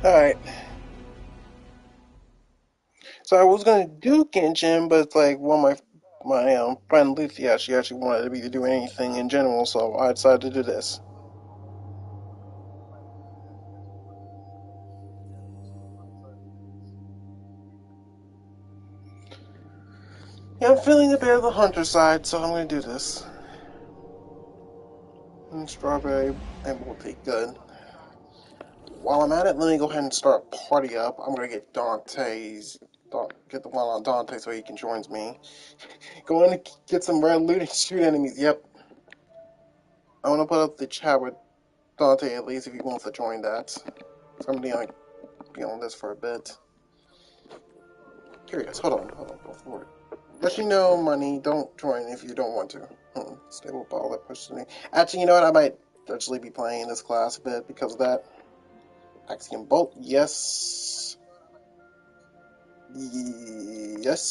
Alright, so I was gonna do Genshin, but it's like one of my friend Luthia, she actually wanted me to do anything in general, so I decided to do this. Yeah, I'm feeling a bit of the hunter side, so I'm gonna do this. And strawberry, and will be good. While I'm at it, let me go ahead and start party up. I'm gonna get get the one on Dante so he can join me. Go in and get some red loot and shoot enemies. Yep, I want to put up the chat with Dante at least if he wants to join that. So I'm gonna be on this for a bit. Curious. Hold on, before it. Let you know, money. Don't join if you don't want to. Stable ball that pushes me. Actually, you know what? I might actually be playing this class a bit because of that. Axiom Bolt, yes. Yes.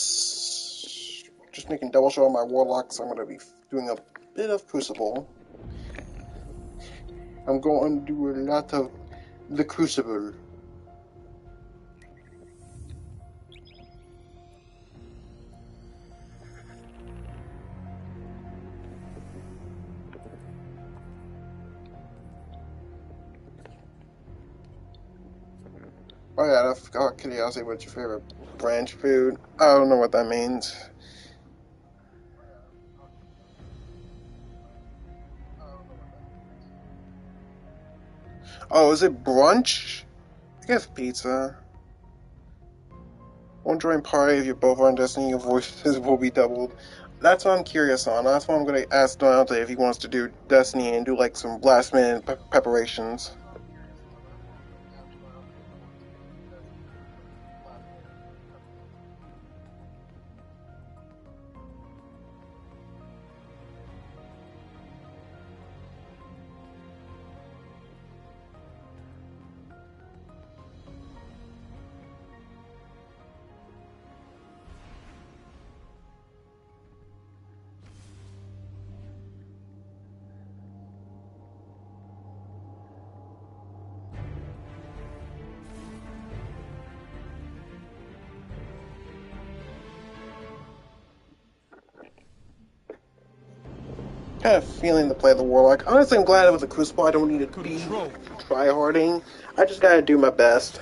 Just making double show on my warlocks. I'm going to be doing a bit of Crucible. I'm going to do a lot of the Crucible. Oh yeah, I forgot curiosity. What's your favorite branch food? I don't know what that means. Oh, is it brunch? I guess pizza. Won't join party if you're both on Destiny, your voices will be doubled. That's what I'm curious on. That's why I'm going to ask Dante if he wants to do Destiny and do like some last minute preparations. Kind of feeling to play the Warlock. Honestly, I'm glad it was a Crucible. I don't need to be try-harding. I just gotta do my best.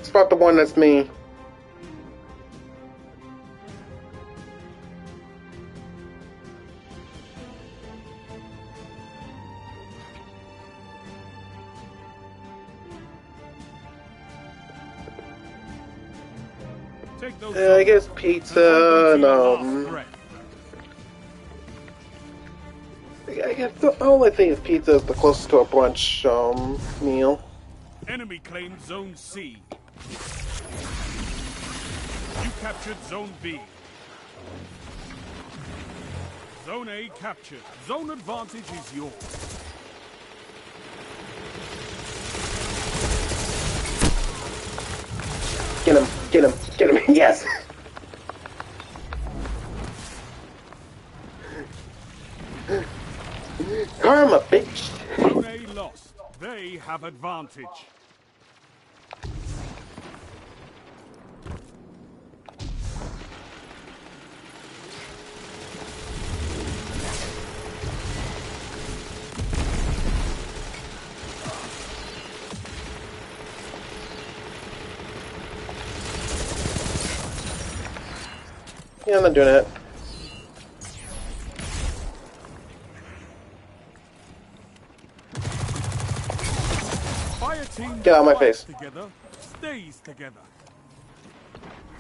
Spot the one that's me. I guess pizza and I guess the only thing is pizza is the closest to a brunch meal. Enemy claimed Zone C. You captured Zone B. Zone A captured. Zone advantage is yours. Get him, get him, get him, yes! Karma, bitch! Zone A lost. They have advantage. Yeah, I'm not doing it. Fire team Get out of my face. together, stays together.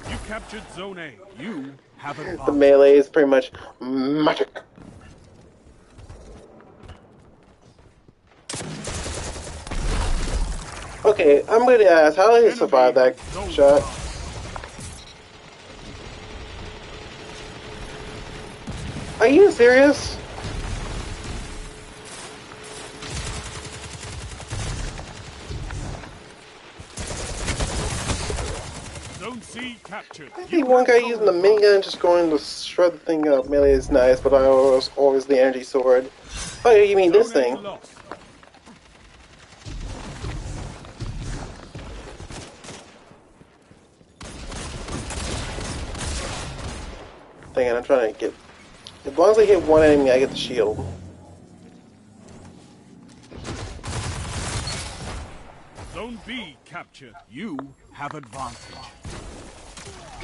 You captured Zone A. You have advantage. The melee is pretty much magic. Okay, I'm gonna ask, how did he survive that shot? Are you serious? Zone C B captured. I hate You one have guy zone using the minigun just going to shred the thing up. Melee is nice, but I always the energy sword. Oh yeah, you mean this Zone A thing? lost. Dang it, I'm trying to get... As long as I hit one enemy, I get the shield. Zone B captured. You have advantage.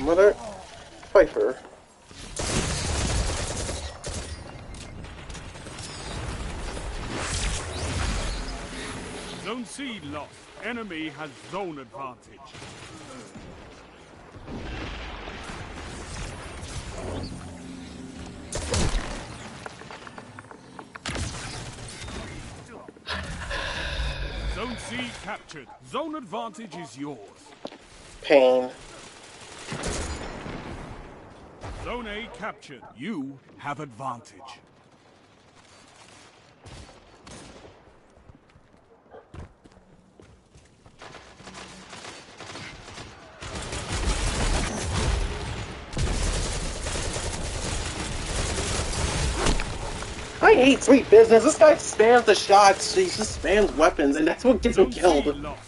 Mother... Pfeiffer. Zone C lost. Enemy has zone advantage. Zone C captured. Zone advantage is yours. Pain. Zone A captured. You have advantage. I hate Sweet Business. This guy spams the shots. He just spams weapons, and that's what gets him Zone C killed. lost.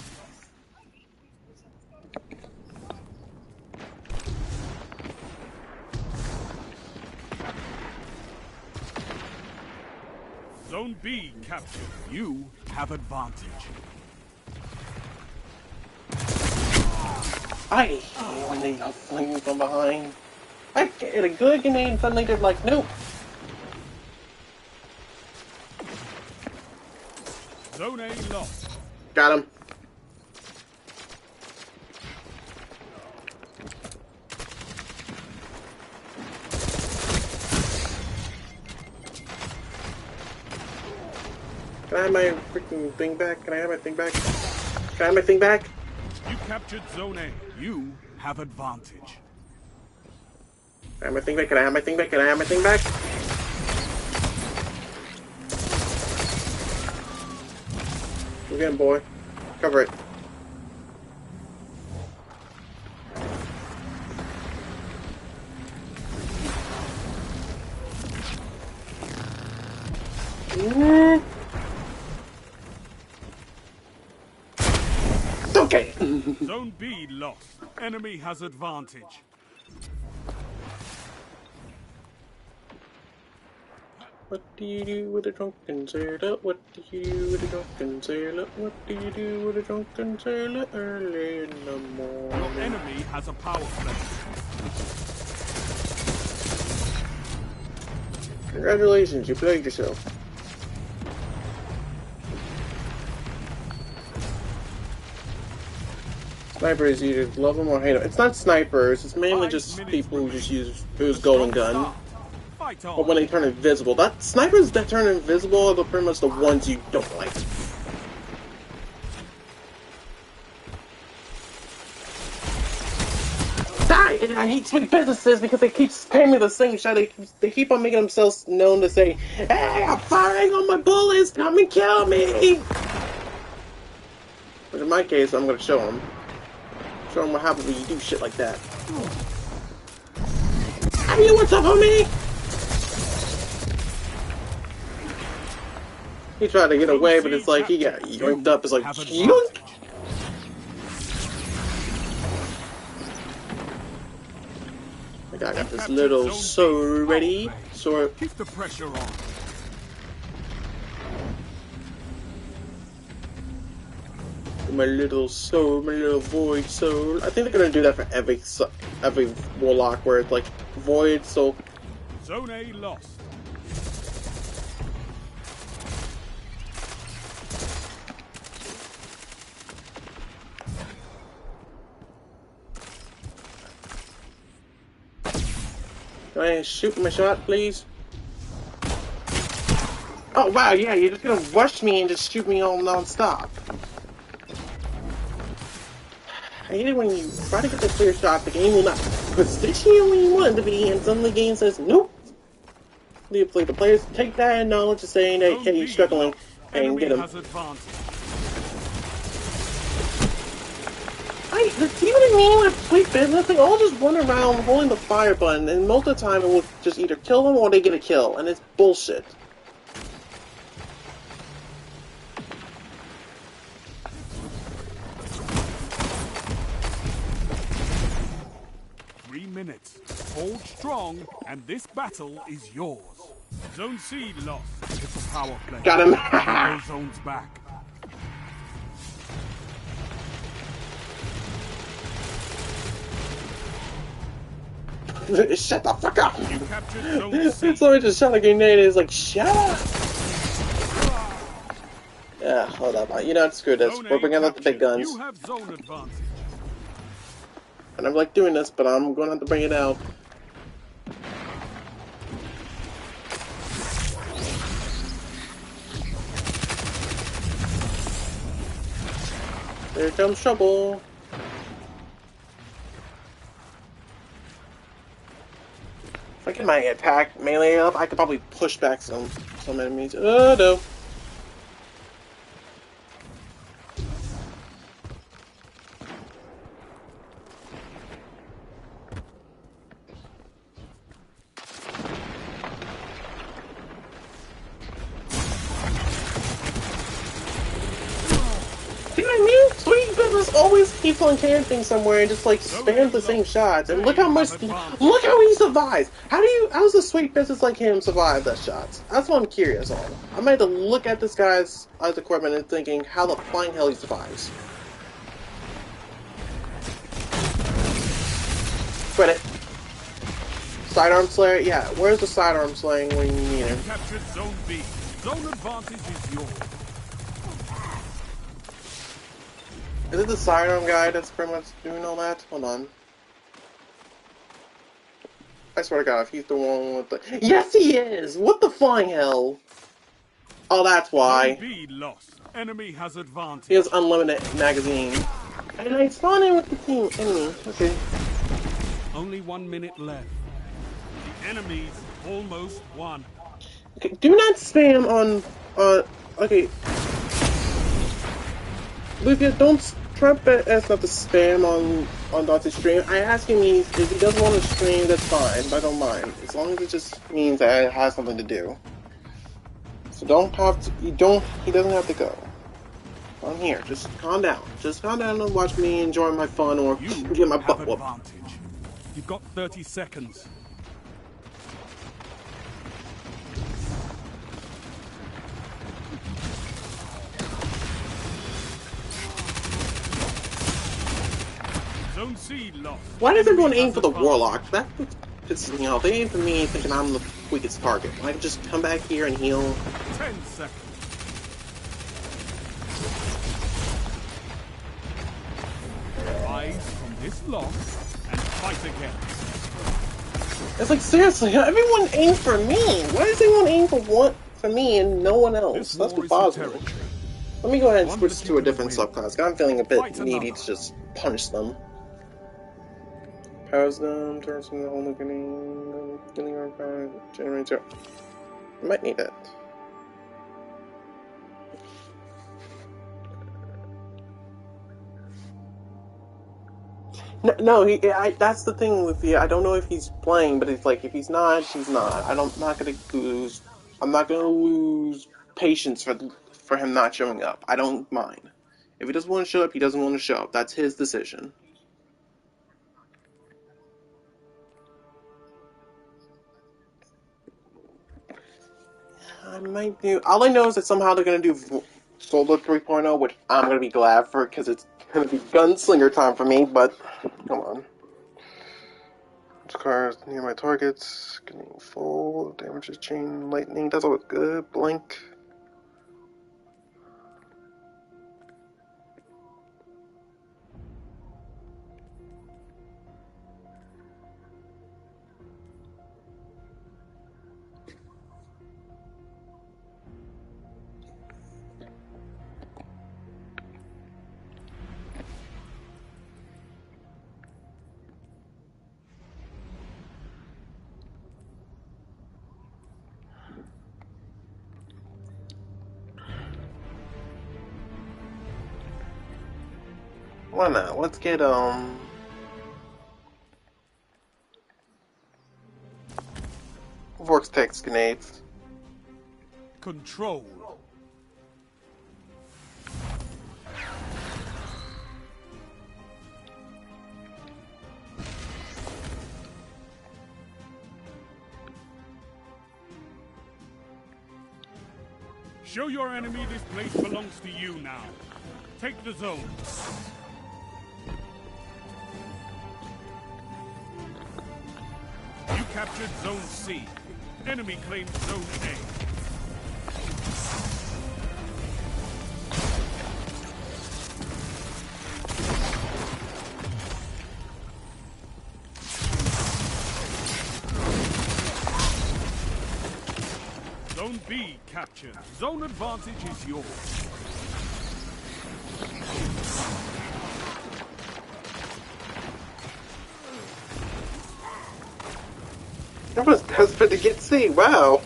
Zone B captured. You have advantage. I hate when they fling me from behind. I get a good grenade and suddenly they're like, nope. Zone A lost. Got him. Can I have my freaking thing back? Can I have my thing back? Can I have my thing back? You captured Zone A. You have advantage. Can I have my thing back? Can I have my thing back? Can I have my thing back? Again, boy. Cover it. Okay. Zone B lost. Enemy has advantage. What do you do with a drunken sailor? What do you do with a drunken sailor? What do you do with a drunken sailor early in the Your morning? enemy has a power play. Congratulations, you played yourself. Snipers, you either love them or hate them. It's not snipers, it's mainly just people who just use golden gun. Fight on. But when they turn invisible, that snipers that turn invisible are pretty much the ones you don't like. Die! I hate Sweet Businesses because they keep spamming the same shot. They keep on making themselves known to say, "Hey, I'm firing on my bullets! Come and kill me!" But in my case, I'm gonna show them. Show them what happens when you do shit like that. Hey, what's up, homie? He tried to get away, but it's like he got yoinked up. It's like, yoink! I got this little sword ready. Sword. Keep the pressure on. My little soul, my little void soul. I think they're gonna do that for every warlock, where it's like void soul. Zone A lost. Can I shoot my shot, please? Oh wow, yeah, you're just gonna rush me and just shoot me all non-stop. I hate it when you try to get the clear shot, the game will not position you when you want it to be, and suddenly the game says, nope. Like the players take that knowledge of saying that, hey, you're struggling, and get them. Do you know what I mean with Sweet Business? They all just run around holding the fire button, and most of the time it will just either kill them or they get a kill, and it's bullshit. Minutes. Hold strong, and this battle is yours. Zone C lost. It's a power play. Got him. Those zones back. Shut the fuck up! You captured Zone C. Somebody just shot a grenade and is like, shut up! Yeah, hold up. You know what? Screw this. We're bringing out the big guns. You have zone advantage. And I'm like doing this, but I'm going to have to bring it out. Here comes trouble. If I get my attack melee up, I could probably push back some enemies. Oh no. See what I mean? Sweet Business always keeps on camping somewhere and just like spams the same shots. And look how he survives. How's the Sweet Business like him survive that shots? That's what I'm curious on. I might have to look at this guy's equipment and thinking how the flying hell he survives. Credit. Sidearm Slayer? Yeah, where's the sidearm slaying when you need him? Captured Zone B. Zone advantage is yours. Is it the sidearm guy that's pretty much doing all that? Hold on. I swear to God, if he's the one with the... Yes, he is! What the flying hell? Oh, that's why. Zone B lost. Enemy has advantage. He has unlimited magazine. And I spawned in with the team enemy. Okay. Only 1 minute left. The enemy's almost won. Okay, do not spam on... okay. Lucia, don't try as not to spam on Dante's stream. I ask him if he doesn't want to stream, that's fine. I don't mind. As long as it just means that it has something to do. So he doesn't have to go. I'm here. Just calm down. Just calm down and watch me enjoy my fun or get my butt whooped. You've got 30 seconds. Zone C lost. Why does everyone aim for the Warlock? That pisses me off. They aim for me thinking I'm the weakest target. I can just come back here and heal. 10 seconds. Rise from this loss and fight again. It's like, seriously, everyone aims for me. Why does everyone aim for me and no one else? That's what bothers me. Let me go ahead and switch to a different subclass. I'm feeling a bit needy to just punish them. Powers them, turns from the whole getting our power, generator. I might need it. No, that's the thing with I don't know if he's playing, but it's like, if he's not, he's not. I'm not gonna lose patience for him not showing up. I don't mind. If he doesn't want to show up, he doesn't want to show up. That's his decision. I might do. All I know is that somehow they're gonna do Solo 3.0, which I'm gonna be glad for, because it's gonna be gunslinger time for me. But come on. Cars near my targets, getting full damages, chain lightning. That's always good. Blink. Why not? Let's get vortex grenades. Control. Show your enemy this place belongs to you now. Take the zone. You captured Zone C. Enemy claims Zone A. Zone B captured. Zone advantage is yours. That was desperate to get C. Wow.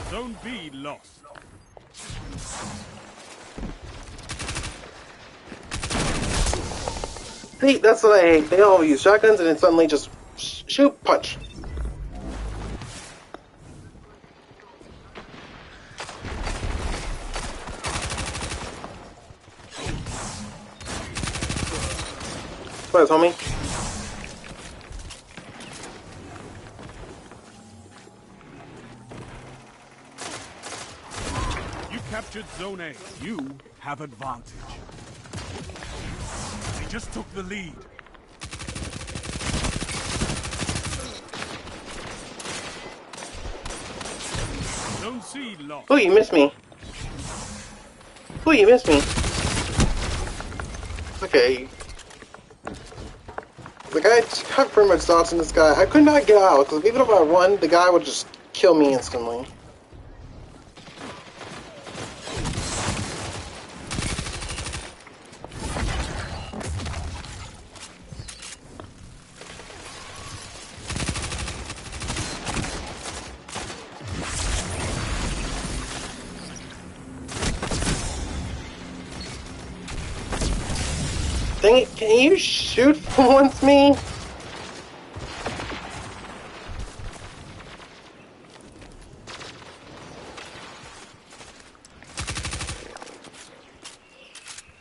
Zone B lost. See, that's what I hate. They all use shotguns and then suddenly just shoot, punch. Surprise, homie. You captured Zone A. You have advantage. They just took the lead. Zone C lost. Oh, you missed me. Oh, you missed me. Okay. The guy got pretty much dodging this guy. I could not get out, because even if I run, the guy would just kill me instantly. Dang it, can you shoot for once, me?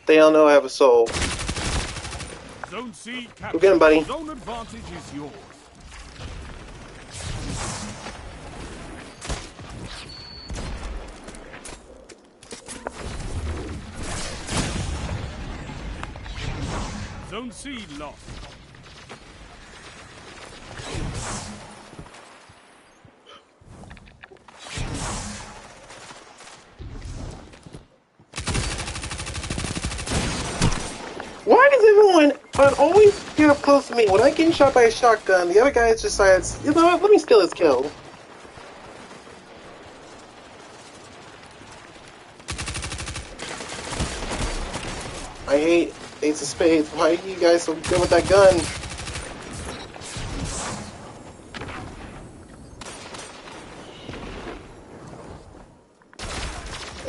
They all know I have a soul. Zone C captured. Go get him, buddy. Zone advantage is yours. Zone C lost. Why does everyone always get up close to me? When I get shot by a shotgun, the other guy just decides, you know what, let me steal his kill. I hate Ace of Spades. Why are you guys so good with that gun?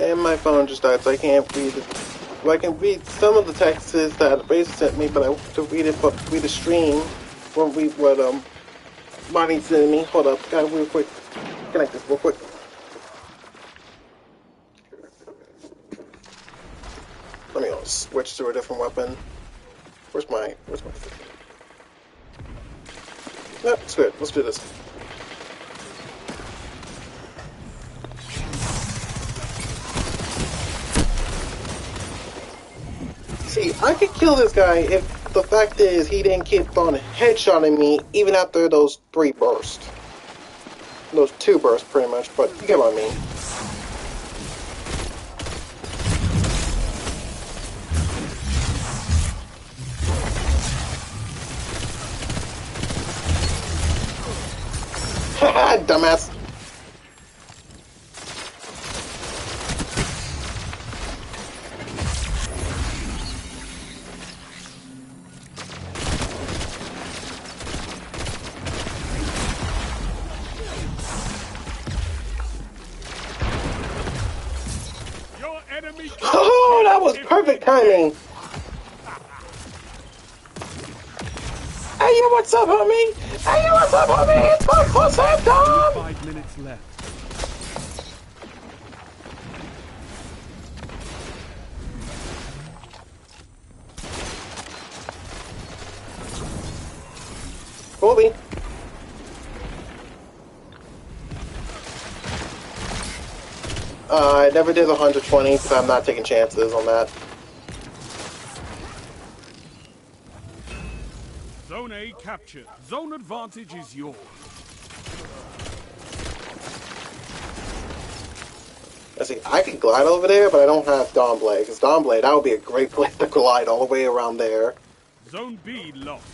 And my phone just died, so I can't read it. Well, I can read some of the texts that Razor sent me, but I want to read it, but read the stream. Won't read what Bonnie sent me. Hold up, gotta real quick. Connect this real quick. Let me switch to a different weapon. Where's my Yep, it's good. Let's do this. See, I could kill this guy if the fact is he didn't keep on headshotting me even after those 3 bursts. Those 2 bursts, pretty much, but you get what I mean. Haha, dumbass. that was perfect timing. Hey, yo, what's up, homie? Hey, yo, what's up, homie? It's my first time, Dom. 5 minutes left. Colby. I never did 120 because I'm not taking chances on that. Zone A captured. Zone advantage is yours. Let's see, I can glide over there, but I don't have Dawn Blade. Because Dawn Blade, that would be a great place to glide all the way around there. Zone B lost.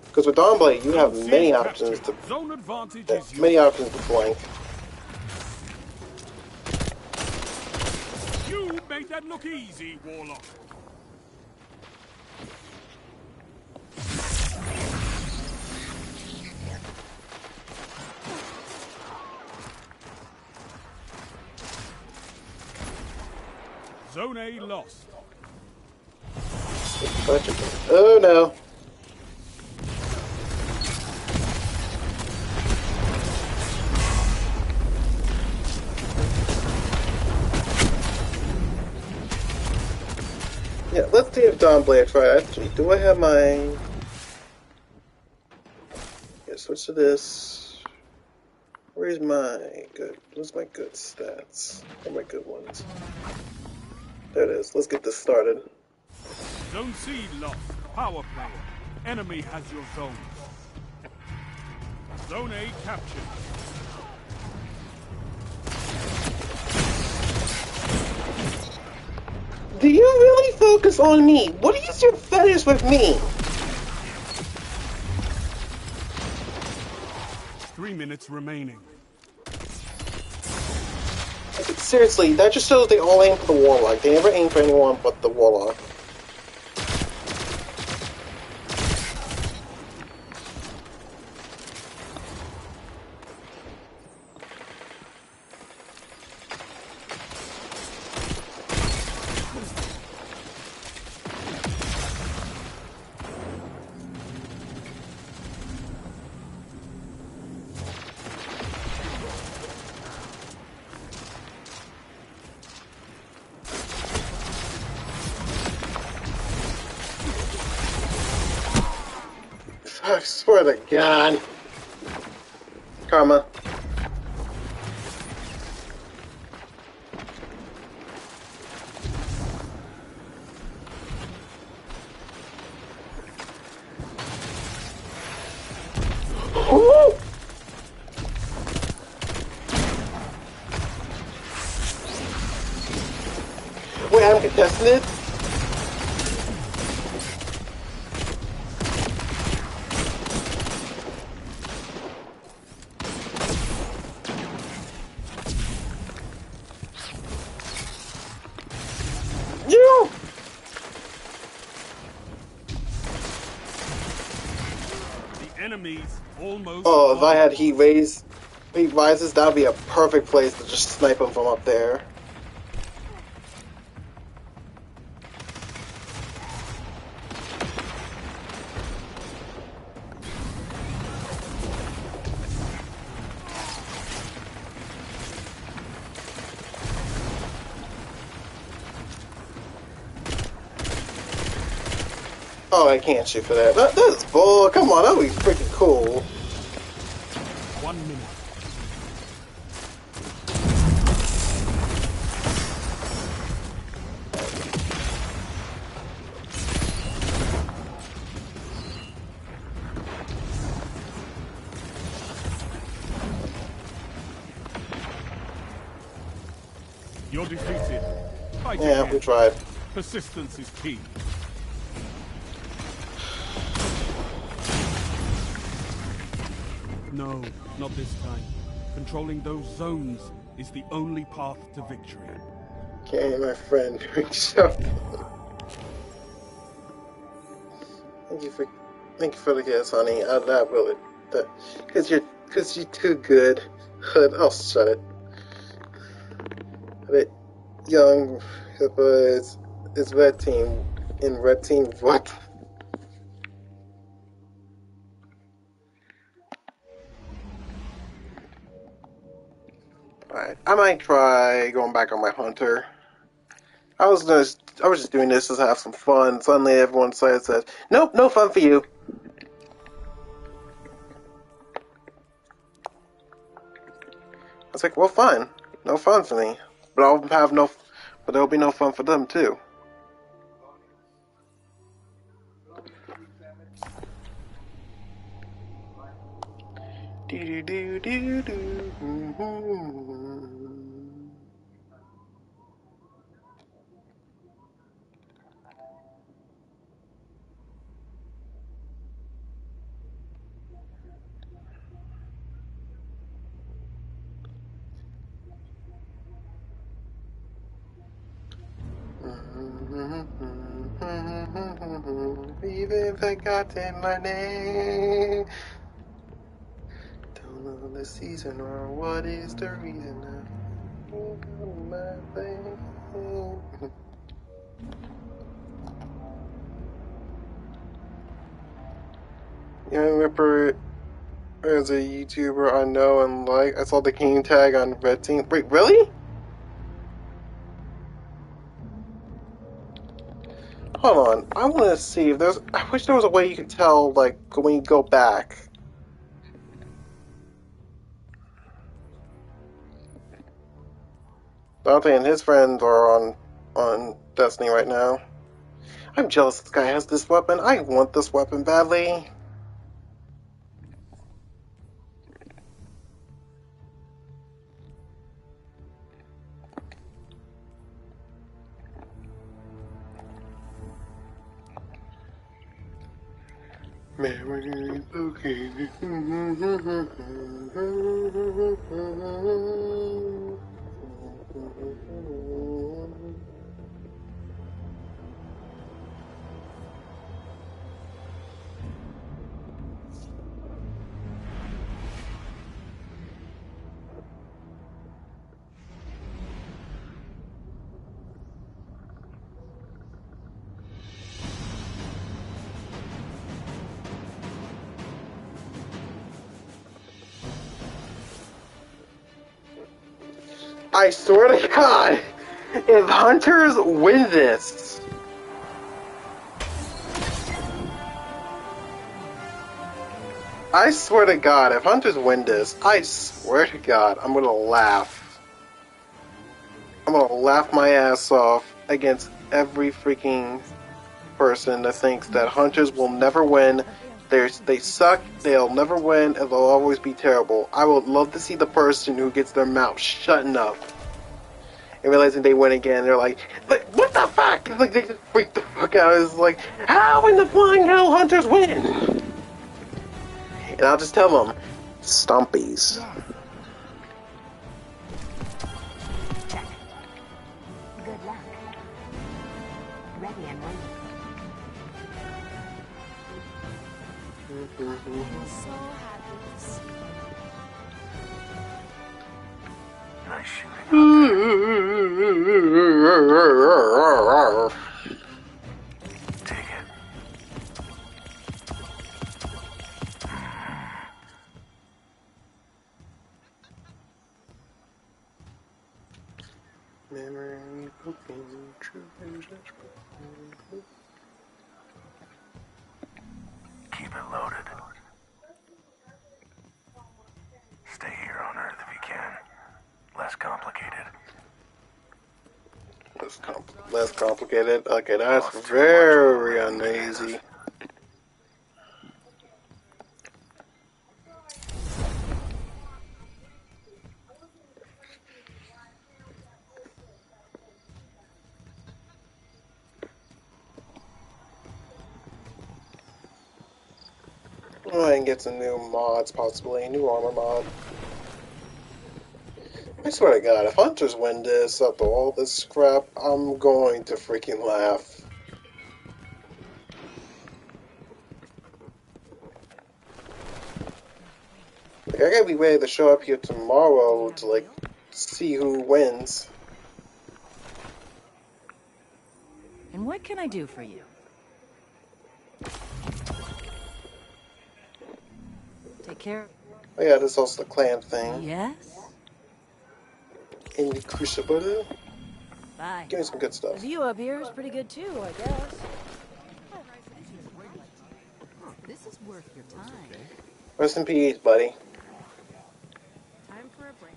Because with Dawn Blade, you Zone have C many captured. options to Zone advantage is yours. many options to flank. You made that look easy, Warlock. Zone A lost. Oh no. Yeah, let's see if Dawn Blade try. Actually, do I have my... Yeah, switch to this. Where's my good stats? Or my good ones? There it is. Let's get this started. Zone C lost. Power player. Enemy has your zone. Zone A captured. Do you really focus on me? What is your fetish with me? 3 minutes remaining. Like, seriously, that just shows they all aim for the Warlock. They never aim for anyone but the Warlock. I swear to God. Karma. Ooh! Wait, I'm contesting it? You! The enemies almost. Oh, if I won. had heat rises, that would be a perfect place to just snipe them from up there. Oh, I can't shoot for that. That's bull. Come on, that would be freaking cool. 1 minute. You're defeated. Fight Yeah, again. we tried. Persistence is key. No, not this time. Controlling those zones is the only path to victory. Okay, my friend. Thank you for the guess, honey. That really, cause you're too good. Oh, shut it. But young, But it's red team. In red team, what? Alright, I might try going back on my hunter. I was just doing this to have some fun. Suddenly everyone says, nope, no fun for you. I was like, well, fine. No fun for me. But there'll be no fun for them too. Do do do do do. Even forgotten my name. Don't know the season or what is the reason. My thing. You remember as a YouTuber I know and like, I saw the king tag on Red Team. Wait, really? Hold on, I want to see if there's. I wish there was a way you could tell, like, when you go back. Dante and his friends are on Destiny right now. I'm jealous this guy has this weapon. I want this weapon badly. Memory bouquet. I swear to God, if Hunters win this, I swear to God, if Hunters win this, I swear to God, I'm gonna laugh. I'm gonna laugh my ass off against every freaking person that thinks that Hunters will never win. They suck, they'll never win, and they'll always be terrible. I would love to see the person who gets their mouth shutting up and realizing they win again. They're like, what the fuck? Like, they just freak the fuck out. It's like, how in the flying hell Hunters win? And I'll just tell them, Stompies. Good luck. Ready and waiting. I'm so happy to see you. Nice shooting out there. Take it. Memory booking, Keep it loaded. Stay here on Earth if you can. Less complicated. less complicated. Okay, that's very uneasy. Oh, I can get some new mods, possibly. New armor mod. I swear to God, if Hunters win this after all this crap, I'm going to freaking laugh. Like, I gotta be ready to show up here tomorrow to, like, see who wins. And what can I do for you? Take care. Oh yeah, this is also the clan thing. Yes? In the Crucible. Bye. Give me some good The stuff. view up here is pretty good too, I guess. This is worth your time. Rest in peace, buddy. Time for a break.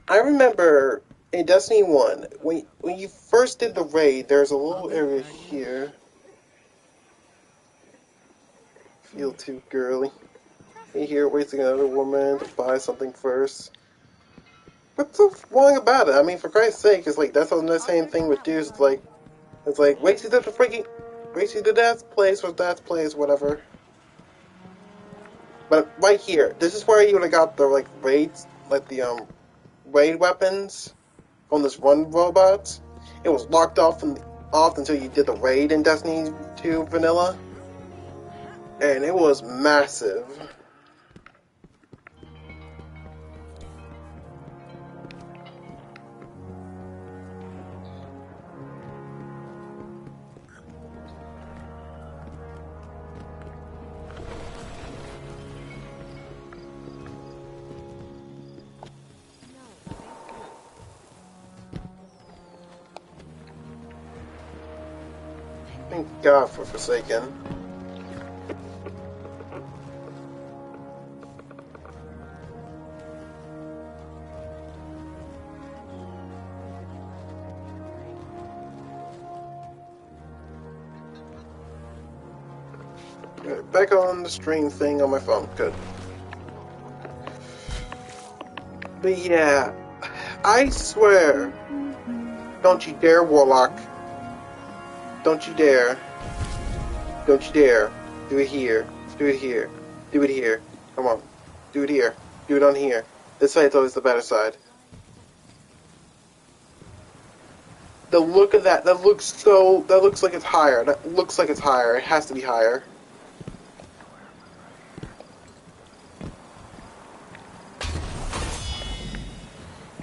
I remember in Destiny 1, when you first did the raid, there's a little area here. Feel too girly. Me here wasting another woman to buy something first. What's so wrong about it? I mean, for Christ's sake, it's like that's the same thing with dudes. It's like wait till the freaking, wait till the dad's place or dad's place, whatever. But right here, this is where you would have got the like raids, like the raid weapons from this one robot. It was locked off until you did the raid in Destiny 2 Vanilla, and it was massive. Thank God for Forsaken. Right, back on the stream thing on my phone. Good. But yeah, I swear. Don't you dare, Warlock. Don't you dare. Don't you dare. Do it here. Do it here. Do it here. Come on. Do it here. Do it on here. This side's always the better side. The look of that, that looks like it's higher. That looks like it's higher. It has to be higher.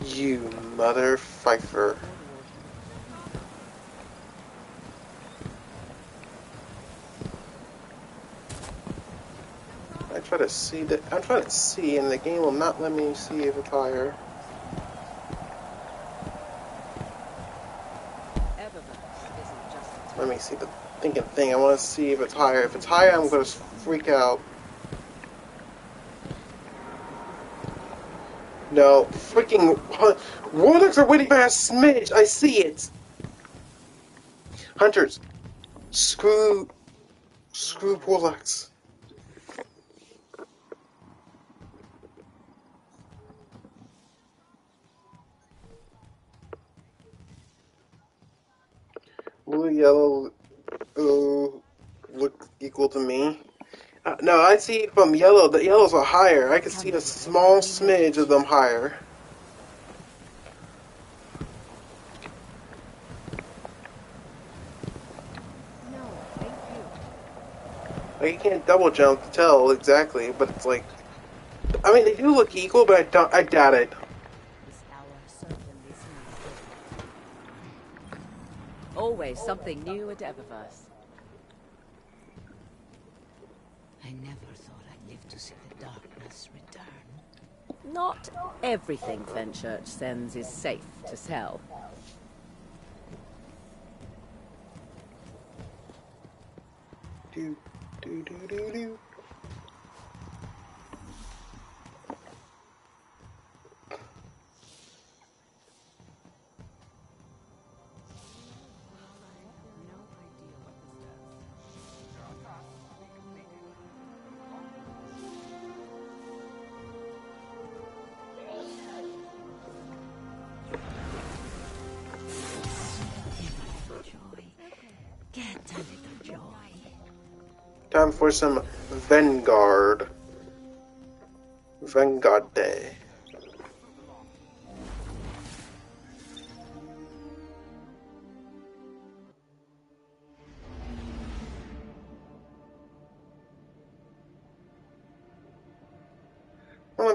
You mother fifer. I try to see that. I'm trying to see, and the game will not let me see if it's higher. Let me see the thinking thing. I want to see if it's higher. If it's higher, I'm gonna freak out. No, freaking Warlocks are winning by a smidge. I see it. Hunters, screw Warlocks. Blue, yellow, look equal to me. No, I see from yellow. The yellows are higher. I can see a small smidge of them higher. Like, you can't double jump to tell exactly, but it's like, I mean, they do look equal, but I doubt it. Always something new at Eververse. I never thought I'd live to see the darkness return. Not everything Fenchurch sends is safe to sell. Do, do, do, do, do. Get a little joy. Time for some Vanguard. Vanguard Day.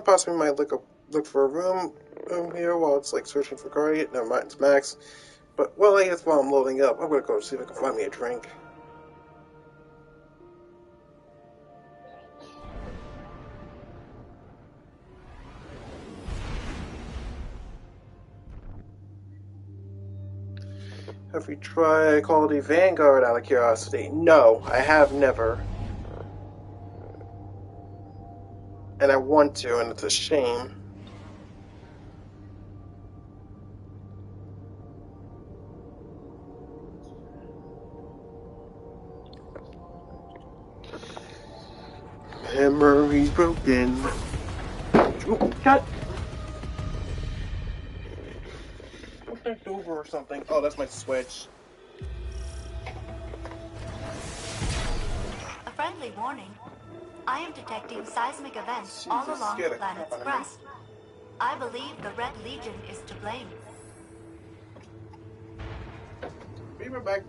possibly might look for a room here while it's like searching for Guardian. Never mind, it's Max. But well, I guess while I'm loading up, I'm gonna go see if I can find me a drink. Have we tried Call of Duty Vanguard out of curiosity? No, I have never. And I want to, and it's a shame. Memories broken. Oh, God! Knocked over or something. Oh, that's my Switch. A friendly warning. I am detecting seismic events all Jesus, along the scared the crap planet's out of me. crust. I believe the Red Legion is to blame. Be right back.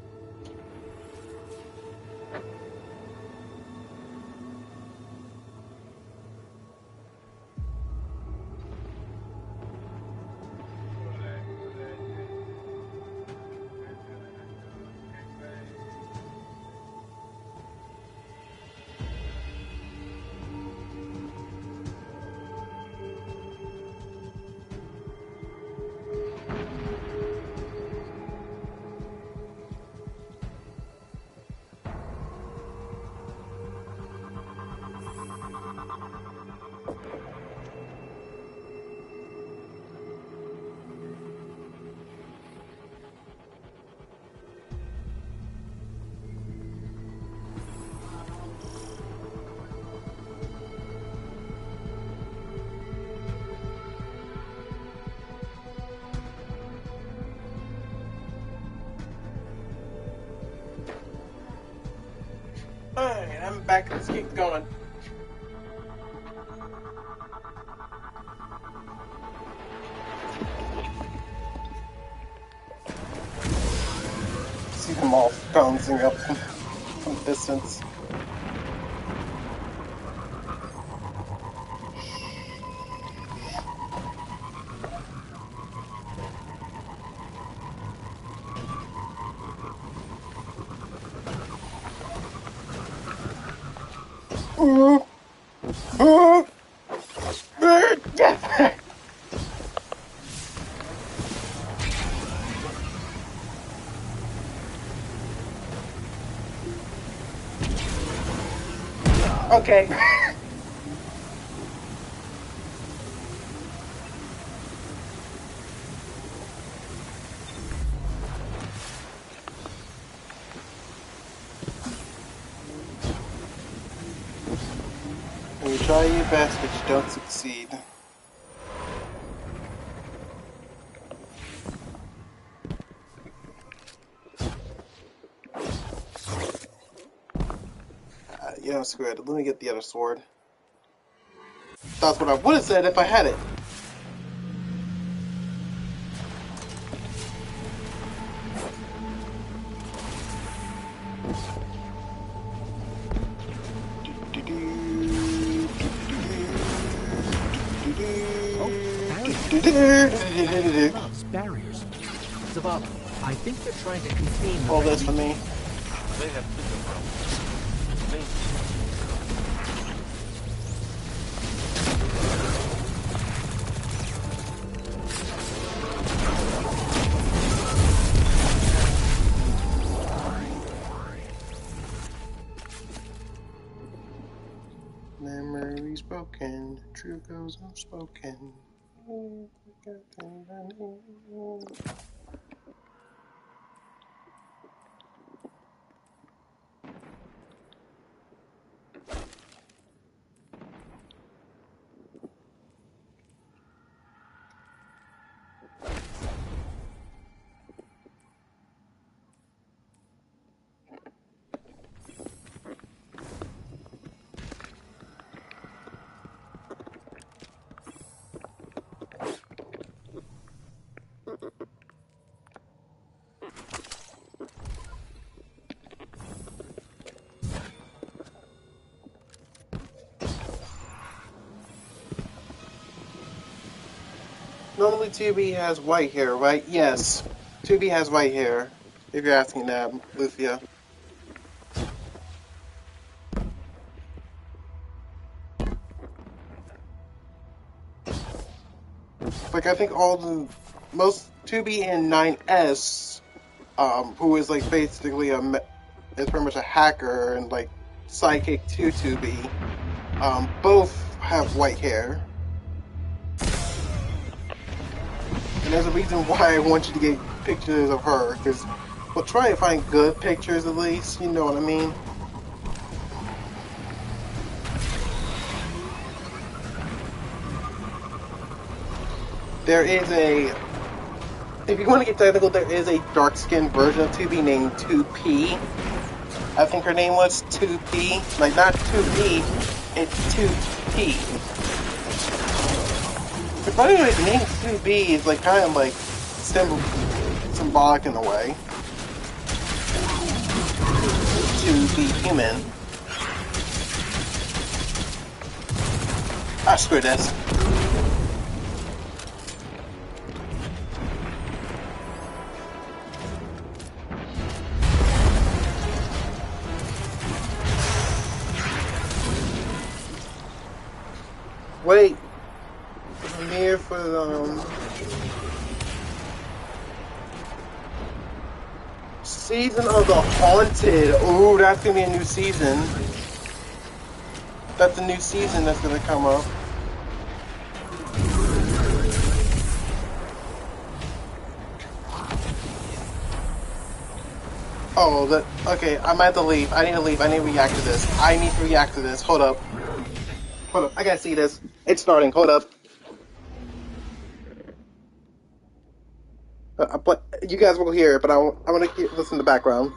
Alright, I'm back. Let's keep going. See them all bouncing up from distance. Okay. You try your best, but you don't succeed. Yeah, screw it. Let me get the other sword. That's what I would have said if I had it. Loves barriers. Zavala, I think they're trying to contain the All Red this for Legion. me. They have bigger problems. They Memories broken, truth goes unspoken. Normally 2B has white hair, right? Yes. 2B has white hair. If you're asking that, Lucia. Like, I think most 2B and 9S, who is, like, basically is pretty much a hacker and, like, sidekick to 2B, both have white hair. And there's a reason why I want you to get pictures of her, because we'll try to find good pictures at least, you know what I mean? There is if you want to get technical, there is a dark-skinned version of 2B named 2P. I think her name was 2P. Like, not 2B, it's 2P. But by the way, the name 2B is, like, kind of, like, symbolic in a way. To be human. Ah, screw this. Wait. I'm here for Season of the Haunted. Ooh, that's gonna be a new season. That's a new season that's gonna come up. Oh, okay, I might have to leave. I need to leave. I need to react to this. Hold up. I gotta see this. It's starting. Hold up. But you guys will hear it, but I want to listen to the background.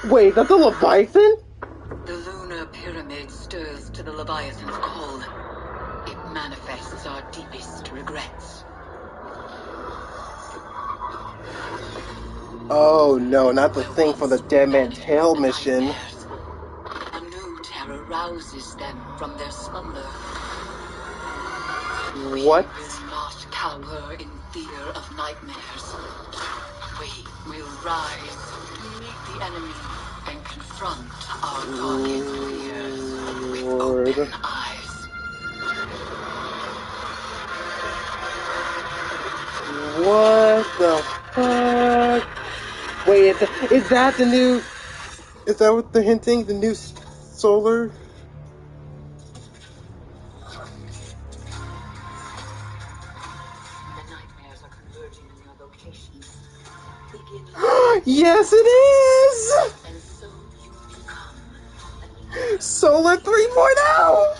Wait, that's a Leviathan? The lunar pyramid stirs to the Leviathan's call. It manifests our deepest regrets. Oh no, not the thing for the Dead Man's Tale mission. A new terror rouses them from their slumber. What? We will not cower in fear of nightmares. We will rise, meet the enemy, and confront our darkest fears with open eyes. What the fuck? Wait, is that the new... Is that what they're hinting? The new solar? The nightmares are converging in your location. Yes, it is! And so you become Solar 3.0!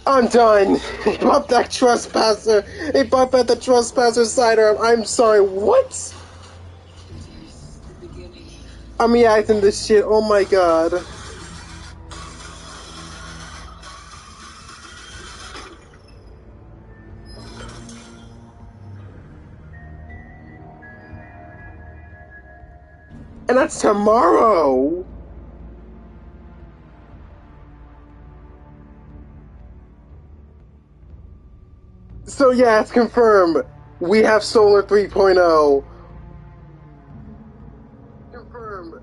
I'm done. They brought back Trespasser. They brought back the Trespasser sidearm. I'm sorry, what? I'm reacting to this shit. Oh my god. And that's tomorrow. So yeah, it's confirmed. We have Solar 3.0. Confirmed.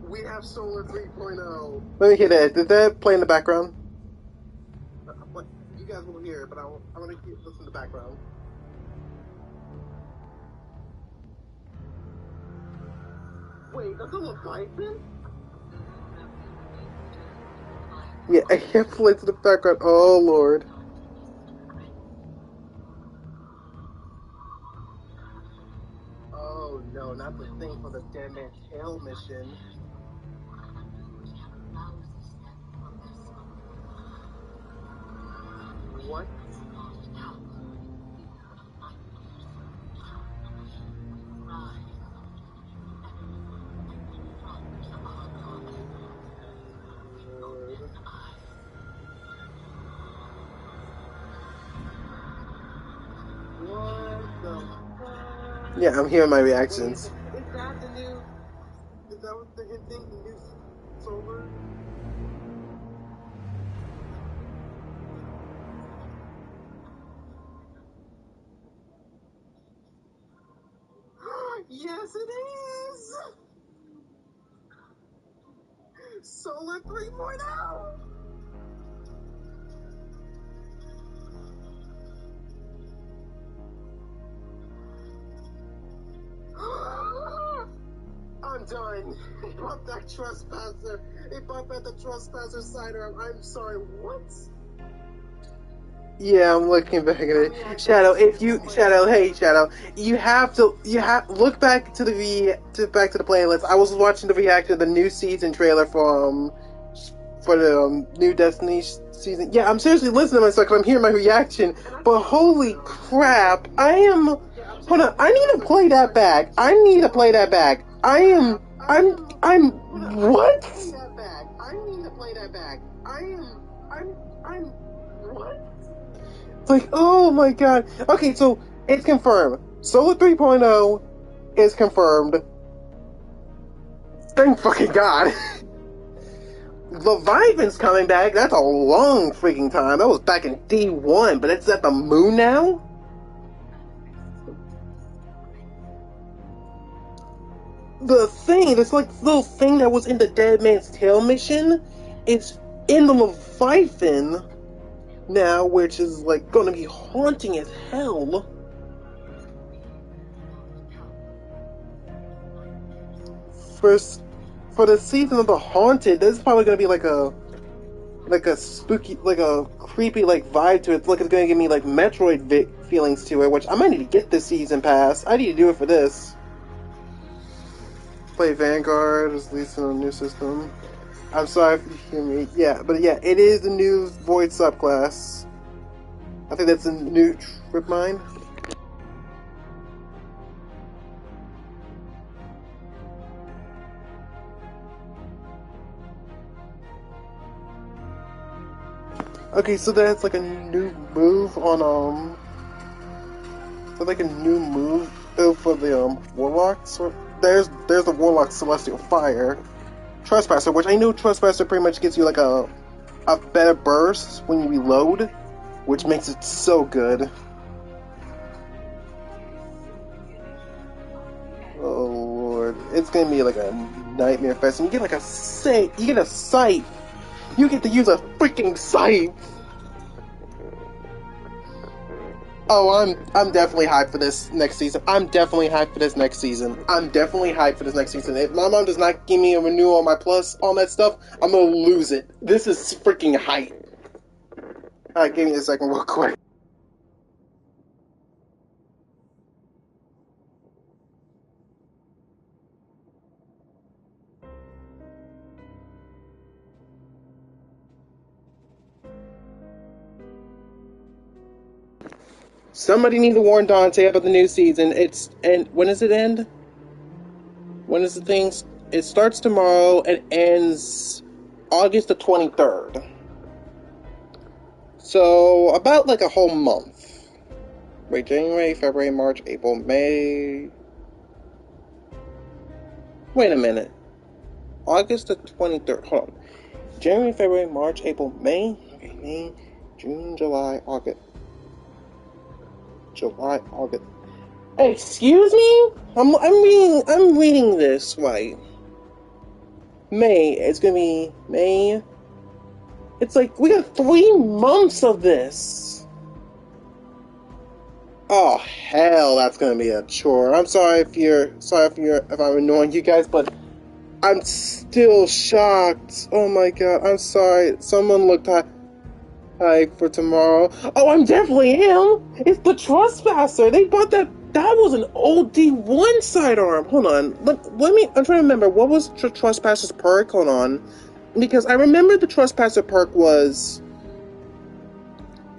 We have Solar 3.0. Let me hear that. Did that play in the background? You guys will hear it, but I want to listen to the background. Wait, that's a Leviathan? Yeah, I can't play to the background. Oh lord. Oh no, not the thing for the Dead Man's Tale mission. What? What the fuck? Yeah, I'm hearing my reactions. Is that the new? Is that what the thing? The new solar? Yes, it is. Solar 3.0. I'm done. He brought that trespasser. He brought back the trespasser sidearm. I'm sorry, what? Yeah, I'm looking back at it. Shadow, hey Shadow, you have look back to back to the playlist. I was watching the reaction to the new season trailer for the new Destiny season. Yeah, I'm seriously listening to myself because I'm hearing my reaction. But holy crap, hold on, I need to play that back. I need to play that back. I'm what? I need to play that back. I'm what? It's like, oh my god. Okay, so it's confirmed. Solar 3.0 is confirmed. Thank fucking god. Leviathan's coming back. That's a long freaking time. That was back in D1, but it's at the moon now? This like little thing that was in the Dead Man's Tale mission, it's in the Leviathan now, which is like gonna be haunting as hell. First, for the season of the Haunted, this is probably gonna be like a spooky, like a creepy like vibe to it. It's like it's gonna give me like Metroid feelings to it, which I might need to get this season pass. I need to do it for this. Play Vanguard, is releasing a new system. I'm sorry if you hear me. Yeah, but yeah, it is the new Void subclass. I think that's a new Trip Mine. Okay, so that's like a new move on so like a new move for the Warlocks. There's the Warlock Celestial Fire Trespasser, which I know Trespasser pretty much gives you like a better burst when you reload, which makes it so good. Oh lord, it's gonna be like a nightmare fest, and you get like a scythe. You get a scythe. You get to use a freaking scythe. Oh, I'm definitely hyped for this next season. I'm definitely hyped for this next season. If my mom does not give me a renewal on my Plus, all that stuff, I'm gonna lose it. This is freaking hype. Alright, give me a second real quick. Somebody needs to warn Dante about the new season. When does it end? When is the thing? It starts tomorrow and ends August the 23rd. So about like a whole month. Wait, January, February, March, April, May. Wait a minute. August the 23rd. Hold on. January, February, March, April, May. Okay, May, June, July, August. July, August. Excuse me? I'm reading this right. May. It's gonna be May. It's like we got 3 months of this. Oh hell, that's gonna be a chore. I'm sorry if I'm annoying you guys, but I'm still shocked. Oh my god, I'm sorry. Someone looked hype for tomorrow. Oh, I'm definitely him. It's the Trespasser. They bought that. That was an old D1 sidearm. Hold on. Let me. I'm trying to remember what was Trespasser's perk. Hold on, because I remember the Trespasser perk was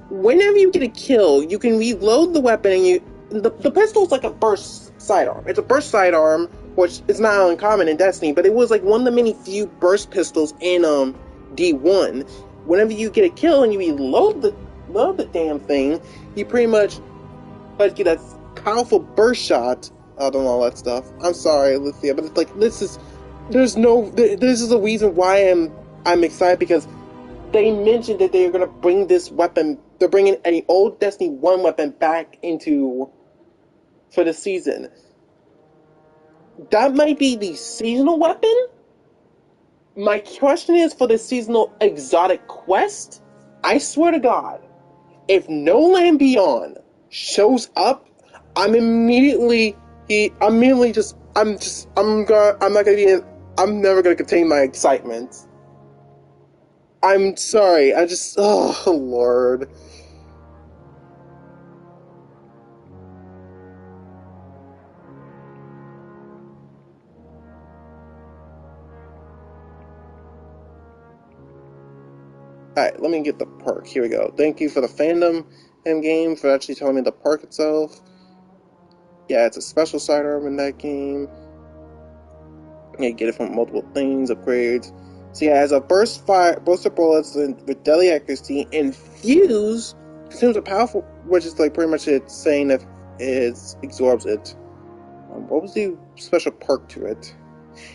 whenever you get a kill, you can reload the weapon and the pistol is like a burst sidearm. It's a burst sidearm, which is not uncommon in Destiny, but it was like one of the many few burst pistols in D1. Whenever you get a kill and you reload the damn thing, you pretty much get a powerful burst shot out and all that stuff. I'm sorry, Lucia, but it's like this is this is the reason why I'm excited, because they mentioned that they're gonna bring this weapon. They're bringing an old Destiny 1 weapon back into for the season. That might be the seasonal weapon. My question is for the seasonal exotic quest. I swear to God, if No Land Beyond shows up, I'm immediately I'm not gonna be. I'm never gonna contain my excitement. I'm sorry. Oh Lord. Alright, let me get the perk. Here we go. Thank you for the fandom game for actually telling me the perk itself. Yeah, it's a special sidearm in that game. You get it from multiple things, upgrades. So yeah, as a burst of bullets with deadly accuracy, infuse consumes a powerful, which is like pretty much it saying that it absorbs it. What was the special perk to it?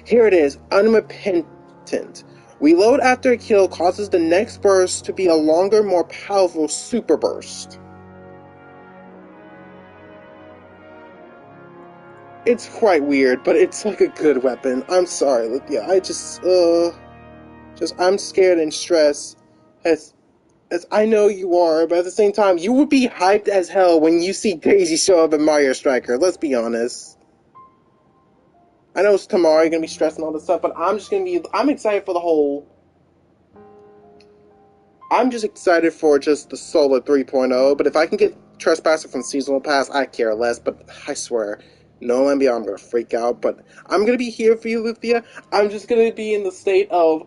Here it is, Unrepentant. Reload after a kill causes the next burst to be a longer, more powerful super burst. It's quite weird, but it's like a good weapon. I'm sorry, yeah, I'm scared and stressed, as I know you are, but at the same time, you would be hyped as hell when you see Daisy show up in Mario Striker. Let's be honest. I know it's tomorrow, you're gonna be stressing all this stuff, but I'm excited for the whole. I'm just excited for just the Solo 3.0, but if I can get Trespasser from Seasonal Pass, I care less, but I swear, no Land Beyond, I'm gonna freak out, but I'm gonna be here for you, Luthia. I'm just gonna be in the state of,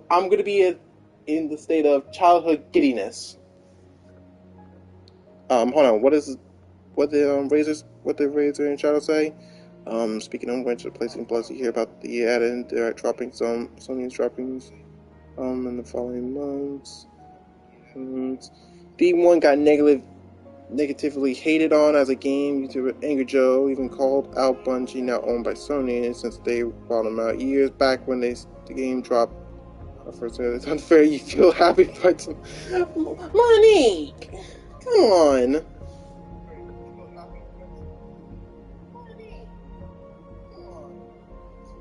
childhood giddiness. Hold on, what the Razor and Shadow say? Speaking of which, placing plus, you hear about the added dropping Sony's droppings, in the following months. D1 got negatively hated on as a game. YouTuber Angry Joe even called out Bungie, now owned by Sony, since they bought them out years back when the game dropped. First, it's unfair. You feel happy, but Monique, come on.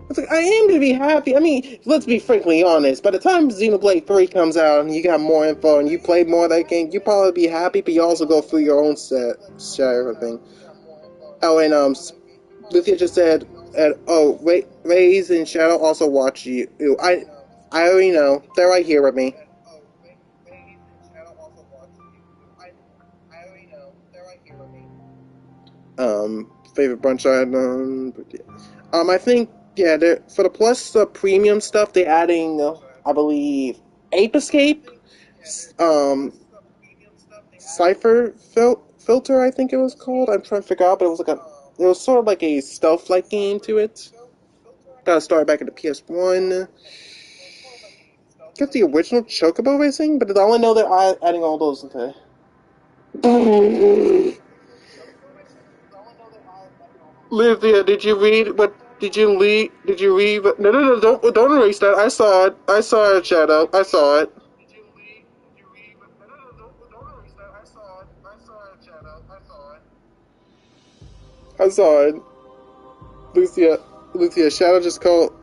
It's like, I am gonna be happy. I mean, let's be frankly honest. By the time Xenoblade 3 comes out and you got more info and you play more of that game, you probably be happy, but you also go through your own share of thing. Oh, and Luthia just said, Raze and Shadow also watch you. I already know. They're right here with me. Favorite bunch item. I think, yeah, for the plus premium stuff, they're adding, I believe, Ape Escape, Cipher Filter, I think it was called. I'm trying to figure out, but it was sort of like a stealth-like game to it. Got started back in the PS1. Got the original Chocobo Racing, but I only know they're adding all those into. Livia, did you read what? Did you read? No! Don't erase that. I saw it. I saw it, Shadow. I saw it. I saw it. Lucia, Shadow just called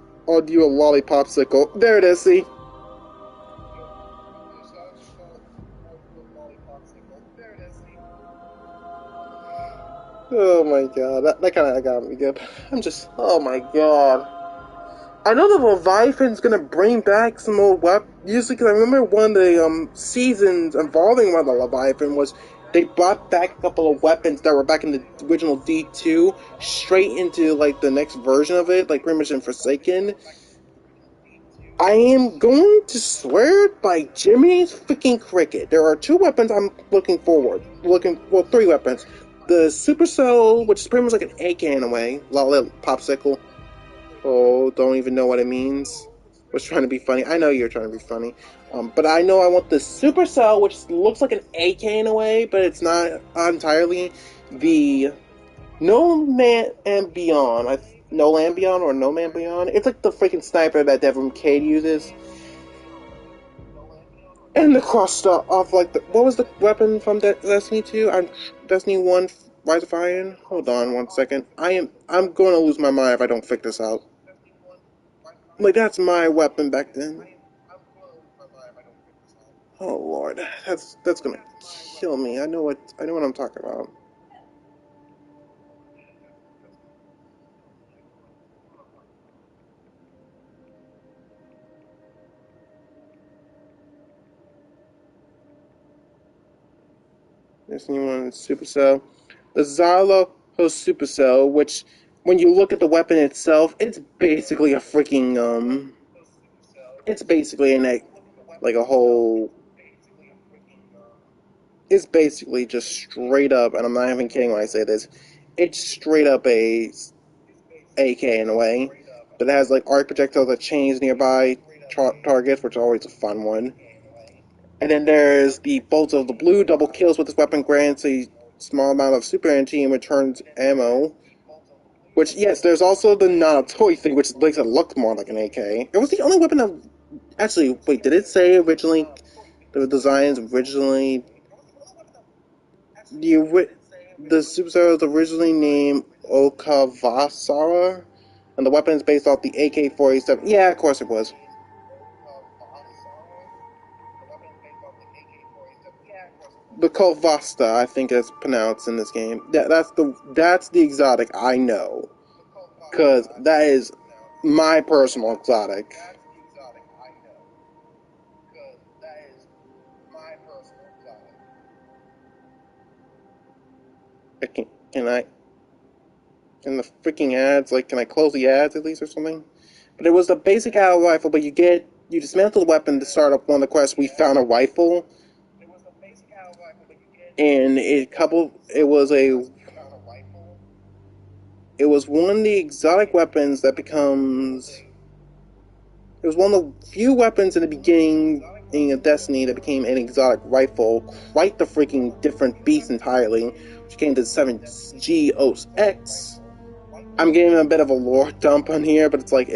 you a lollipopsicle. There it is. See. Oh my god, that kind of got me good. Oh my god. I know the Leviathan's gonna bring back some old weapons. Usually, because I remember one of the seasons involving one of the Leviathan was they brought back a couple of weapons that were back in the original D2 straight into like the next version of it, like pretty much in Forsaken. I am going to swear by Jimmy's freaking cricket. There are two weapons I'm looking, well, three weapons. The Supercell, which is pretty much like an AK in a way, popsicle. Oh, don't even know what it means. Was trying to be funny. I know you're trying to be funny. But I know I want the Supercell, which looks like an AK in a way, but it's not entirely. The No Man and Beyond. No Land Beyond or No Man Beyond. It's like the freaking sniper that Devin Cade uses. And the cross off like what was the weapon from Destiny 2? Destiny 1 Rise of Iron? Hold on 1 second. I'm going to lose my mind if I don't figure this out. Like that's my weapon back then. Oh lord. That's gonna kill me. I know what I'm talking about. Destiny 1 Supercell. The Xylo hosts Supercell, which when you look at the weapon itself, it's basically a freaking it's basically like a whole it's basically just straight up, and I'm not even kidding when I say this, it's straight up a AK in a way, but it has like arc projectiles that change nearby targets, which is always a fun one. And then there's the bolts of the blue. Double kills with this weapon grants a small amount of super energy and returns ammo. Which, yes, there's also the not a toy thing, which makes it look more like an AK. It was the only weapon that... Actually, wait, did it say originally... The designs originally... The Superstar was originally named Okavasara, and the weapon is based off the AK-47. Yeah, of course it was. The Kovasta, I think it's pronounced in this game. That's the exotic I know, because that is my personal exotic. Can I? Can the freaking ads, like, can I close the ads at least or something? But it was the basic auto rifle, but you dismantle the weapon to start up one of the quests. We found a rifle, and it was one of the exotic weapons that becomes... It was one of the few weapons in the beginning of Destiny that became an exotic rifle. Quite the freaking different beast entirely, which came to 7G OS X. I'm getting a bit of a lore dump on here, but it's like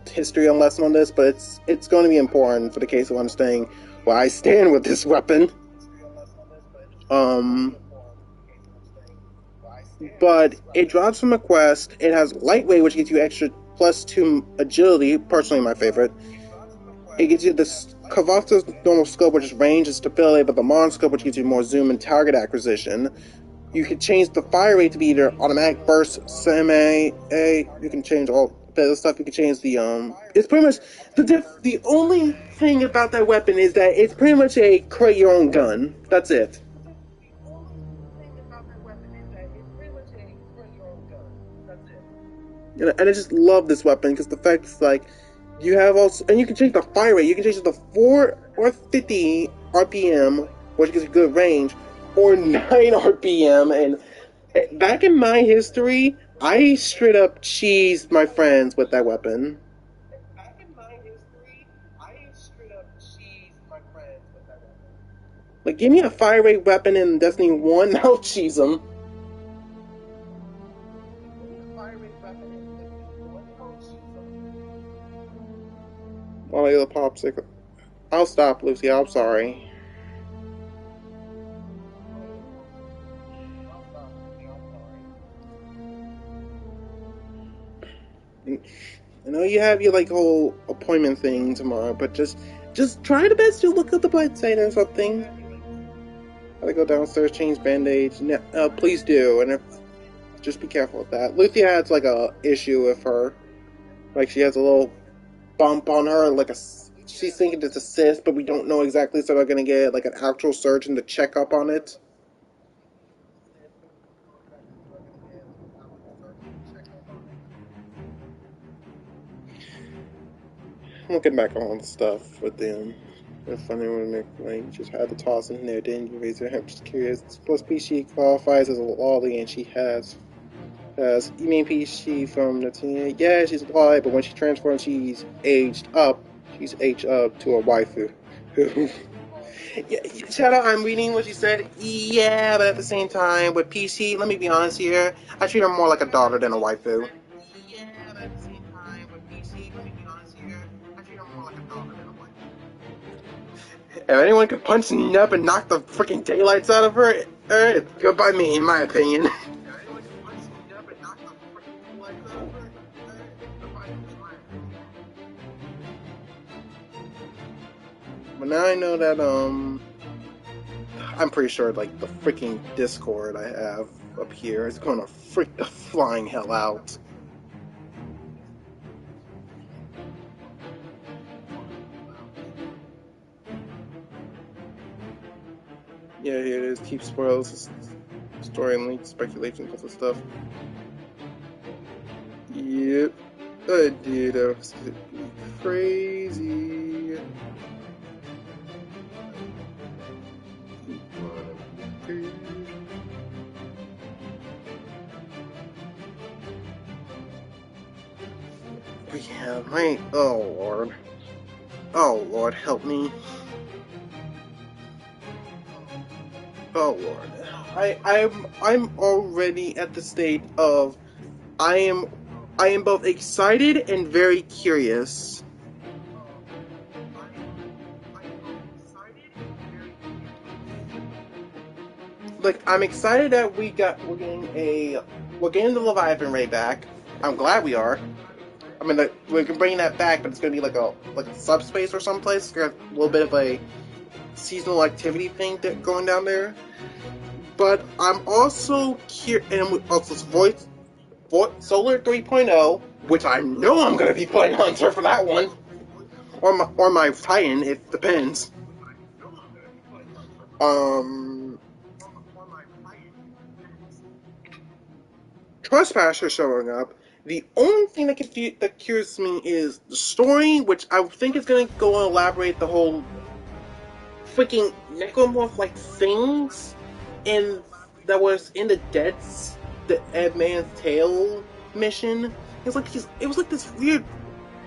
history lesson on this, but it's going to be important for the case of understanding where I stand with this weapon. But it drops from a quest. It has lightweight, which gives you extra +2 agility. Personally, my favorite. It gives you this Kavasta's normal scope, which is range and stability, but the Mon scope, which gives you more zoom and target acquisition. You can change the fire rate to be either automatic burst, semi, A. You can change all the other stuff. You can change the It's pretty much the only thing about that weapon is that it's pretty much a create your own gun. That's it. And I just love this weapon because the fact is like you have also, and you can change the fire rate. You can change it to 4 or 50 RPM, which gives you good range, or 9 RPM. And back in my history, I straight up cheesed my friends with that weapon. Like, give me a fire rate weapon in Destiny 1, I'll cheese them. Molly the popsicle. I'll stop, Lucy. I'm sorry. I know you have your like whole appointment thing tomorrow, but just try the best to look at the bright side or something. Gotta go downstairs, change band-aids. Please do, and just be careful with that. Lucia has like a issue with her, like she has a little bump on her, like she's thinking it's a cyst, but we don't know exactly, so we're gonna get like an actual surgeon to check up on it. I'm looking back on stuff with them. It's funny when you just had to toss in there, didn't you? Raise your hand. I'm just curious. It's supposed to be she qualifies as a lolly, and she has. You mean she from the teen? Yeah, she's a lolly, but when she transforms, she's aged up. She's aged up to a waifu. Yeah, Shadow, I'm reading what you said. Yeah, but at the same time, with PC, let me be honest here, I treat her more like a daughter than a waifu. Yeah, but at the same time, with PC, let me be honest here, I treat her more like a daughter than a waifu. If anyone could punch me up and knock the freaking daylights out of her, it's good by me, in my opinion. But now I know that, I'm pretty sure, like, the freaking Discord I have up here is gonna freak the flying hell out. Yeah, here it is. Keep spoils, story and leaks, speculation, types of stuff. Yep. I did. That crazy. Yeah, my. Oh, Lord. Oh, Lord, help me. Oh, Lord. I'm already at the state of I am both excited and very curious. Like, I'm excited that we're getting the Leviathan raid back. I'm glad we are. I mean, we can bring that back, but it's gonna be like a subspace or someplace. It's gonna have a little bit of a seasonal activity thing going down there. But I'm also curious, and also Solar 3.0, which I know I'm gonna be playing Hunter for that one, or my Titan, it depends. Trespasser showing up. The only thing that curious me is the story, which I think is going to go and elaborate the whole freaking necromorph-like things that was in the Ed Man's Tale mission. It was like this weird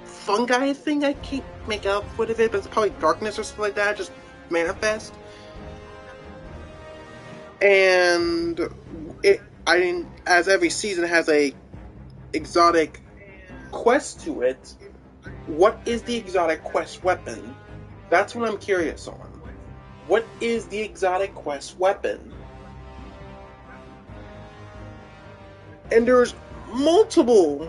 fungi thing. I can't make out what it is, but it's probably darkness or something like that. Just manifest. And as every season has a exotic quest to it, what is the exotic quest weapon? That's what I'm curious on. What is the exotic quest weapon? And there's multiple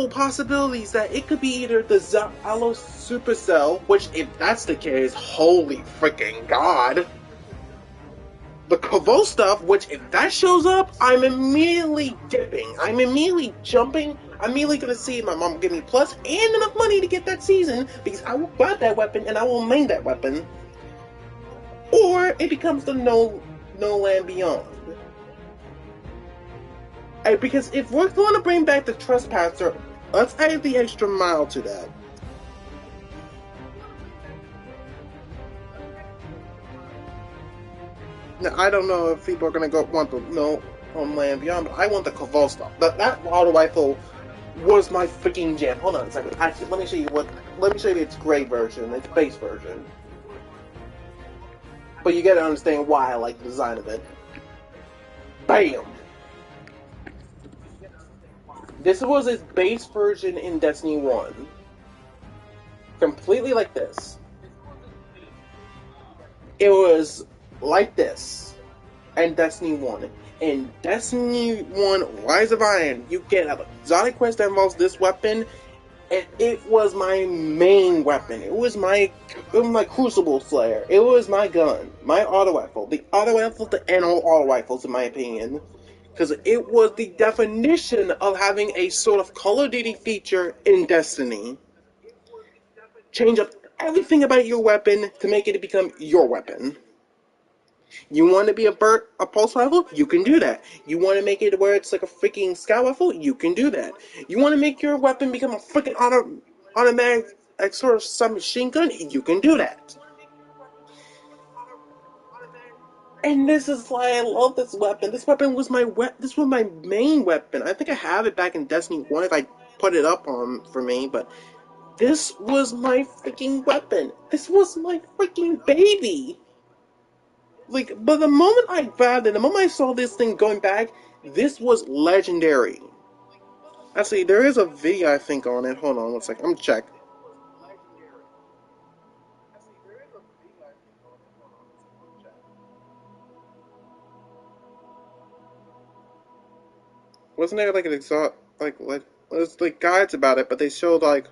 possibilities that it could be either the Zalo Supercell, which if that's the case, holy freaking god. The Kavo stuff, which if that shows up, I'm immediately dipping. I'm immediately jumping. I'm immediately gonna see my mom give me plus and enough money to get that season because I will buy that weapon and I will main that weapon. Or it becomes the No Land Beyond. Because if we're going to bring back the Trespasser, let's add the extra mile to that. Now, I don't know if people are going to want the No Land Beyond, but I want the Kavo stuff. That auto rifle was my freaking jam. Hold on a second. Actually, let me show you its gray version, its base version. But you gotta understand why I like the design of it. BAM! This was its base version in Destiny 1. Completely like this. It was like this in Destiny 1. In Destiny 1 Rise of Iron, you get an exotic quest that involves this weapon, and it was my main weapon. It was my Crucible Slayer. It was my gun, my auto rifle. The auto rifle to end all auto rifles, in my opinion. Because it was the definition of having a sort of Call of Duty feature in Destiny. Change up everything about your weapon to make it become your weapon. You want to be a pulse rifle? You can do that. You want to make it where it's like a freaking scout rifle? You can do that. You want to make your weapon become a freaking automatic like sort of submachine gun? You can do that. And this is why I love this weapon. This weapon was this was my main weapon. I think I have it back in Destiny 1 if I put it up for me, but This was my freaking weapon. This was my freaking baby. Like, but the moment I grabbed it, the moment I saw this thing going back, this was legendary. Actually, there is a video I think on it. Hold on one second. I'm gonna check. Wasn't there like an there's like guides about it, but they showed like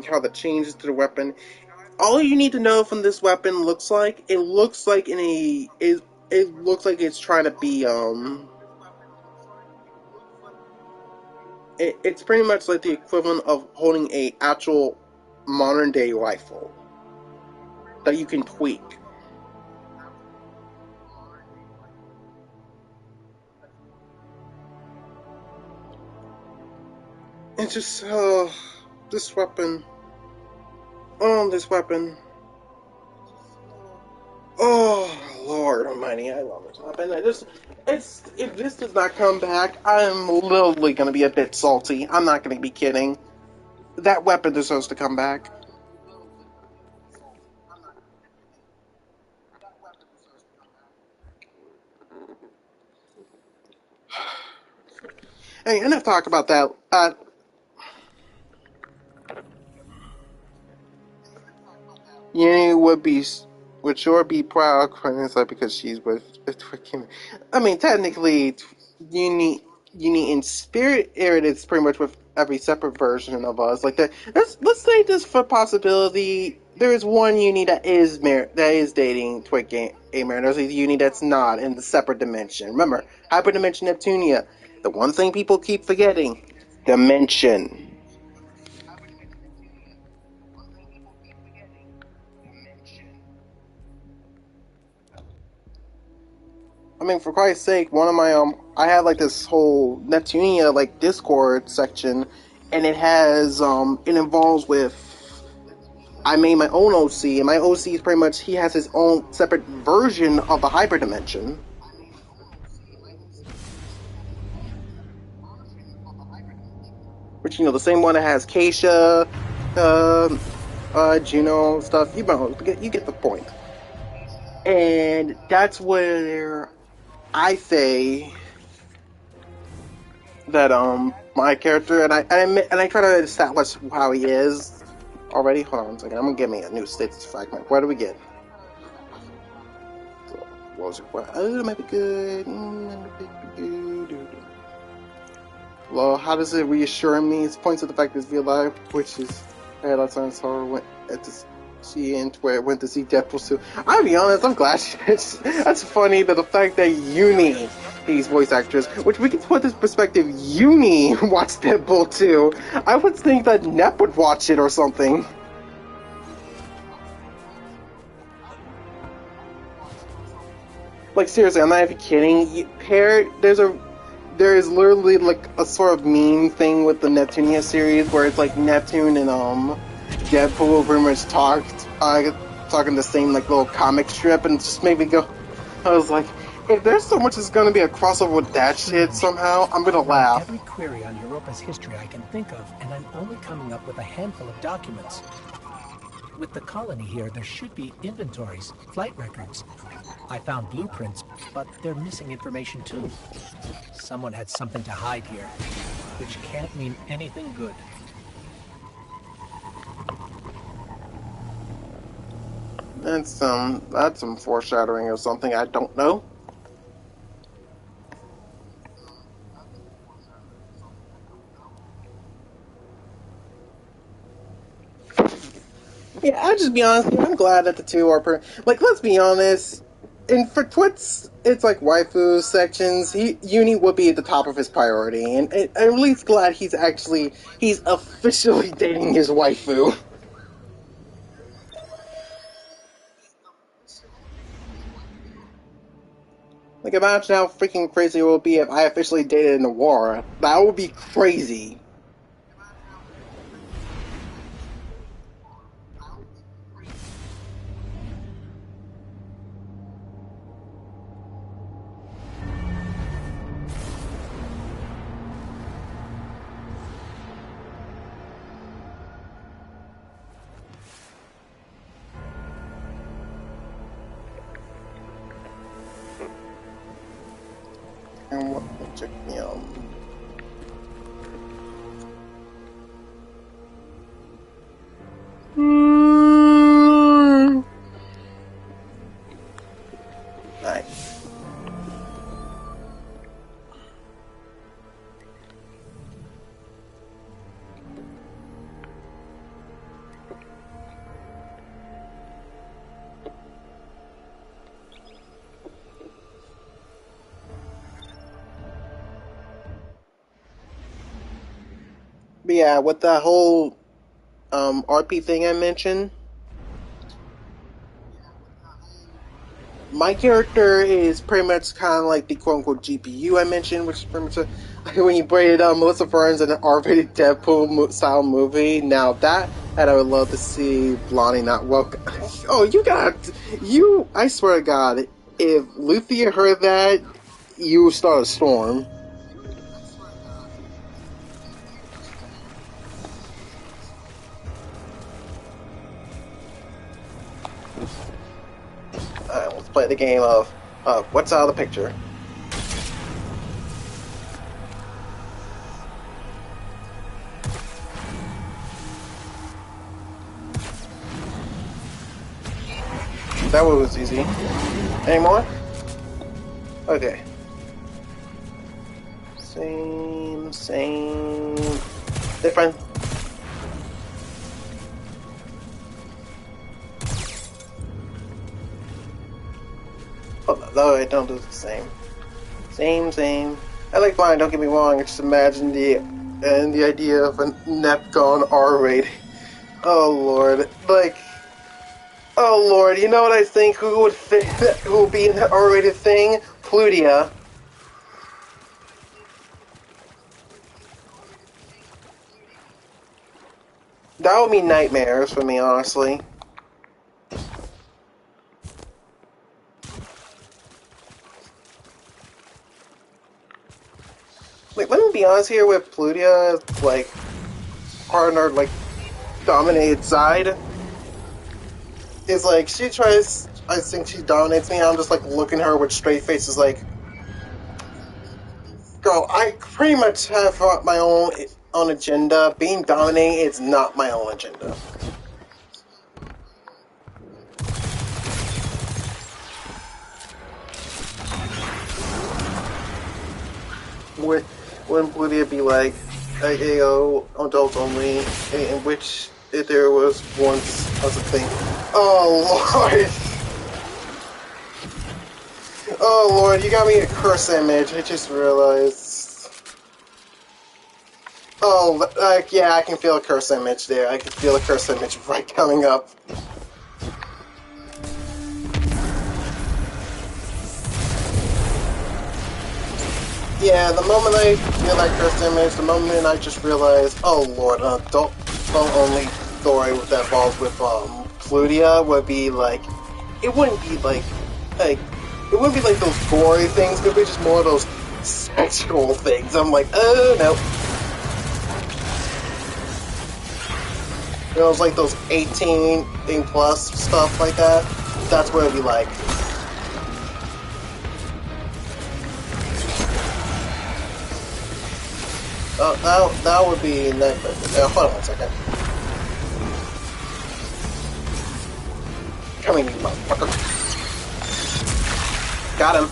how the changes to the weapon. All you need to know from this weapon looks like it looks like it's trying to be it's pretty much like the equivalent of holding a actual modern day rifle that you can tweak. It's just this weapon. Oh, this weapon. Oh, Lord Almighty, I love this weapon. If this does not come back, I'm literally gonna be a bit salty. I'm not gonna be kidding. That weapon deserves to come back. Hey, enough talk about that. You would sure be proud, because she's with freaking. I mean, technically, Uni in spirit it's pretty much with every separate version of us. Like that. Let's say this for possibility. There is one Uni that is dating Twig Gamer. There's a Uni that's not in the separate dimension. Remember, hyperdimension Neptunia. The one thing people keep forgetting: dimension. I mean, for Christ's sake, one of my I had like this whole Neptunia like Discord section, and it involves with. I made my own OC, and my OC is pretty much he has his own separate version of the hyperdimension. Which the same one that has Keisha, Juno stuff. You get the point. And that's where I say that my character and I try to establish how he is already. Hold on a second. I'm gonna give me a new status fragment. What do we get? What was it? It might be good. Well, how does it reassure me? It points to the fact that it's real life, which is last time I saw her went to see Deadpool 2. I'll be honest, I'm glad that's funny that the fact that Uni, these voice actors, which we can put this perspective, Uni watched Deadpool 2. I would think that Nep would watch it or something. Like seriously, I'm not even kidding. There is literally like a sort of meme thing with the Neptunia series where it's like Neptune and Deadpool pretty much talking the same like little comic strip, and it just made me go. I was like, if there's so much that's gonna be a crossover with that shit somehow, I'm gonna laugh. Every query on Europa's history I can think of, and I'm only coming up with a handful of documents. With the colony here, there should be inventories, flight records. I found blueprints, but they're missing information too. Someone had something to hide here, which can't mean anything good. That's some foreshadowing or something, I don't know. Yeah, I'll just be honest. I'm glad that the two are let's be honest. And for Twits, it's like waifu sections. Uni would be at the top of his priority, and I'm at least glad he's officially dating his waifu. Like, imagine how freaking crazy it would be if I officially dated Noir. That would be crazy. And what? Check me out. Alright. But yeah, with that whole RP thing I mentioned, my character is pretty much kind of like the quote-unquote GPU I mentioned, which is pretty much when you break it down, Melissa Burns in an R-rated Deadpool style movie. Now that I would love to see Blondie not welcome. Oh, I swear to God, if Luthia heard that, you would start a storm. Alright, let's play the game of what's out of the picture. That one was easy. Any more? Okay. Same. Different. Oh, no, I don't do the same. Same. I like mine, don't get me wrong, I just imagine the idea of a Nepcon R-rated. Oh lord. Oh lord, you know what I think? Who would be in the R-rated thing? Plutia. That would mean nightmares for me, honestly. Like, let me be honest here with Plutia, like, partner, like, dominated side. Is like, she tries, I think she dominates me, I'm just like looking at her with straight faces like, girl, I pretty much have my own agenda. Being dominating is not my own agenda. Wouldn't Plutia be like, AO, adults only, in which there was once as a thing. Oh lord! Oh lord, you got me a curse image, I just realized. Oh, yeah, I can feel a curse image there. I can feel a curse image right coming up. Yeah, the moment I feel that cursed image, the moment I just realize, oh lord, don't only story that involves with Plutia would be like, it wouldn't be like it wouldn't be like those gory things. It would be just more of those sexual things. I'm like, oh no. You know, it's like those 18 plus stuff like that. That's what it'd be like. That would be next. Hold on 1 second. Come here, you motherfucker. Got him.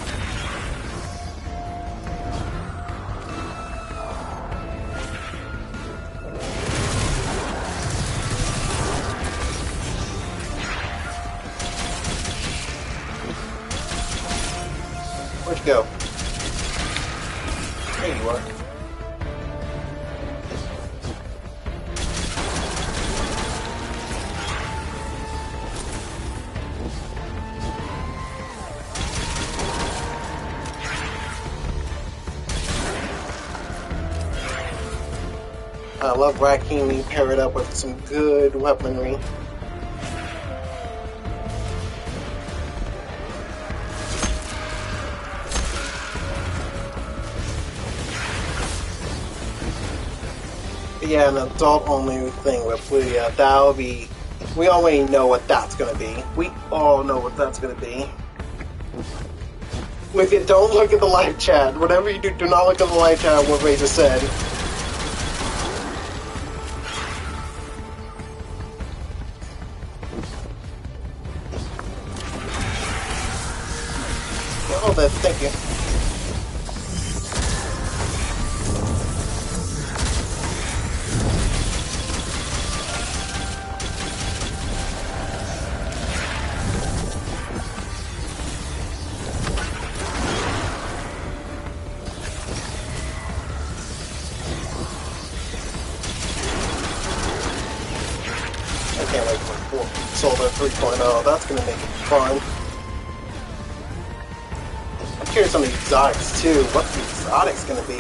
Where'd you go? There you are. I love Rakini paired up with some good weaponry. But yeah, an adult-only thing with Plutia, that'll be... We already know what that's gonna be. We all know what that's gonna be. If you don't look at the live chat, whatever you do, do not look at the live chat what Ray just said. Oh, that, thank you. I can't wait for Solar 3.0. That's gonna make it fun. I'm curious on the exotics too. What's the exotics gonna be?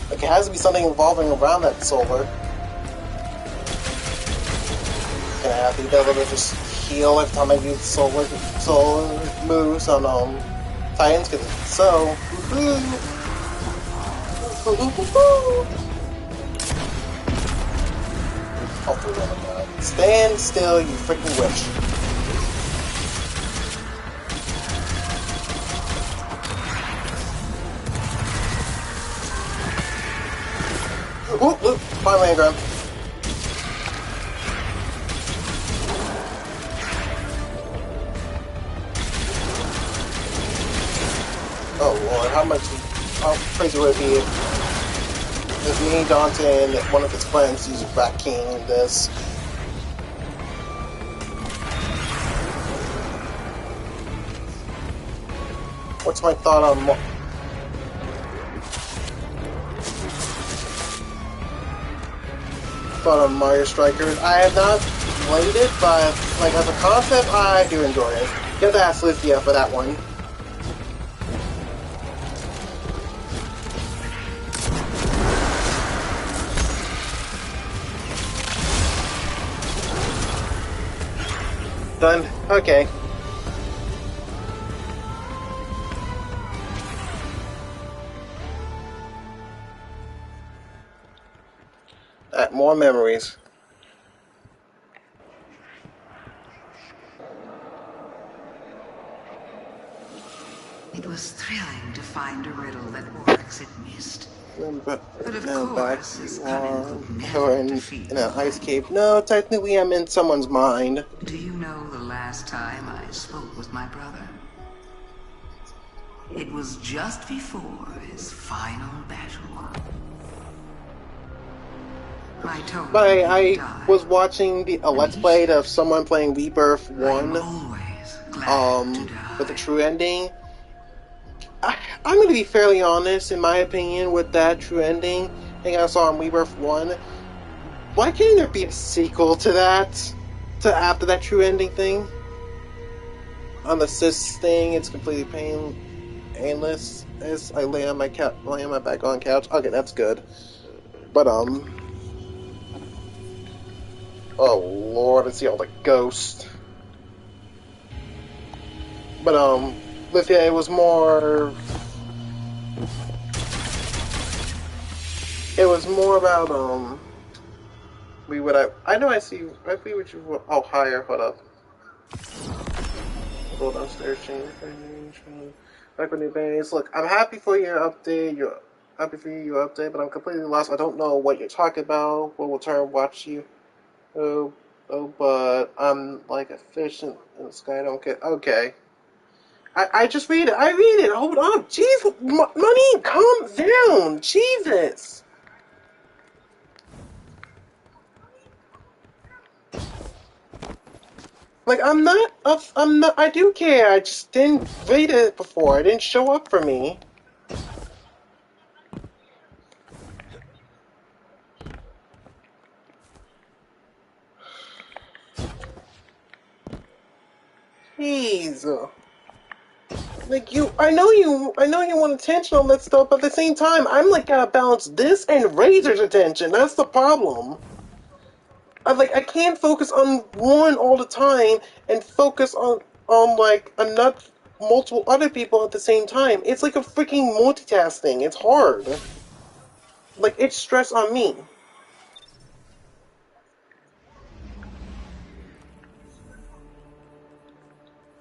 Like, it has to be something revolving around that Solar. Can I have the ability to just heal every time I use solar moves on Titans? Because if so, hopefully, oh my god. Stand still, you freaking witch. Ooh, finally, Graham. Oh lord, how crazy would it be if me, Dante, and one of his friends used Rat King in this? What's my thought on Mario Strikers? I have not played it, but like as a concept, I do enjoy it. You have to ask Lithia for that one. Done. Okay. More memories. It was thrilling to find a riddle that Oryx had missed. But of no, back course, you this are. cunning could Or never in defeat an ice cave. No, technically I'm in someone's mind. Do you know the last time I spoke with my brother? It was just before his final battle. I told him I was watching a Let's Play of someone playing Rebirth 1 with the true ending. I'm going to be fairly honest, in my opinion, with that true ending thing I saw in Rebirth 1. Why can't there be a sequel to that? To after that true ending thing? On the cis thing, it's completely painless. As I lay on my back on couch. Okay, that's good. But oh lord, I see all the ghosts. But Lithia, it was more about I know I see what you. Oh, higher. Hold up. Go downstairs, change back with new base. Look, I'm happy for your update. But I'm completely lost. I don't know what you're talking about. What will turn watch you? But I'm like a fish in the sky. I don't get. Okay. I just read it. I read it. Hold on. Jeez, money, calm down. Jesus. Like, I'm not, I do care, I just didn't read it before, it didn't show up for me. Jeez. Like, I know you want attention on that stuff, but at the same time, I'm like, gotta balance this and Razor's attention, that's the problem. I can't focus on one all the time, and focus on like, multiple other people at the same time. It's like a freaking multitasking, it's hard. Like, it's stress on me.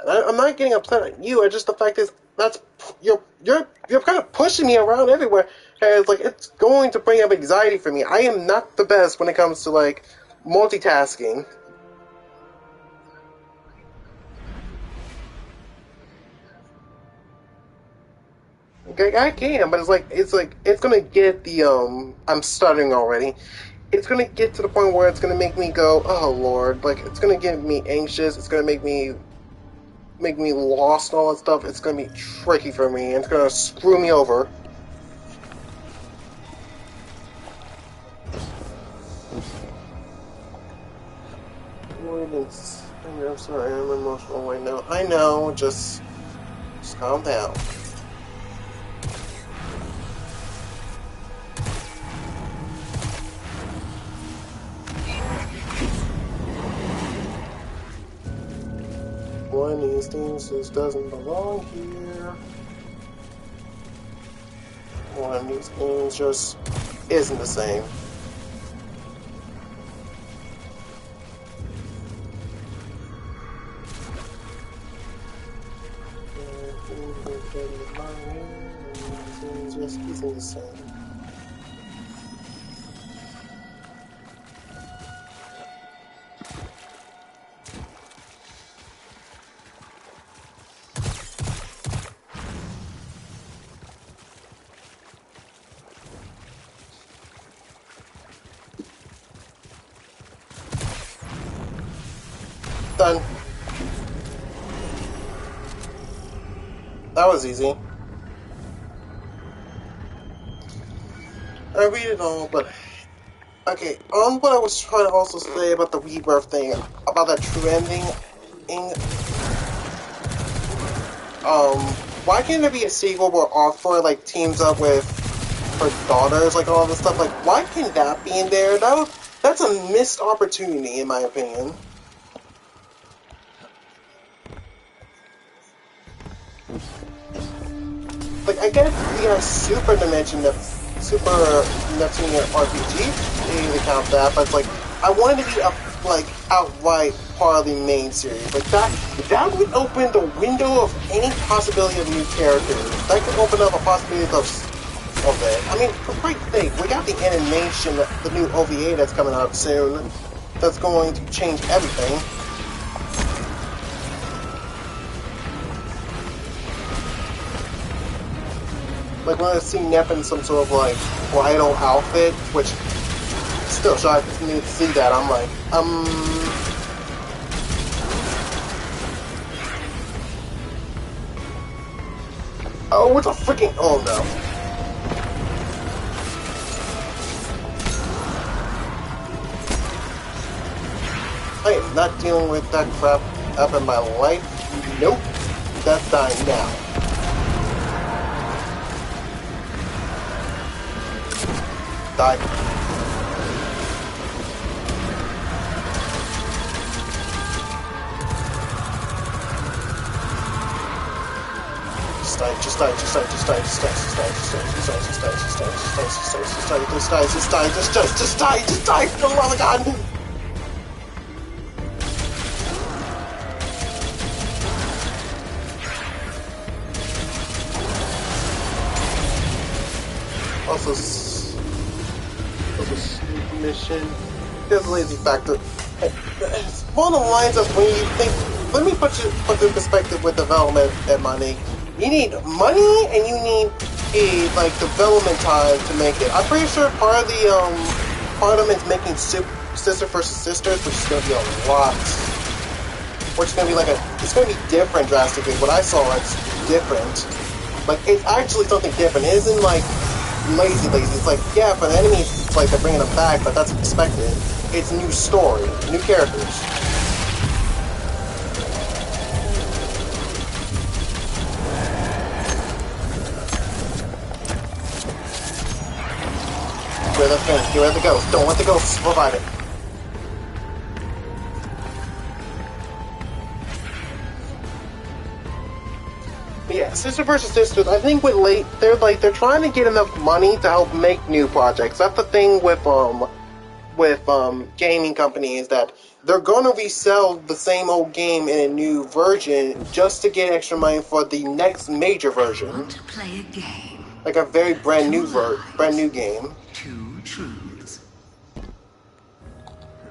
I'm not getting upset at you. It's just the fact is that's you're kind of pushing me around everywhere. And it's like it's going to bring up anxiety for me. I am not the best when it comes to like multitasking. Okay, I can, but it's gonna get the I'm stuttering already. It's gonna get to the point where it's gonna make me go, oh Lord, like it's gonna get me anxious. It's gonna make me lost and all that stuff. It's gonna be tricky for me, and it's gonna screw me over. I'm sorry, I'm emotional right now. I know, just calm down. One of these things just doesn't belong here. One of these things just isn't the same. Just isn't the same. Done. That was easy. I read it all, but okay. On what I was trying to also say about the rebirth thing, about that true ending. Why can't there be a sequel where Arthur like teams up with her daughters, like all this stuff? Like, why can't that be in there? That's a missed opportunity, in my opinion. Like, I get we have Super Neptunian RPG, to count that, but it's like, I wanted to be outright part of the main series. Like, that would open the window of any possibility of new characters. That could open up a possibility of it. I mean, for Christ's sake, we got the animation, the new OVA that's coming out soon, that's going to change everything. Like when I see Nep in some sort of like bridal outfit, which still shocks me to see that. I'm like, oh, what the freaking, oh no. I am not dealing with that crap up in my life. Nope. That's dying now. Die. Just die, for the love of God! Also, sneak mission. There's a lazy factor. It's one of the lines of when you think. Let me put the perspective with development and money. You need money and you need a development time to make it. I'm pretty sure part of them is making Sister vs. Sisters, which is gonna be a lot. Which is gonna be it's gonna be different drastically. What I saw, it's different. Like it's actually something different. It isn't lazy. It's like, yeah, for the enemies, it's like they're bringing them back, but that's expected. It's new story, new characters. Get rid of the thing, get rid of the ghost. Don't let the ghosts revive it. But yeah, Sister vs. Sisters, I think they're trying to get enough money to help make new projects. That's the thing with gaming companies, that they're gonna resell the same old game in a new version just to get extra money for the next major version. Want to play a game? Like a very brand new Two game. Two truths.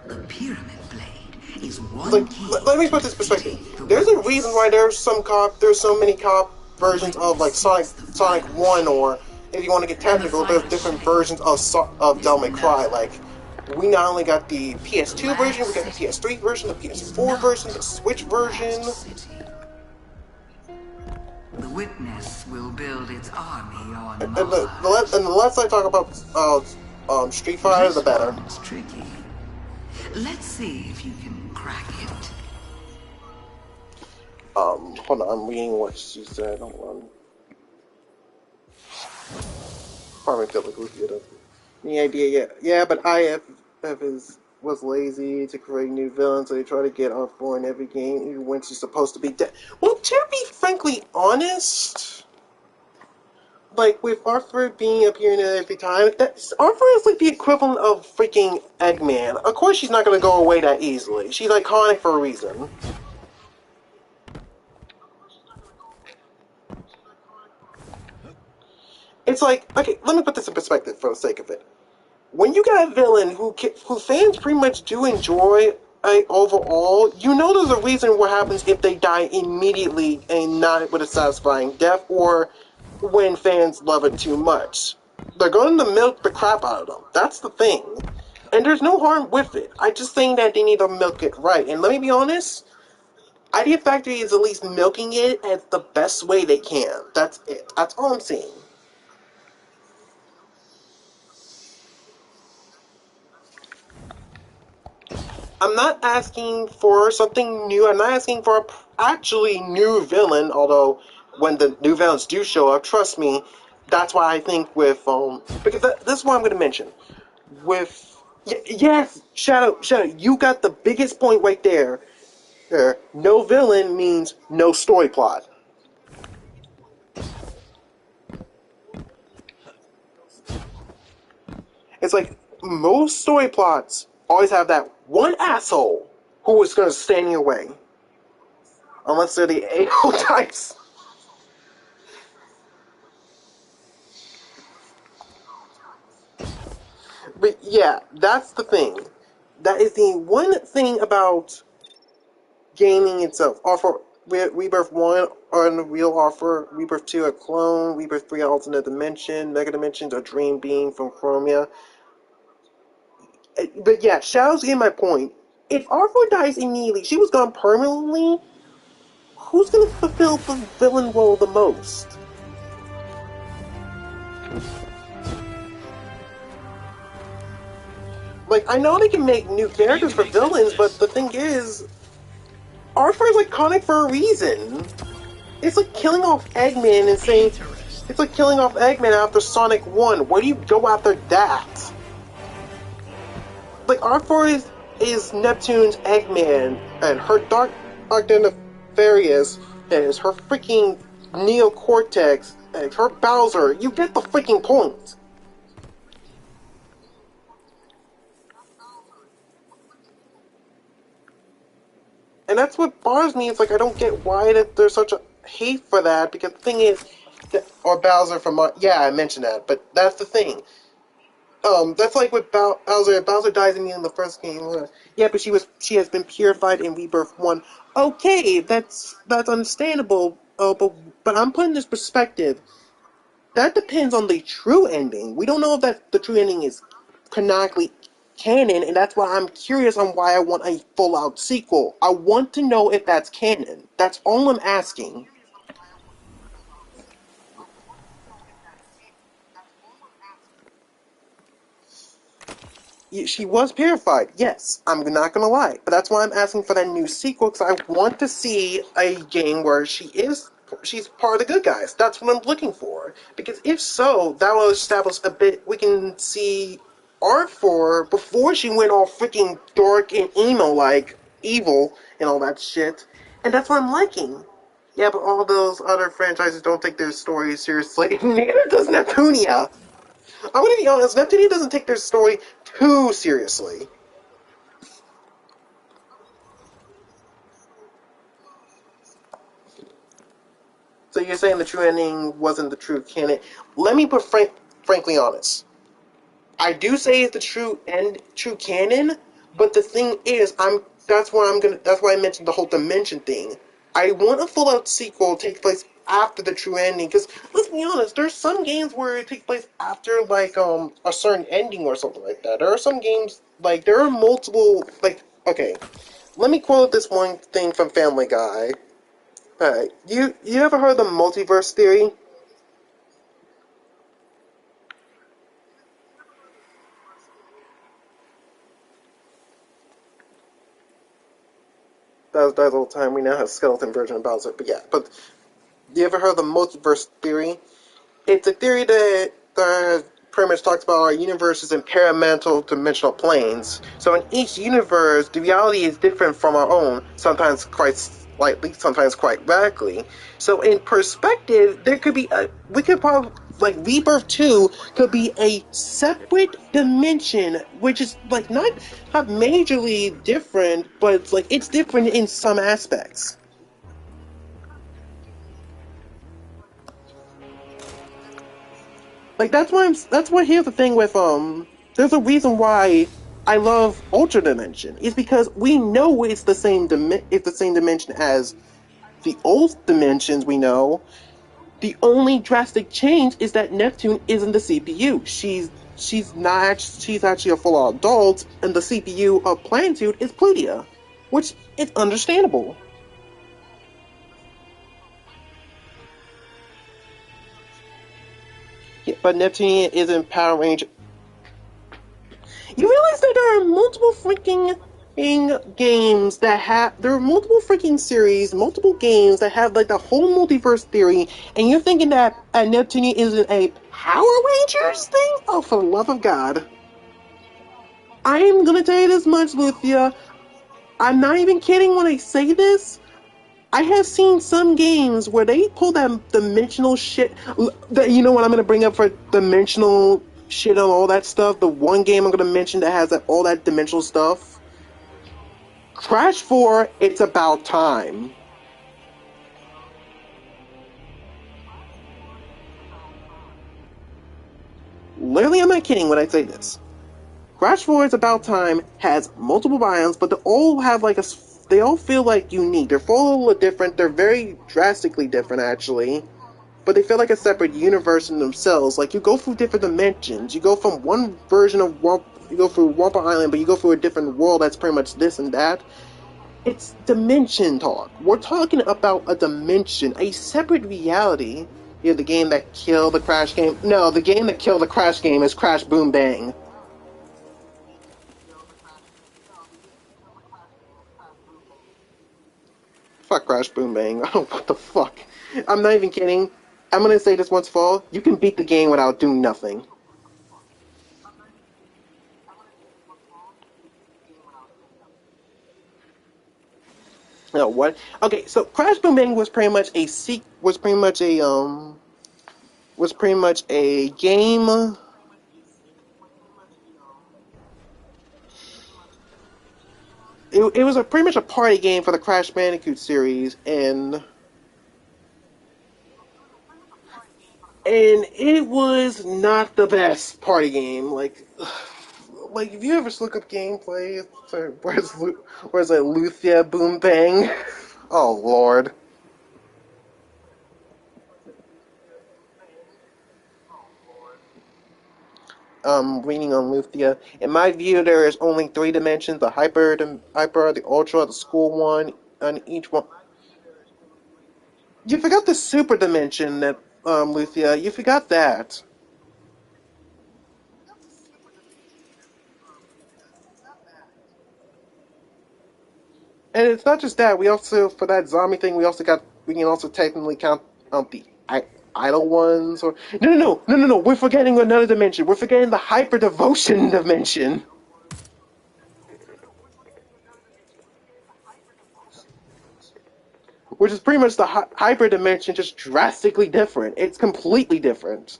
The pyramid blade is one Like, key let me to put this perspective. defeating the There's a witness. reason why there's so many cop versions of like Sonic 1, or if you want to get technical, there's different versions of Devil May Cry. Like, we not only got the PS2 version, we got the PS3 version, the PS4 version, the Switch version. The witness will build its army on And Mars. the less I talk about Street Fighter, the better. It's tricky. Let's see if you can crack it. Hold on, I'm reading what she said. Hold on. Probably feel like we get any idea yet. Yeah, but IF was lazy to create new villains, so they try to get R4 in every game, even when she's supposed to be dead. Well, to be frankly honest, like with Arthur being appearing every time, Arthur is like the equivalent of freaking Eggman. Of course, she's not going to go away that easily. She's iconic for a reason. It's like, okay, let me put this in perspective for the sake of it. When you got a villain who fans pretty much do enjoy overall, you know there's a reason what happens if they die immediately and not with a satisfying death, or when fans love it too much. They're going to milk the crap out of them. That's the thing. And there's no harm with it. I just think that they need to milk it right. And let me be honest, Idea Factory is at least milking it as the best way they can. That's it. That's all I'm saying. I'm not asking for something new. I'm not asking for a actually new villain, although when the new villains do show up, trust me, that's why I think with, because this is what I'm going to mention. With, yes, Shadow, you got the biggest point right there. No villain means no story plot. It's like, most story plots always have that one asshole who is going to stand in your way. Unless they're the a-hole types. But yeah, that's the thing. That is the one thing about gaming itself. Offer Rebirth 1 Unreal Offer, Rebirth 2 a clone, Rebirth 3 alternate dimension, Mega Dimensions a dream being from Chromia. But yeah, Shadow's getting my point. If R4 dies immediately, she was gone permanently, who's gonna fulfill the villain role the most? Like, I know they can make new characters for villains, but the thing is, R4 is iconic for a reason. It's like killing off Eggman and saying, it's like killing off Eggman after Sonic 1. Where do you go after that? Like, R4 is Neptune's Eggman, and her Dark Nefarious is her freaking Neocortex, and her Bowser. You get the freaking point. And that's what bothers me. It's like, I don't get why that there's such a hate for that, because the thing is, or Bowser from, yeah, I mentioned that, but that's the thing. That's like with Bowser. Bowser dies in the first game. Yeah, but she has been purified in Rebirth 1. Okay, that's understandable. But I'm putting this perspective. That depends on the true ending. We don't know if that the true ending is canonically canon, and that's why I'm curious on why I want a full-out sequel. I want to know if that's canon. That's all I'm asking. She was purified, yes, I'm not gonna lie. But that's why I'm asking for that new sequel, because I want to see a game where she's part of the good guys. That's what I'm looking for. Because if so, that will establish a bit, we can see R4 before she went all freaking dark and emo-like, evil, and all that shit. And that's what I'm liking. Yeah, but all those other franchises don't take their stories seriously. Neither does Neptunia. I'm gonna be honest, Neptunia doesn't take their story too seriously. you're saying the true ending wasn't the true canon. Let me put frankly honest. I do say it's the true canon, but the thing is, that's why I mentioned the whole dimension thing. I want a full-out sequel to take place after the true ending, because let's be honest, there's some games where it takes place after like a certain ending or something like that. There are some games like there are multiple like okay. Let me quote this one thing from Family Guy. You ever heard of the multiverse theory? That was all the time. We now have skeleton version of Bowser, but yeah. But you ever heard of the multiverse theory? It's a theory that pretty much talks about our universes in parallel dimensional planes. So in each universe, the reality is different from our own, sometimes quite slightly, sometimes quite radically. So in perspective, there could be we could probably, like Rebirth 2 could be a separate dimension, which is like not majorly different, but it's like it's different in some aspects. Like that's why here's the thing with there's a reason why I love Ultra Dimension. It's because we know it's the same dimension as the old dimensions we know. The only drastic change is that Neptune isn't the CPU. She's actually a full adult, and the CPU of Plantude is Plutia, which is understandable. Yeah, but Neptune isn't Power Ranger. You realize that there are multiple freaking games that have there are multiple freaking series, multiple games that have like the whole multiverse theory, and you're thinking that Neptune isn't a Power Rangers thing? Oh, for the love of God! I am gonna tell you this much, Luthia. I'm not even kidding when I say this. I have seen some games where they pull that dimensional shit. That you know what I'm gonna bring up for dimensional shit and all that stuff. The one game I'm gonna mention that has all that dimensional stuff. Crash 4. It's about time. Literally, I'm not kidding when I say this. Crash 4 is about time has multiple biomes, but they all have like they all feel like unique. They're all a little different. They're very drastically different, actually. But they feel like a separate universe in themselves. Like you go through different dimensions. You go from one version of you go through Wampa Island, but you go through a different world that's pretty much this and that. It's dimension talk. We're talking about a dimension, a separate reality. You know, the game that killed the Crash game. No, the game that killed the Crash game is Crash Boom Bang. Fuck Crash Boom Bang. Oh, what the fuck? I'm not even kidding. I'm gonna say this once for all. You can beat the game without doing nothing. No, what? Okay, so Crash Boom Bang was pretty much was pretty much a game. It was pretty much a party game for the Crash Bandicoot series, and it was not the best party game. Like if you ever look up gameplay, where's a Luthia Boom Bang? Oh lord. Reading on Luthia. In my view, there is only three dimensions: hyper, the ultra, the school one, and each one. You forgot the super dimension that Luthia. You forgot that. And it's not just that. We also, for that zombie thing, we can also technically count the idle ones. Or no. We're forgetting another dimension. We're forgetting the hyper devotion dimension, which is pretty much the hyper dimension, just drastically different. It's completely different.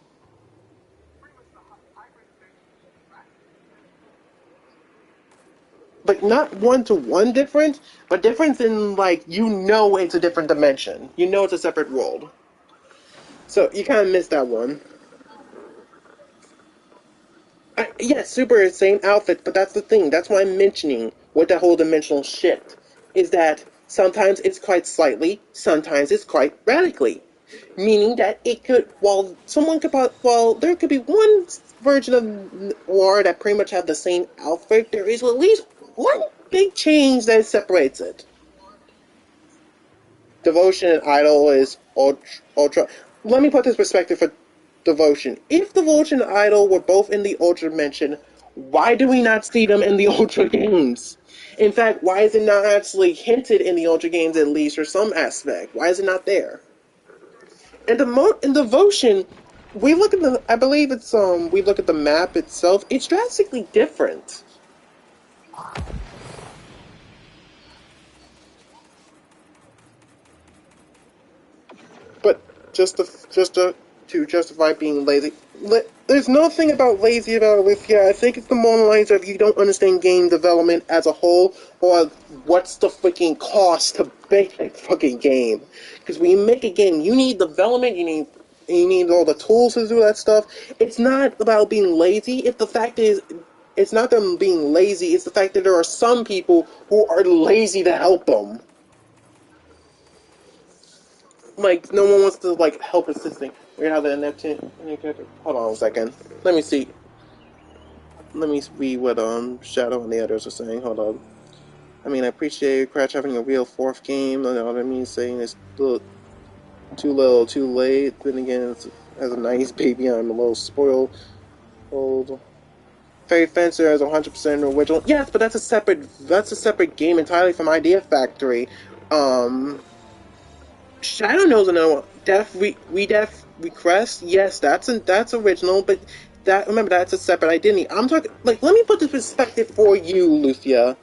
Like not one to one different, but difference in like it's a different dimension. You know it's a separate world. So you kind of missed that one. Yes, super same outfit, but that's the thing. That's why I'm mentioning what that whole dimensional shift is that sometimes it's quite slightly, sometimes it's quite radically. Meaning that it could, while there could be one version of War that pretty much have the same outfit, there is at least one big change that separates it. Devotion and Idol is ultra. Let me put this perspective for Devotion. If Devotion and Idol were both in the Ultra dimension, why do we not see them in the Ultra games? In fact, why is it not actually hinted in the Ultra games at least, or some aspect? Why is it not there? And in Devotion, we look at the. I believe it's we look at the map itself. It's drastically different. But to justify being lazy, there's nothing about lazy about Alithia. I think it's the more lines of you don't understand game development as a whole, or what's the freaking cost to make a fucking game. Because when you make a game, you need development, you need all the tools to do that stuff. It's not about being lazy. If the fact is, it's not them being lazy. It's the fact that there are some people who are lazy to help them. Like, no one wants to, like, help assisting. Weird how the Neptune... Hold on a second. Let me see. Let me read what, Shadow and the others are saying. Hold on. I mean, I appreciate Crash having a real fourth game. You know what I mean? Saying it's too little, too late. Then again, it's, as a 90s baby, I'm a little spoiled. Old. Fairy Fencer is 100% original. Yes, but that's a separate game entirely from Idea Factory. Shadow knows another one. Death Request. Yes, that's original, but remember that's a separate identity. I'm talking like let me put this perspective for you, Lucia.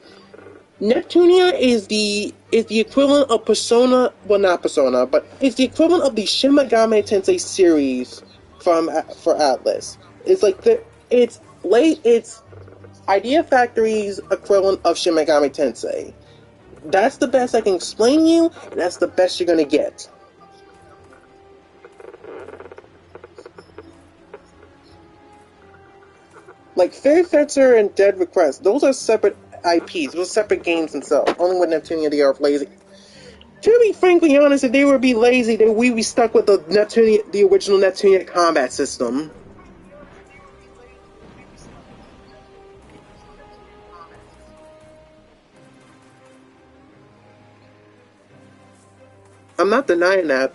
Neptunia is the equivalent of Persona, well not Persona, but it's the equivalent of the Shin Megami Tensei series for Atlas. It's like it's Idea Factory's equivalent of Shin Megami Tensei. That's the best I can explain you, and that's the best you're gonna get. Like Fairy Fencer and Dead Request, those are separate IPs, those are separate games themselves. Only with Neptunia they are lazy. To be frankly honest, if they were to be lazy, then we'd be stuck with the original Neptunia combat system. I'm not denying that.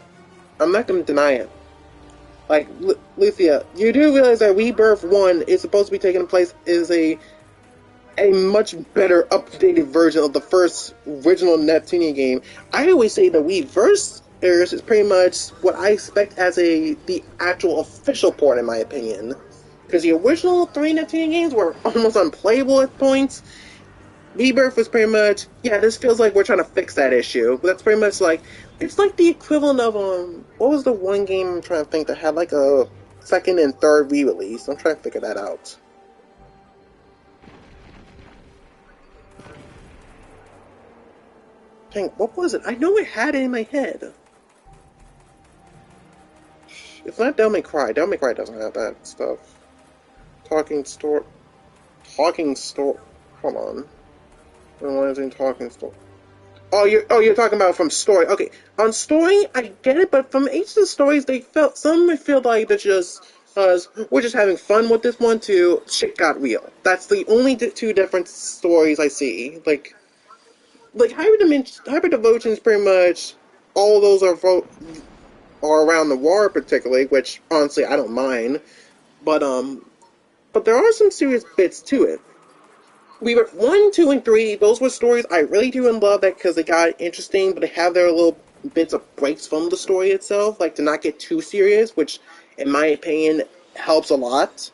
I'm not going to deny it. Like, Luthia, you do realize that Rebirth 1 is supposed to be taking place is a much better updated version of the first original Neptunia game. I always say the Weverse is pretty much what I expect as the actual official port in my opinion. Because the original 3 Neptunia games were almost unplayable at points. Rebirth was pretty much, yeah, this feels like we're trying to fix that issue. But that's pretty much like, it's like the equivalent of, what was the one game I'm trying to think that had like a second and third re-release? I'm trying to figure that out. Dang, what was it? I know I had it in my head. It's not Devil May Cry. Devil May Cry doesn't have that stuff. Talking store. Hold on. I don't want anything talking store. You're talking about from story. Okay, on story, I get it, but from each of the stories, some feel like they're just we're just having fun with this one. To shit got real. That's the only two different stories I see. Like Hyper Devotion is pretty much all those are around the war particularly, which honestly I don't mind. But there are some serious bits to it. We were 1, 2, and 3. Those were stories I really do and love that because they got interesting, but they have their little bits of breaks from the story itself, like to not get too serious, which, in my opinion, helps a lot.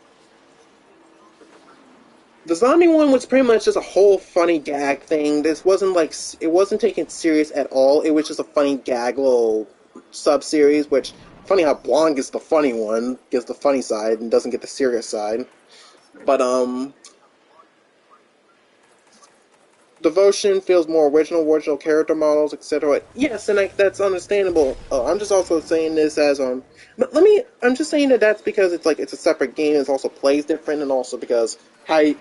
The zombie one was pretty much just a whole funny gag thing. This wasn't like it wasn't taken serious at all. It was just a funny gag little sub series. Which funny how Blanc is the funny one, gets the funny side and doesn't get the serious side. But devotion feels more original character models, etc. Yes, and that's understandable. I'm just also saying this as but I'm just saying that that's because it's like it's a separate game. It also plays different, and also because let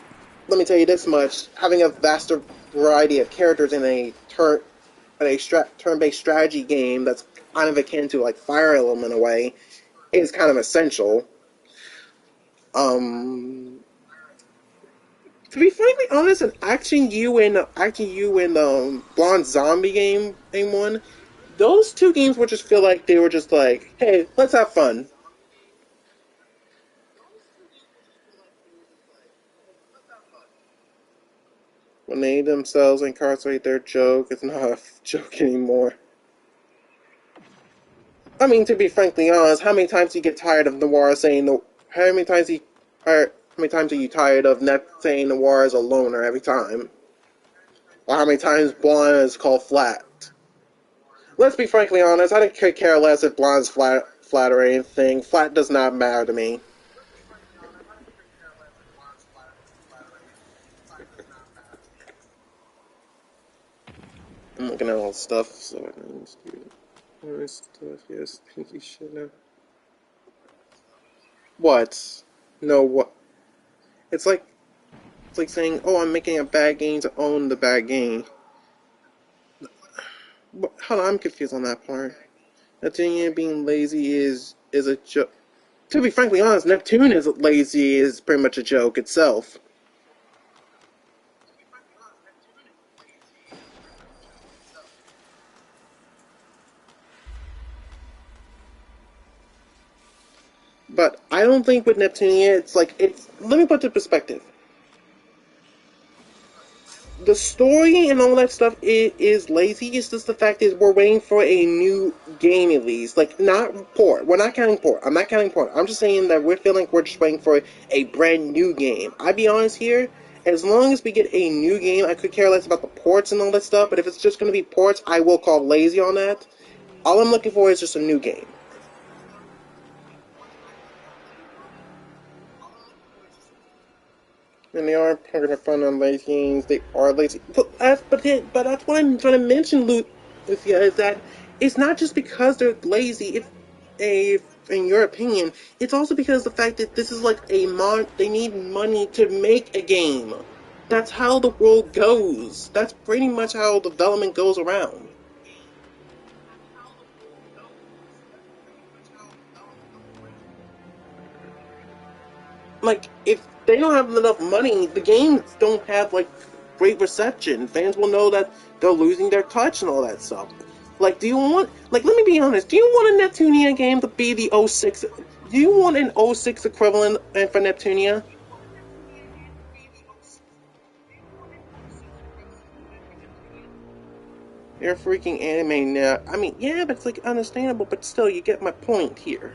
me tell you this much: having a vaster variety of characters in a turn-based strategy game that's kind of akin to like Fire Emblem in a way is kind of essential. To be frankly honest, an Action U and Blonde Zombie game one, those two games would just feel like they were just like, hey, let's have fun. When they themselves incarcerate their joke, it's not a joke anymore. I mean, to be frankly honest, how many times do you get tired of Noir saying the? How many times are you tired of Nep saying Noir is a loner every time? Or how many times Blonde is called flat? Let's be frankly honest, I don't care less if Blonde's flat or anything. Flat does not matter to me. I'm looking at all the stuff, so I can do all this stuff. Yes, pinky shit now. What? No, what? It's like saying, "Oh, I'm making a bad game to own the bad game." But, hold on, I'm confused on that part. Neptune being lazy is a joke. To be frankly honest, Neptune is lazy is pretty much a joke itself. But I don't think with Neptunia, it's like it's. Let me put it in perspective. The story and all that stuff is lazy. It's just the fact is we're waiting for a new game at least. Like, not port. We're not counting port. I'm not counting port. I'm just saying that we're feeling like we're just waiting for a brand new game. I'll be honest here. As long as we get a new game, I could care less about the ports and all that stuff. But if it's just going to be ports, I will call lazy on that. All I'm looking for is just a new game. And they are poking fun on lazy games. They are lazy, but that's what I'm trying to mention, Lucia, is that it's not just because they're lazy. In your opinion, it's also because the fact that this is like they need money to make a game. That's how the world goes. That's pretty much how development goes around. Like, if they don't have enough money, the games don't have like great reception. Fans will know that they're losing their touch and all that stuff. Like, do you want like let me be honest, do you want a Neptunia game to be the '06? Do you want an '06 equivalent for Neptunia? They're freaking anime now. I mean, yeah, but it's like understandable, but still you get my point here.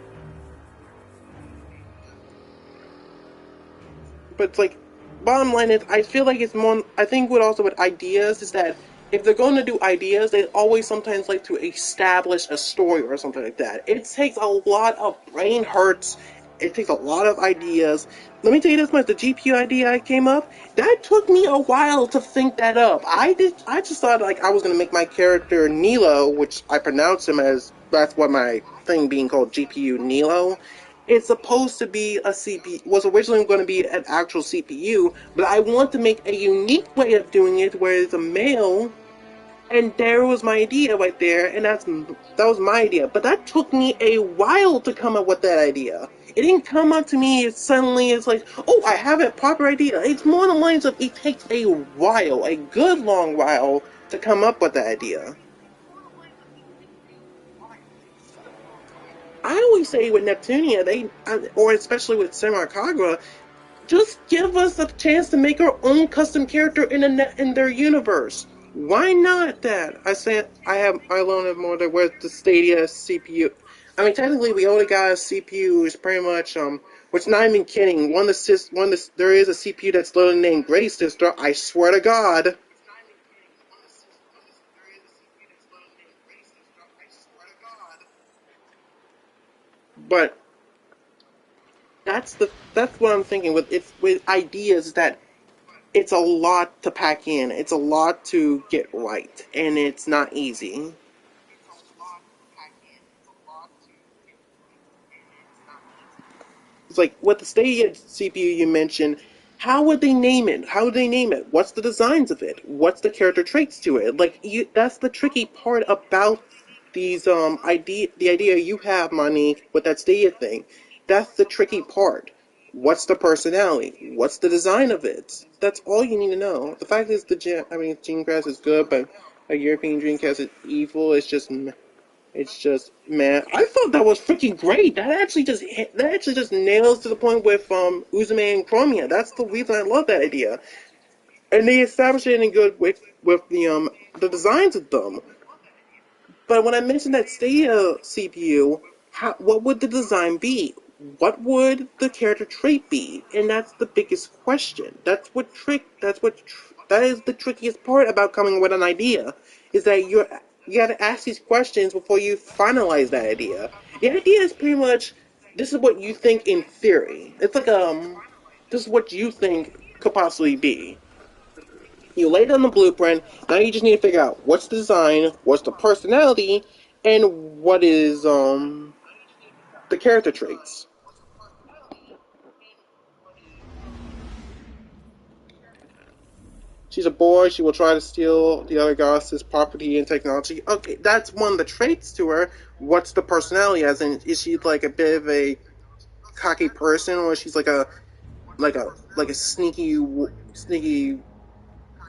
But it's like, bottom line is, I feel like it's more. I think what also with ideas is that if they're going to do ideas, they always sometimes like to establish a story or something like that. It takes a lot of brain hurts. It takes a lot of ideas. Let me tell you this much: the GPU idea I came up, that took me a while to think that up. I just thought like I was gonna make my character Nelo, which I pronounce him as. That's what my thing being called GPU Nelo. It's supposed to be a CPU, was originally going to be an actual CPU, but I want to make a unique way of doing it where it's a male, and there was my idea right there, and that was my idea. But that took me a while to come up with that idea. It didn't come up to me suddenly. It's like, oh, I have a proper idea. It's more on the lines of it takes a while, a good long while, to come up with that idea. I always say with Neptunia, or especially with Samurai Kagura, just give us a chance to make our own custom character in their universe. Why not that? I learned more that with the Stadia CPU. I mean, technically, we only got a CPU is pretty much which not even kidding. There is a CPU that's literally named Gray Sister. I swear to God. But that's what I'm thinking with ideas that it's a lot to pack in. It's a lot to get right, and it's not easy. It's like with the Stadia CPU you mentioned. How would they name it? How would they name it? What's the designs of it? What's the character traits to it? Like that's the tricky part about these the idea you have, Monique, with that Stadia thing. That's the tricky part. What's the personality? What's the design of it? That's all you need to know. The fact is, Dreamcast is good, but a European Dreamcast is evil. It's just, man, I thought that was freaking great. That actually just nails to the point with Uzume and Chromia. That's the reason I love that idea. And they established it in good with the designs of them. But when I mentioned that Stadia CPU, what would the design be? What would the character trait be? And that's the biggest question. That is the trickiest part about coming with an idea, is that you gotta ask these questions before you finalize that idea. The idea is pretty much, this is what you think in theory. It's like, this is what you think could possibly be. You lay down the blueprint. Now you just need to figure out what's the design, what's the personality, and what is the character traits. She's a boy. She will try to steal the other goddess's property and technology. Okay, that's one of the traits to her. What's the personality? As in, is she like a bit of a cocky person, or she's like a like a sneaky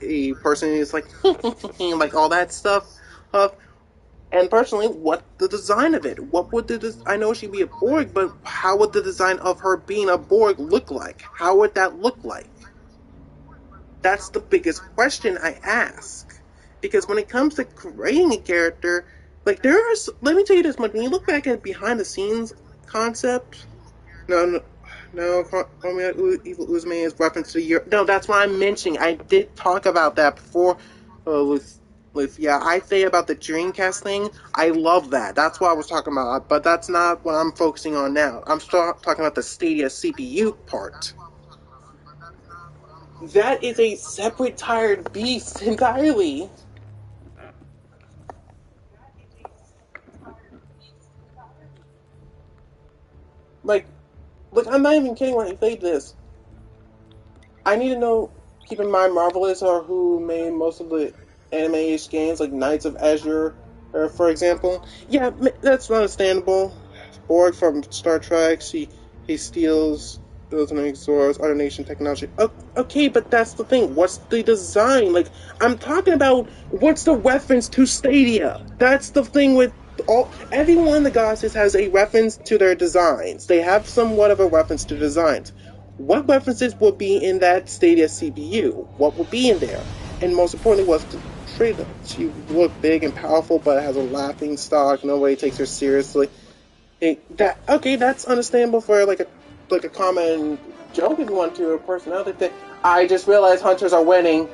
a person who's like like all that stuff? And personally, what the design of it? What would I know she'd be a Borg, but how would the design of her being a Borg look like? How would that look like? That's the biggest question I ask. Because when it comes to creating a character, like let me tell you this much, when you look back at behind the scenes concept, no, no, Evil Uzman is reference to your. No, that's what I'm mentioning. I did talk about that before. Yeah, I say about the Dreamcast thing. I love that. That's what I was talking about. But that's not what I'm focusing on now. I'm still talking about the Stadia CPU part. That is a separate tired beast entirely. Like, I'm not even kidding when I say this. I need to know. Keep in mind, Marvelous are who made most of the anime-ish games, like Knights of Azure, for example. Yeah, that's understandable. Borg from Star Trek. He steals those and explores other nation technology. Okay, but that's the thing. What's the design? Like, I'm talking about what's the reference to Stadia. That's the thing with every one of the goddesses has a reference to their designs. They have somewhat of a reference to designs. What references would be in that Stadia CPU? What would be in there? And most importantly, what's the trade? She look big and powerful, but has a laughing stock. Nobody takes her seriously. That's understandable for like a common joke if you want to, or personality thing. I just realized hunters are winning.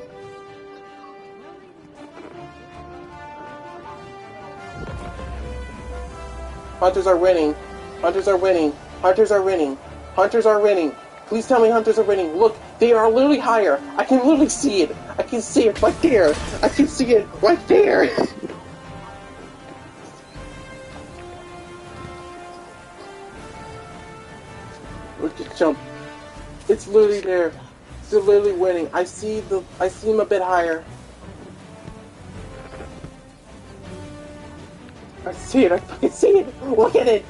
Hunters are winning. Hunters are winning. Hunters are winning. Hunters are winning. Please tell me hunters are winning. Look, they are literally higher. I can literally see it. I can see it right there. I can see it right there. Look at jump. It's literally there. They're literally winning. I see them a bit higher. I see it. I fucking see it. Look at it.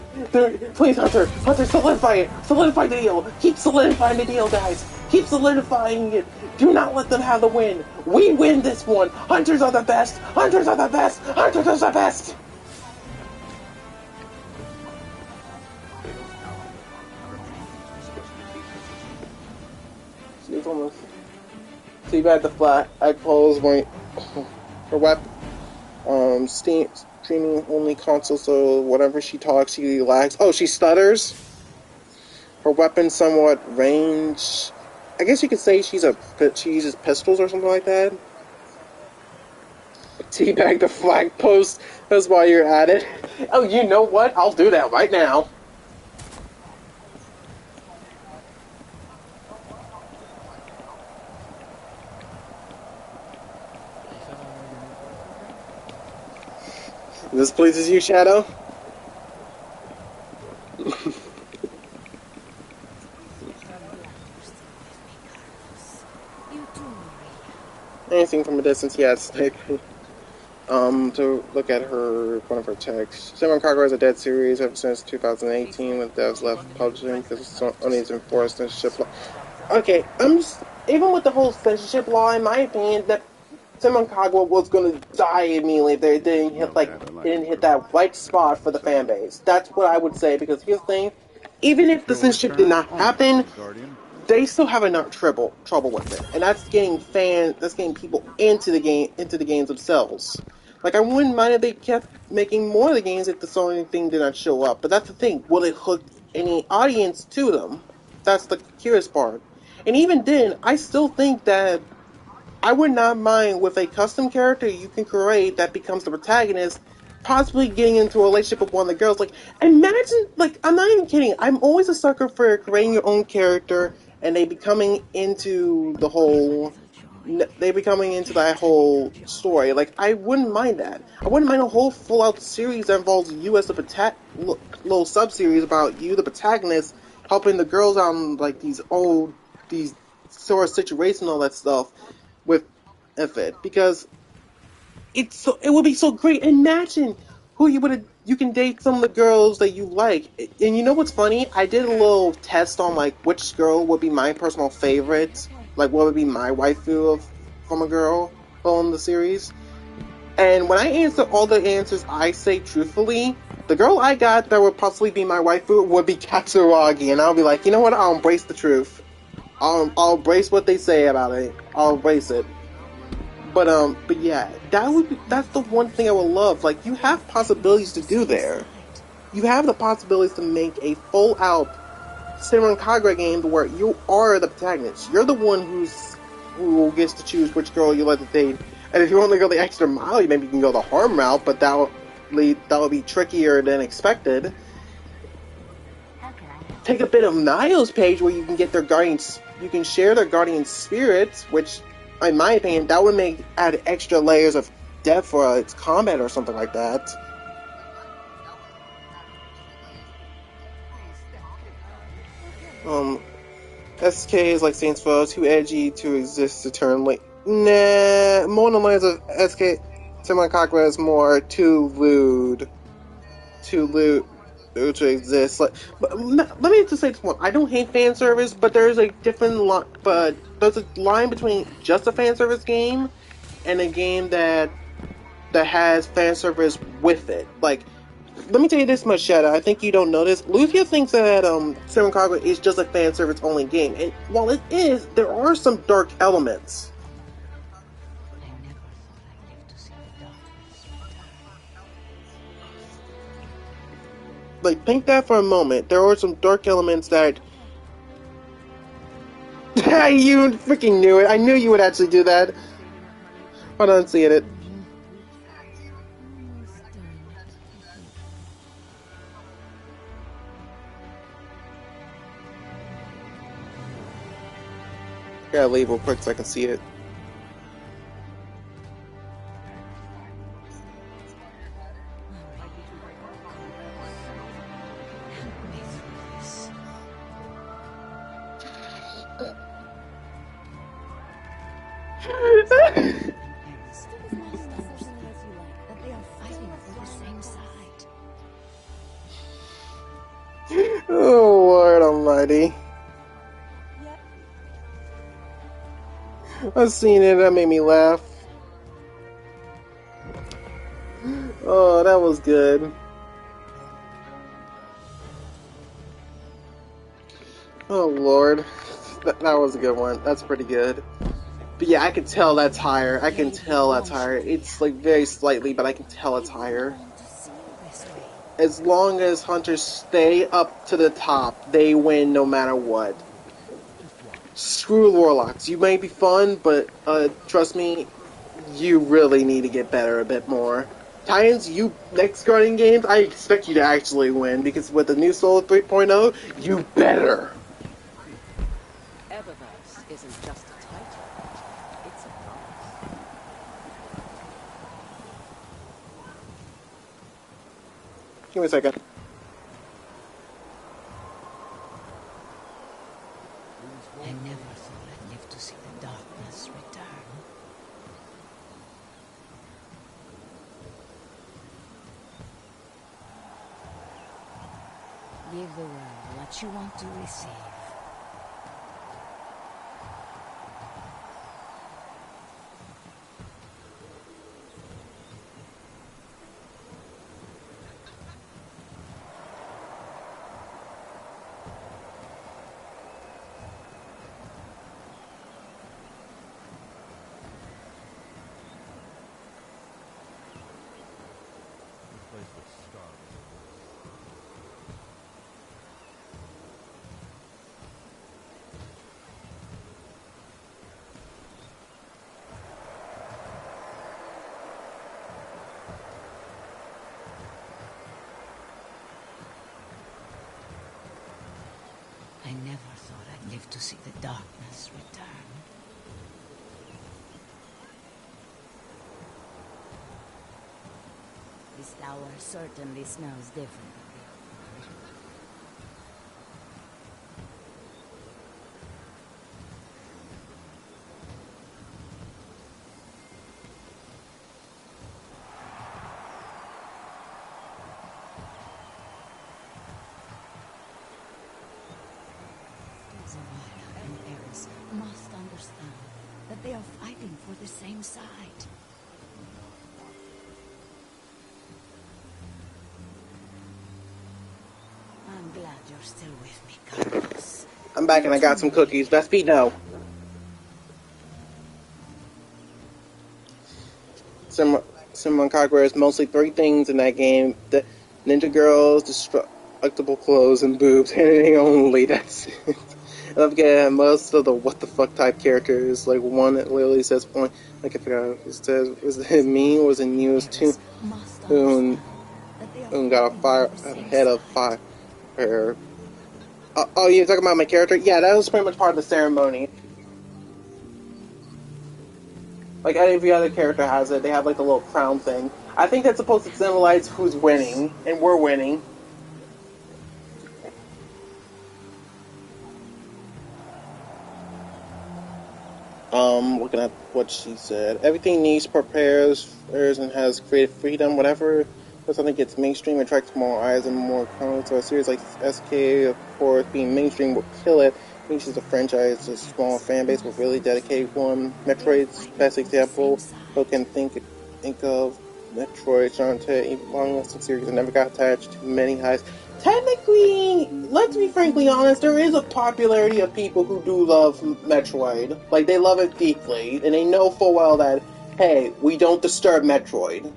Please, Hunter. Hunter, solidify it. Solidify the deal. Keep solidifying the deal, guys. Keep solidifying it. Do not let them have the win. We win this one. Hunters are the best. Hunters are the best. Hunters are the best. She's almost. See, back the flat. I close my her weapon. Streaming only console, so whenever she talks, she lags. Oh, she stutters. Her weapon somewhat range. I guess you could say she uses pistols or something like that. Teabag the flag post. That's why you're at it. Oh, you know what? I'll do that right now. This pleases you, Shadow? You too, Maria. Anything from a distance, yes. To look at one of her texts. Simon Kagura is a dead series ever since 2018 when devs left publishing because of Sony's enforced censorship law. Okay, even with the whole censorship law, in my opinion, that Simon Kagura was gonna die immediately if they didn't hit that right spot for the fan base. That's what I would say, because here's the thing, even if the censorship did not happen, they still have enough trouble with it, and that's getting people into the games themselves. Like, I wouldn't mind if they kept making more of the games if the Sony thing did not show up, but that's the thing, will it hook any audience to them? That's the curious part. And even then, I still think that I would not mind with a custom character you can create that becomes the protagonist, possibly getting into a relationship with one of the girls. Like, imagine, like, I'm not even kidding. I'm always a sucker for creating your own character and they becoming into the whole. They becoming into that whole story. Like, I wouldn't mind that. I wouldn't mind a whole full out series that involves you as the little sub series about you, the protagonist, helping the girls on like these sort of situations and all that stuff with it, because it would be so great. Imagine who you can date some of the girls that you like. And you know what's funny? I did a little test on like which girl would be my personal favorite, like what would be my waifu from a girl on the series. And when I answer all the answers I say truthfully, the girl I got that would possibly be my waifu would be Katsuragi, and I'll be like, you know what? I'll embrace the truth. I'll embrace what they say about it. I'll embrace it. But yeah, that's the one thing I would love. Like, you have possibilities to do there. You have the possibilities to make a full out Senran Kagura game where you are the protagonist. You're the one who gets to choose which girl you let to date. And if you want to go the extra mile, maybe you can go the harm route, but that'll be trickier than expected. Take a bit of Niall's page where you can get their guardians. You can share their guardian spirits, which, in my opinion, that would add extra layers of depth for its combat or something like that. SK is like Saints Foe, too edgy to exist eternally. Nah, more on the lines of SK. Simon Kagura is more too lewd to exist. Like, but let me just say this one: I don't hate fan service, but there's a different line. But there's a line between just a fan service game and a game that has fan service with it. Like, let me tell you this much, Shadow. I think you don't know this. Lucia thinks that Seven Kagura is just a fan service only game, and while it is, there are some dark elements. Like, think that for a moment. There are some dark elements that. You freaking knew it. I knew you would actually do that. Hold on, seeing it. Gotta leave real quick so I can see it. Oh, Lord Almighty. I've seen it, that made me laugh. Oh, that was good. Oh, Lord. That was a good one. That's pretty good. But yeah, I can tell that's higher. I can tell that's higher. It's like very slightly, but I can tell it's higher. As long as hunters stay up to the top, they win no matter what. Screw warlocks. You may be fun, but trust me, you really need to get better a bit more. Titans, you next Guardian games, I expect you to actually win, because with the new Soul 3.0, you better. Eververse isn't just a title, it's a promise. Give me a second. I never thought I'd live to see the darkness return. Give the world what you want to receive. I never thought I'd live to see the darkness return. This tower certainly smells different. Zavada and Eris must understand that they are fighting for the same side. I'm glad you're still with me, Carlos. I'm back and I got some cookies. Best be no. Simon Kagura is mostly three things in that game: the ninja girls, destructible clothes, and boobs. Anything only. That's it. And I forget most of the what the fuck type characters. Like one that literally says point. Like I forgot. It says was it me or was it news too? Who got a head of fire. Oh, you're talking about my character? Yeah, that was pretty much part of the ceremony. Like every other character has it, they have like a little crown thing. I think that's supposed to symbolize who's winning, and we're winning. Looking at what she said. Everything Nice prepares and has creative freedom, whatever something gets mainstream, attracts more eyes and more comments. So a series like SK, of course, being mainstream will kill it. Niche is a franchise, a small fan base, but really dedicated one. Metroid's best example. Who can think of Metroid, Shantae, even long lasting series that never got attached to many highs. Technically, let's be frankly honest, there is a popularity of people who do love Metroid. Like, they love it deeply, and they know full well that, hey, we don't disturb Metroid.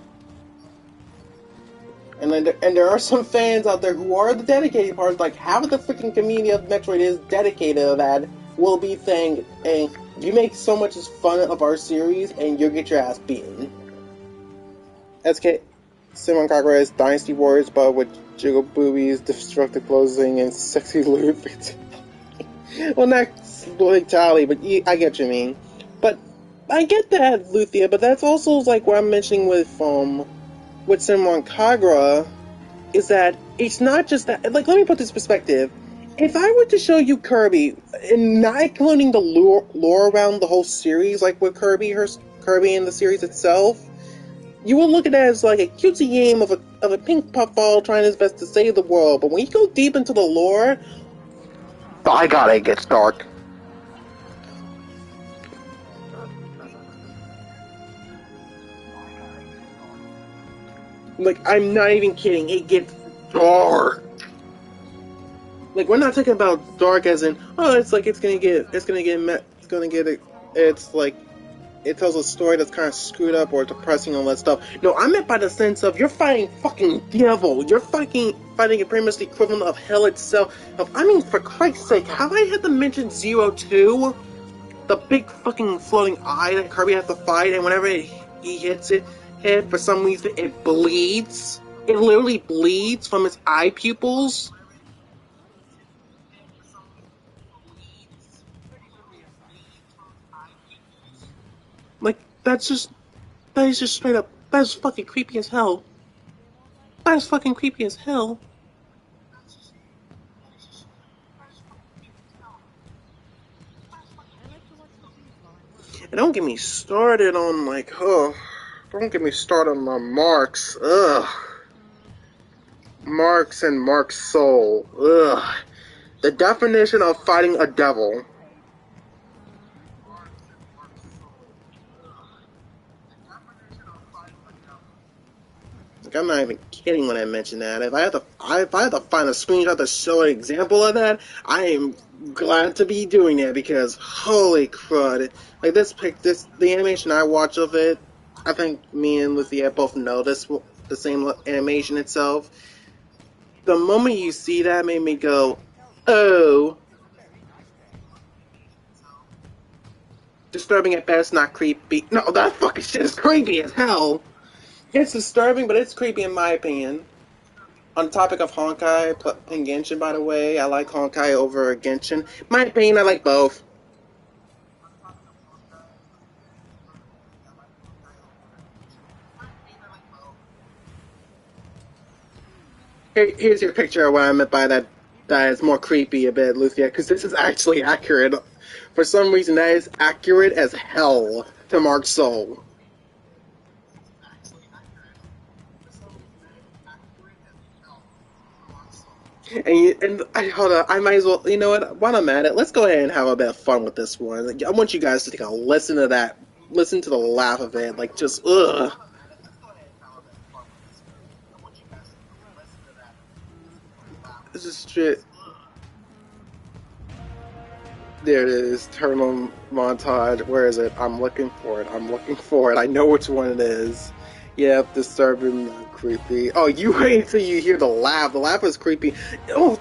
And there are some fans out there who are the dedicated parts, like half of the freaking community of Metroid is dedicated to that, will be saying, hey, you make so much fun of our series, and you'll get your ass beaten. SK Simon Kagura is Dynasty Warriors, but with jiggle boobies, destructive clothing, and sexy loot. Well, not literally, but I get what you mean. But I get that, Luthia, but that's also like what I'm mentioning with Simon Kagura, is that it's not just that. Like, let me put this in perspective. If I were to show you Kirby, and not including the lore around the whole series, like with Kirby in the series itself, you will look at it as like a cutesy game of a pink puffball trying his best to save the world. But when you go deep into the lore, by God, it gets dark. Like, I'm not even kidding. It gets dark. Like, we're not talking about dark as in, oh, it's like it's like it tells a story that's kind of screwed up or depressing and all that stuff. No, I meant by the sense of you're fighting fucking devil. You're fighting a pretty much the equivalent of hell itself. I mean, for Christ's sake, have I had to mention Zero 2? The big fucking floating eye that Kirby has to fight, and whenever he hits it, for some reason, it bleeds. It literally bleeds from its eye pupils. Like, that is just straight up, that is fucking creepy as hell. splatter's fucking creepy as hell. And don't get me started on, like, don't get me started on my Marks. Ugh. Marks and Mark's soul. Ugh. The definition of fighting a devil. Like, I'm not even kidding when I mention that. If I have to find a screenshot to show an example of that, I am glad to be doing that because holy crud! Like the animation I watch of it, I think me and Luthia both know the same animation itself. The moment you see that made me go, oh. Disturbing at best, not creepy. No, that fucking shit is creepy as hell. It's disturbing, but it's creepy in my opinion. On the topic of Honkai and Genshin, by the way, I like Honkai over Genshin. My opinion, I like both. Here's your picture of what I meant by that. That is more creepy a bit, Luthia, because this is actually accurate. For some reason, that is accurate as hell to Mark's soul. And hold on, I might as well, you know what, while I'm at it, let's go ahead and have a bit of fun with this one. Like, I want you guys to take a listen to that, listen to the laugh of it, like, just, ugh. This is shit. There it is, terminal montage, where is it? I'm looking for it, I know which one it is. Yep, disturbing, creepy. Oh, you wait until you hear the laugh is creepy. Oh,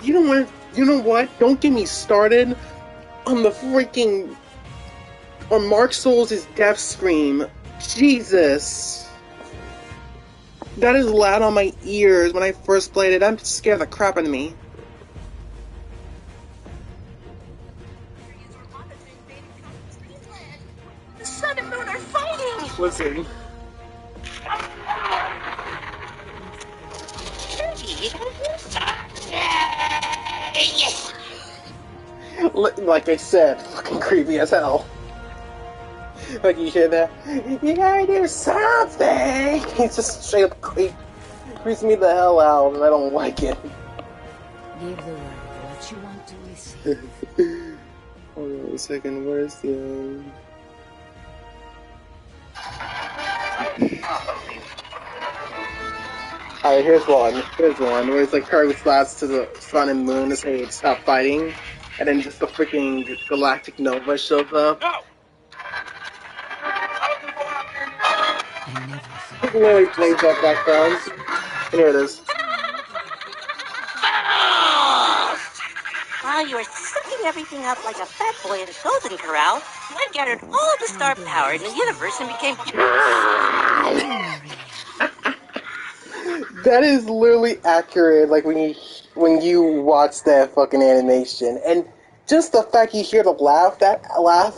you know what, don't get me started on the freaking, on Mark Souls' death scream. Jesus. That is loud on my ears when I first played it. I'm scared the crap out of me. The sun and moon are fighting! Listen. Like I said, fucking creepy as hell. Like you hear that? You gotta do something! He's just straight up creeps me the hell out and I don't like it. Give the world what you want to receive. Hold on a second, where's the... Alright, here's one where it's like Kirby slaps to the sun and moon to say stop fighting, and then just the freaking Galactic Nova shows up. It literally plays that background. Here it is. While you were sucking everything up like a fat boy in a golden corral, I gathered all the star power in the universe and became... That is literally accurate, like when you watch that fucking animation. And just the fact you hear the laugh,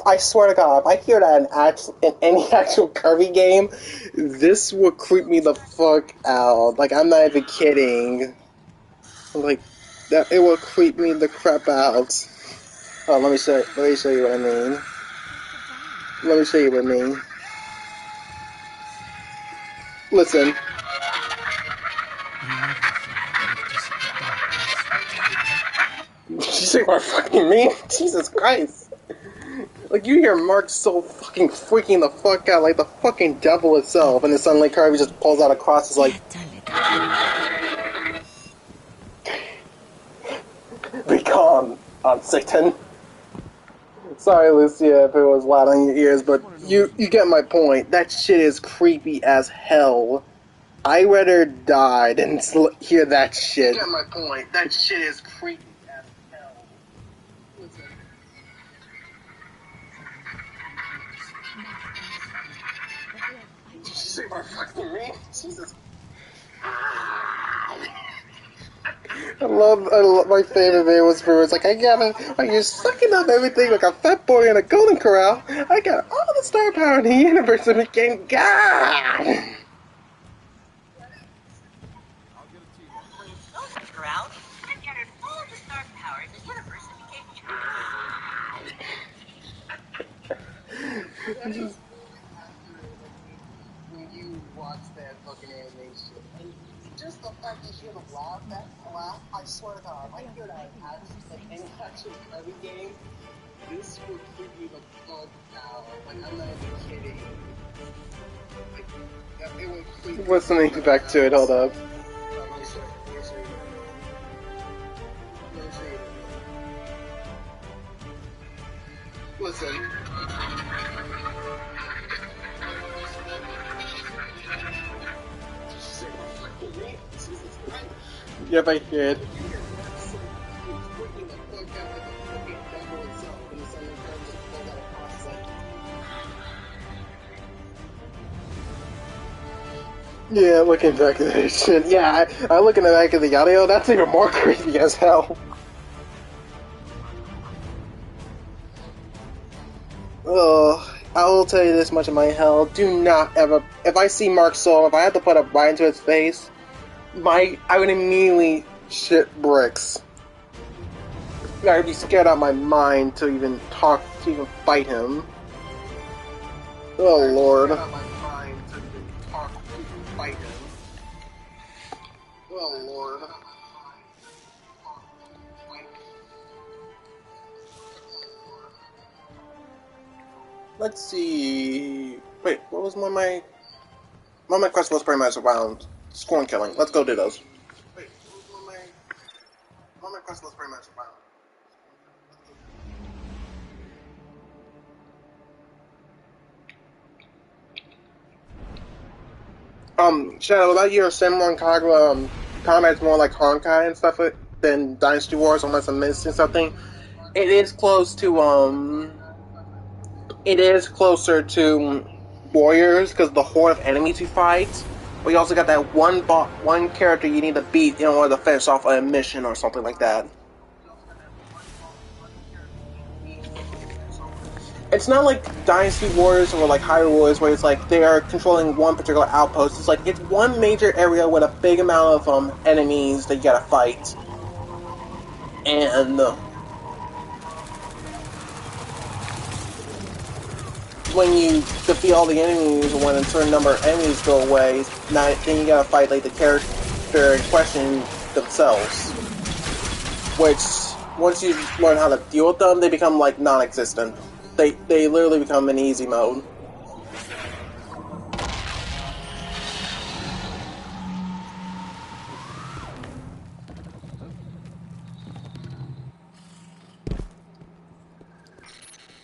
I swear to God, if I hear that in any actual Kirby game, this would creep me the fuck out. Like, I'm not even kidding. Like, that it will creep me the crap out. Oh, let me show you what I mean. Let me show you what I mean. Listen. You see what I fucking mean? Jesus Christ. Like, you hear Mark so fucking freaking the fuck out, like the fucking devil itself, and then suddenly Kirby just pulls out a cross, is like... Be calm, Satan. Sorry, Lucia, if it was loud on your ears, but you get my point. That shit is creepy as hell. I'd rather die than hear that shit. You get my point. That shit is creepy as hell. Did you see what fucking me? Jesus. I love my favorite video was where it's like, you're sucking up everything like a fat boy in a golden corral. I got all the star power in the universe and became God. when you watch that fucking animation, and just the fact that you have to laugh, that laugh, I swear to God, if I hear that like any actual fighting game, this would creep me the fuck out. Like, I'm not even kidding. Like, it would creep me. Listening back to it, hold up. Let me show you. Listen. Yep, I did. Yeah, looking back at this shit. Yeah, I look in the back of the audio, that's even more creepy as hell. I will tell you this much in my hell. Do not ever, if I see Mark Soul, if I have to put a bite into his face, I would immediately shit bricks. I'd be scared out of my mind to even fight him. Oh Lord. Oh Lord. Let's see. Wait, what was one of my quest was pretty much around scorn killing. Let's go do those. Wait, what was one of my quest was pretty much around. Shadow, about your Samurai Kagura combat's more like Honkai and stuff than Dynasty Wars, unless I'm missing something. It is close to it is closer to Warriors because the horde of enemies you fight. But you also got that one character you need to beat in order to finish off a mission or something like that. It's not like Dynasty Wars or like Hyrule Wars where it's like they are controlling one particular outpost. It's like it's one major area with a big amount of enemies that you gotta fight. And when you defeat all the enemies, or when a certain number of enemies go away, then you gotta fight like the character in question themselves. Which, once you learn how to deal with them, they become like non-existent. They literally become in easy mode.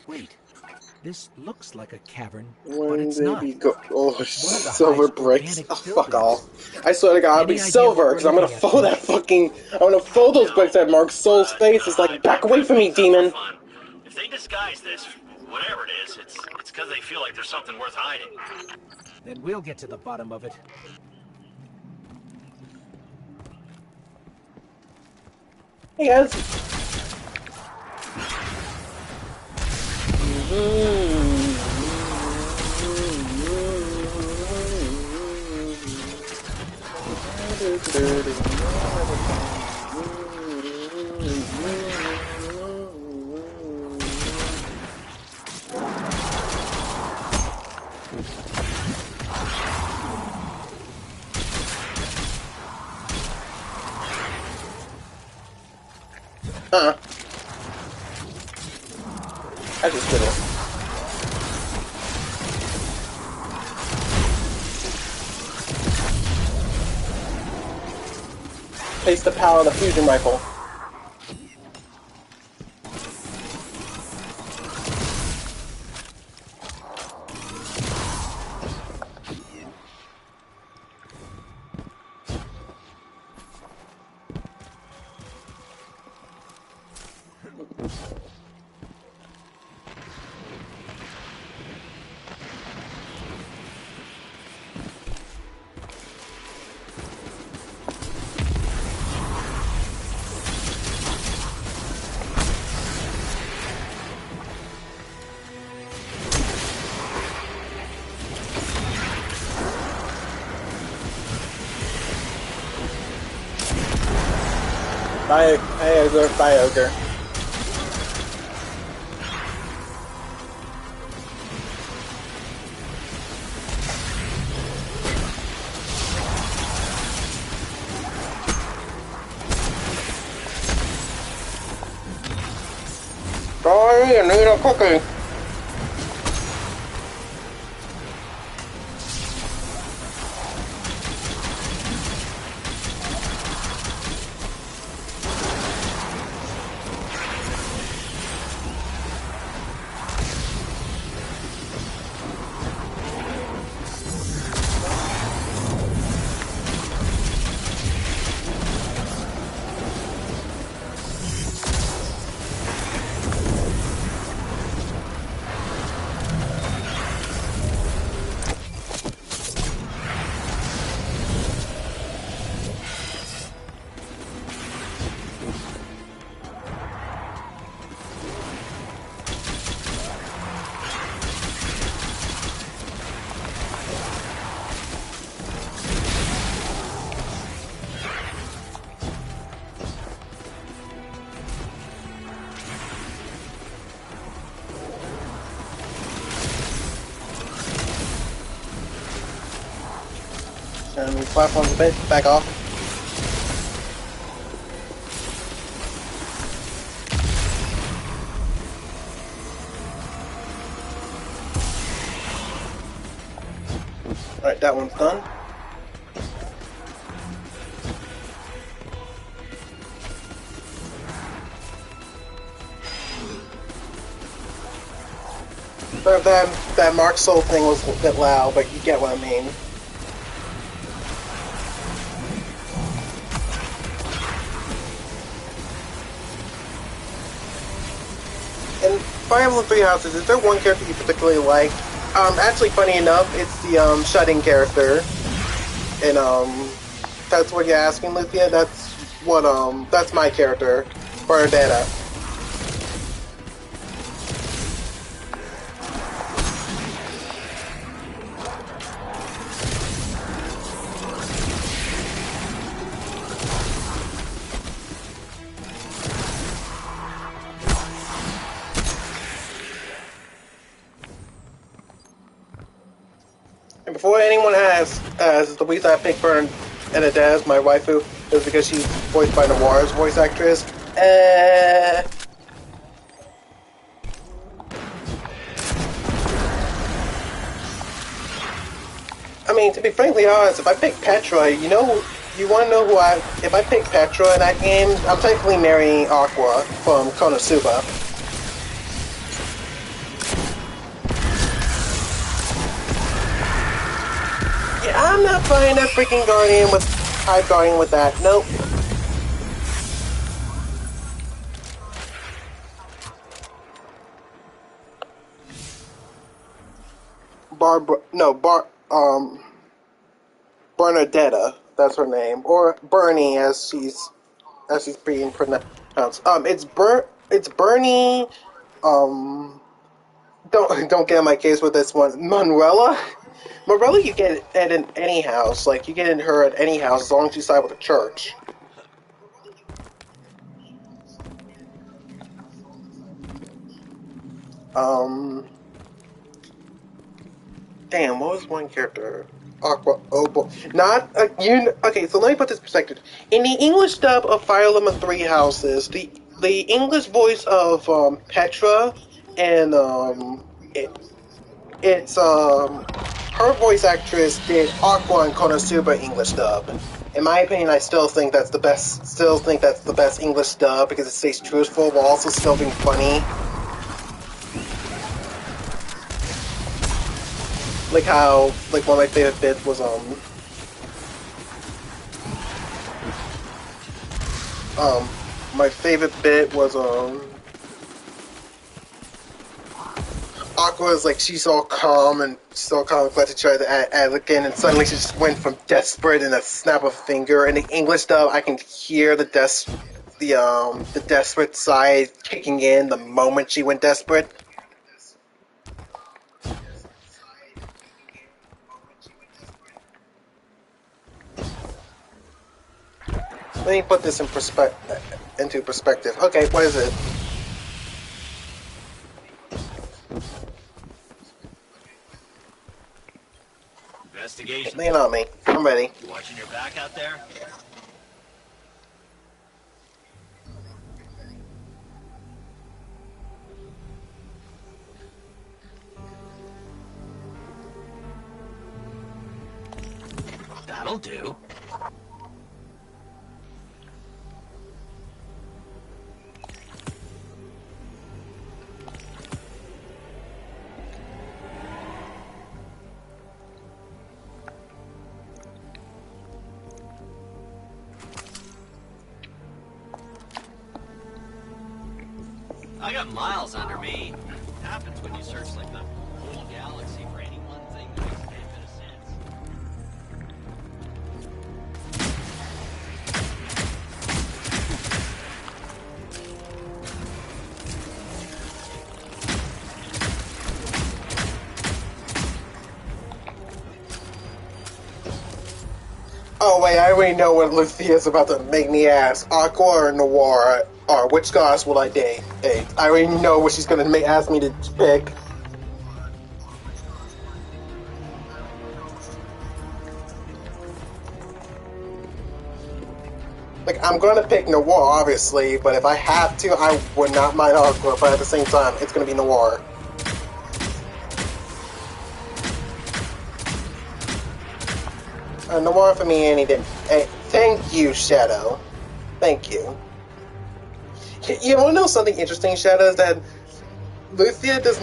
Wait, this looks like a cavern, When but it's they not. be silver bricks. Oh, fuck off. I swear to God, I'll be Any idea silver, what because we're I'm gonna looking at, fold that fucking... I'm gonna fold those bricks at Mark Soul's face. It's like, back away from me, demon! If they disguise this, whatever it is, it's because they feel like there's something worth hiding. Then we'll get to the bottom of it. Hey guys. I just did it. Taste the power of the fusion rifle. Bye, Ogre. me and need a cookie. And platforms a bit, back off. Alright, that one's done. That Mark Soul thing was a bit loud, but you get what I mean. In Fire Emblem Three Houses, is there one character you particularly like? Actually, funny enough, it's the shutting character. And that's what you're asking, Luthia. That's my character, Bernadetta. And before anyone has the reason I picked Bernadetta as my waifu is because she's voiced by Noir's voice actress. I mean, to be frankly honest, if I pick Petra, you want to know who if I pick Petra in that game, I'm technically marrying Aqua from Konosuba. Yeah, I'm not buying that freaking Guardian with Hive Guardian with that. Nope. Bernadetta, that's her name, or Bernie as she's being pronounced. It's Bernie. Don't get in my case with this one. Monrella you get at any house. Like you get her at any house as long as you side with the church. Damn, what was one character? Aqua. Oh boy, not you. Okay, so let me put this in perspective. In the English dub of Fire Emblem Three Houses, the English voice of Petra and it's her voice actress did Aqua and Konosuba English dub. In my opinion, I still think that's the best. Still think that's the best English dub because it stays truthful while also still being funny. Like how, like one of my favorite bits was my favorite bit was Aqua's like she's all calm and glad to try to add again, and suddenly she just went from desperate in a snap of a finger. In the English dub, I can hear the desperate side kicking in the moment she went desperate. Let me put this into perspective. Okay, what is it? Investigation. Lean on me. I'm ready. You watching your back out there? That'll do. I got miles under me. It happens when you search like the whole galaxy for any one thing that makes a damn bit of sense. Oh wait, I already know what Lucia's about to make me ask. Aqua or Noir? Or which goddess will I date? Hey, I already know what she's gonna ask me to pick. Like, I'm gonna pick Noir, obviously, but if I have to, I would not mind Aqua, but at the same time, it's gonna be Noir. Noir for me any day. Hey, thank you, Shadow. Thank you. You wanna know something interesting, Shadow? Is that Lucia does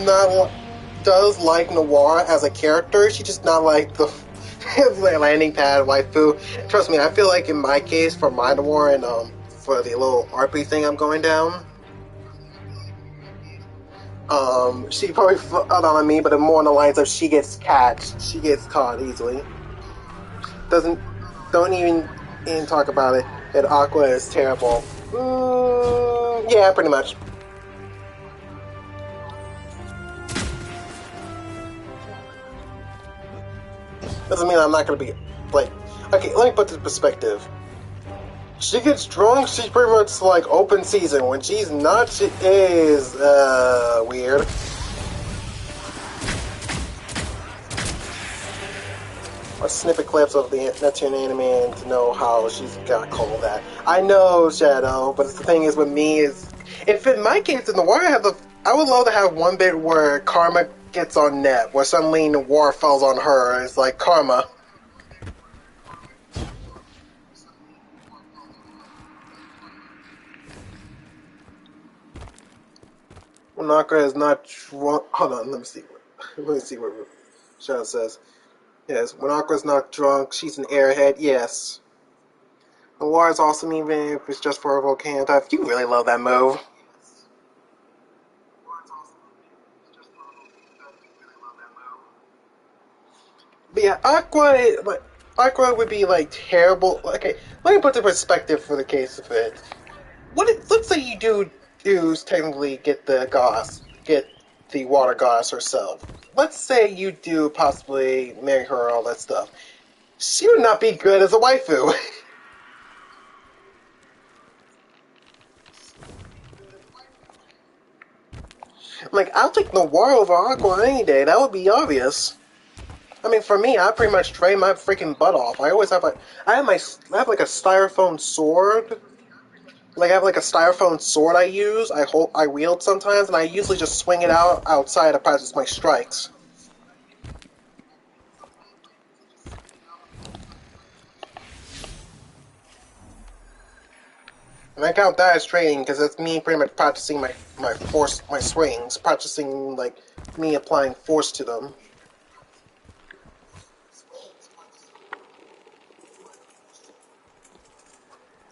like Noir as a character. She just not like the landing pad waifu. Trust me, I feel like in my case for my Noir and for the little RP thing I'm going down, she probably fought on me, but more on the lines of she gets caught easily. Don't even talk about it. That Aqua is terrible. Yeah, pretty much. Doesn't mean I'm not gonna be like. Okay, let me put this in perspective. She gets drunk, she's pretty much like open season. When she's not, she is weird. Or snippet clips of the Neptune anime and to know how she's got called that. I know, Shadow, but the thing is with me is, if in my case in the war I would love to have one bit where Karma gets on net, where suddenly the war falls on her. It's like Karma. Wanaka is not drunk. Hold on, let me see what Shadow says. Yes, Wanaka is not drunk. She's an airhead. Yes. The war is awesome, even if it's just for a volcano type. You really love that move. But yeah, Aqua would be like terrible. Okay, let me put the perspective for the case of it. Let's say you do technically get get the water goddess herself. Let's say you do possibly marry her, all that stuff. She would not be good as a waifu. Like, I'll take Noir over Aqua any day. That would be obvious. I mean, for me, I pretty much train my freaking butt off. I always have I have like a styrofoam sword. Like I have like a styrofoam sword I wield sometimes, and I usually just swing it outside to practice my strikes. And I count that as training because that's me pretty much practicing my swings, practicing like me applying force to them.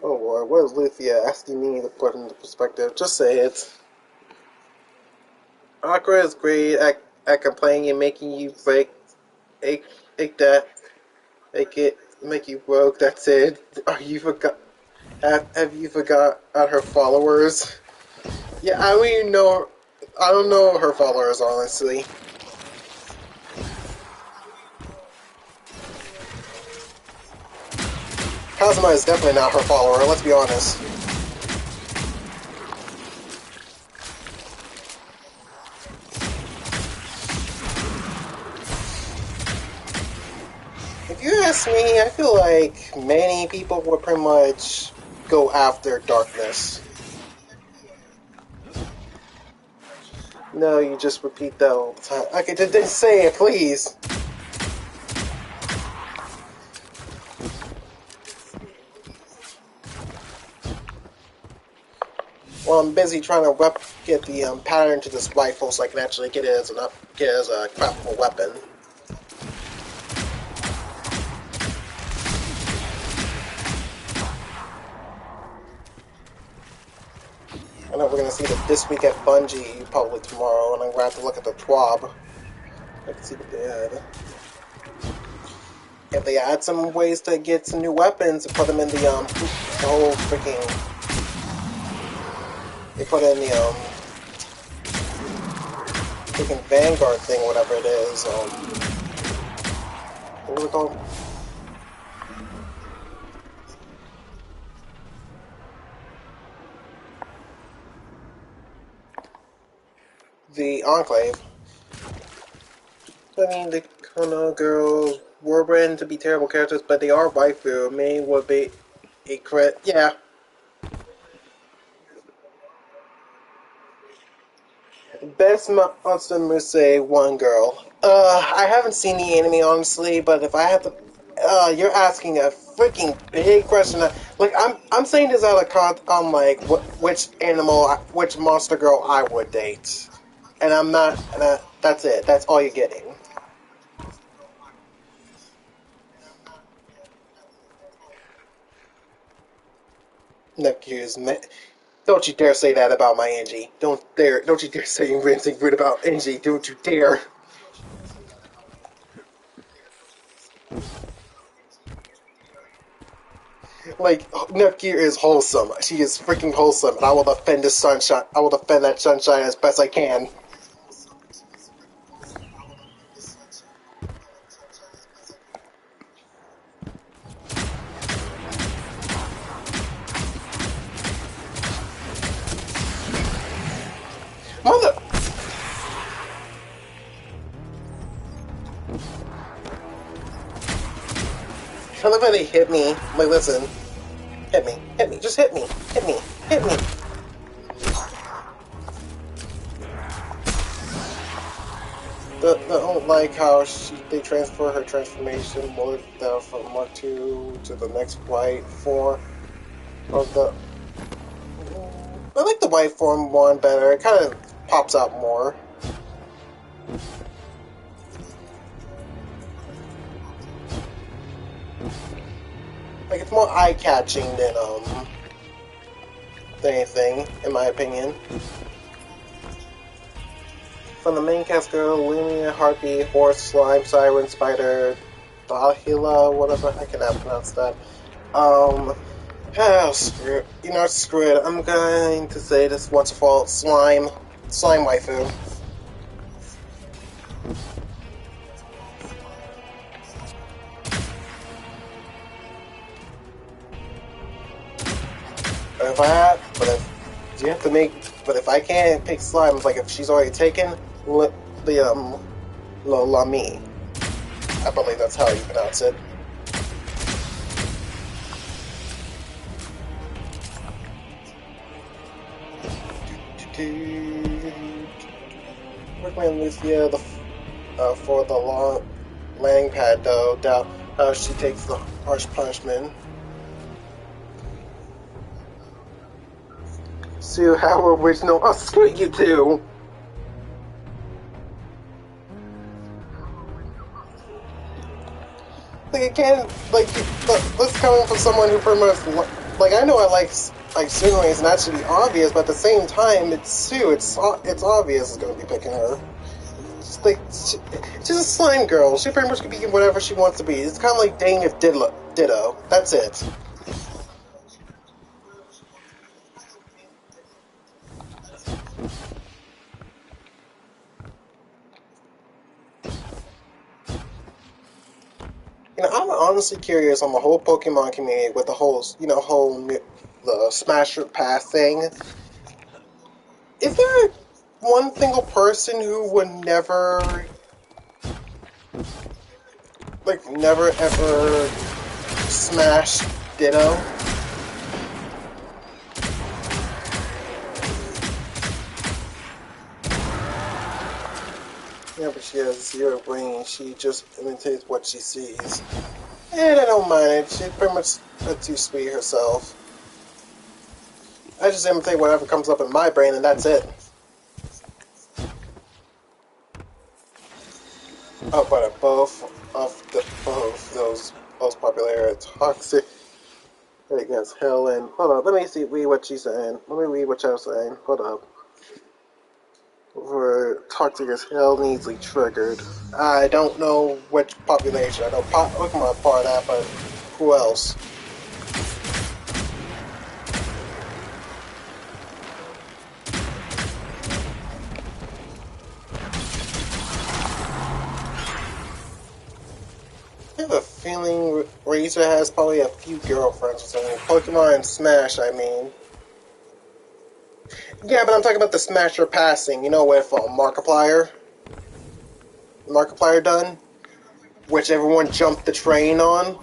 Oh boy, what is Luthia asking me to put into perspective? Just say it. Aqua is great at complaining and making you ache, ache that, make you broke. That's it. Are you forgot? Have you forgot about her followers? Yeah, I don't even know. I don't know her followers honestly. Kazuma is definitely not her follower. Let's be honest. If you ask me, I feel like many people would pretty much go after darkness. No, you just repeat that all the time. Okay, just say it, please. busy trying to get the pattern to this rifle so I can actually get it as a craftable weapon. I know we're gonna see it this week at Bungie, probably tomorrow, and I'm gonna have to look at the TWAB. I can see what they had. If they add some ways to get some new weapons and put them in the whole freaking, they put in the freaking Vanguard thing, whatever it is. What was it called? The Enclave. I mean, the Kono girls were written to be terrible characters, but they are waifu. May would be a crit. Yeah. Best Monster Muse one girl. I haven't seen the anime honestly, but if I have to, you're asking a freaking big question. Like I'm saying this out of like which which monster girl I would date, and I'm not. That's it. That's all you're getting. Next year's Don't you dare say that about my Angie. Don't you dare say anything rude about Angie. Don't you dare. Like, Nepgear is wholesome. She is freaking wholesome, and I will defend the sunshine. I will defend that sunshine as best I can. Mother! I love how they hit me. Like, listen. Hit me, just hit me, hit me, hit me. I don't like how they transfer her transformation mode from Mark II to the next white form of the. I like the white form one better. It kind of pops out more. Like, it's more eye-catching than anything, in my opinion. From the main cast girl, Lumia, Harpy, Horse, Slime, Siren, Spider, Dahila, whatever, I cannot pronounce that. Screw it. You know, screw it. I'm going to say this once for all, Slime waifu. But if I can't pick Slime, like if she's already taken, Lami. I believe that's how you pronounce it. Recommend Lucia for the long landing pad though. Doubt how she takes the harsh punishment. Sue, how original. Oh, screw you too! Like, again, like, let's come from someone who pretty much, like, I know I like Tsunoe, and that should be obvious, but at the same time, it's Sue, it's obvious it's gonna be picking her. She's a slime girl, she pretty much can be whatever she wants to be. It's kind of like dating if Ditto. That's it. You know, I'm honestly curious on the whole Pokemon community with the whole, the Smash Pass thing. Is there one single person who would never ever smash Ditto? Yeah, but she has zero brain. She just imitates what she sees. And I don't mind it. She's pretty much too sweet herself. I just imitate whatever comes up in my brain, and that's it. Oh, but both those popular toxic against Helen. Hold on, let me read what she's saying. Let me read what y'all saying. Hold up. For toxic as hell and easily triggered. I don't know which population. I know Pokemon part of that, but who else? I have a feeling Razor has probably a few girlfriends or something. Pokemon Smash, I mean. Yeah, but I'm talking about the Smasher passing. You know, with Markiplier done, which everyone jumped the train on.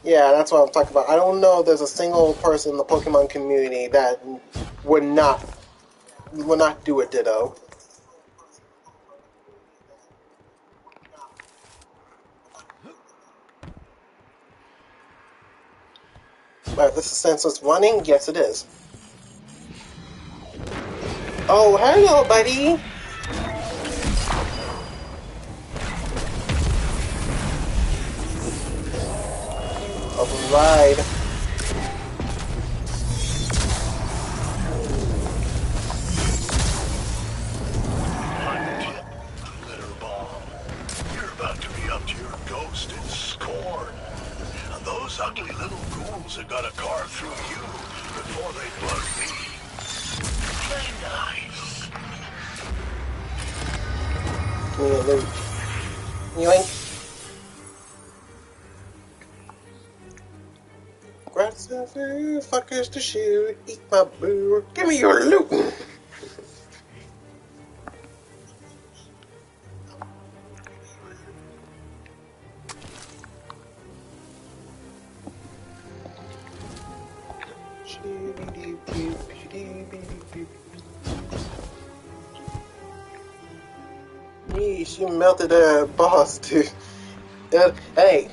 Yeah, that's what I'm talking about. I don't know if there's a single person in the Pokemon community that would not do a Ditto. But if this is senseless running, yes it is. Oh, hello, buddy! Alright. Litter bomb. You're about to be up to your ghost in scorn. And those ugly little ghouls are gonna carve through you before they bug me. Play nice. Give me a loot. Yoink. Grab some food, fuckers to shoot, eat my boo. Give me your loot! Yeesh, you melted that boss, dude. Hey,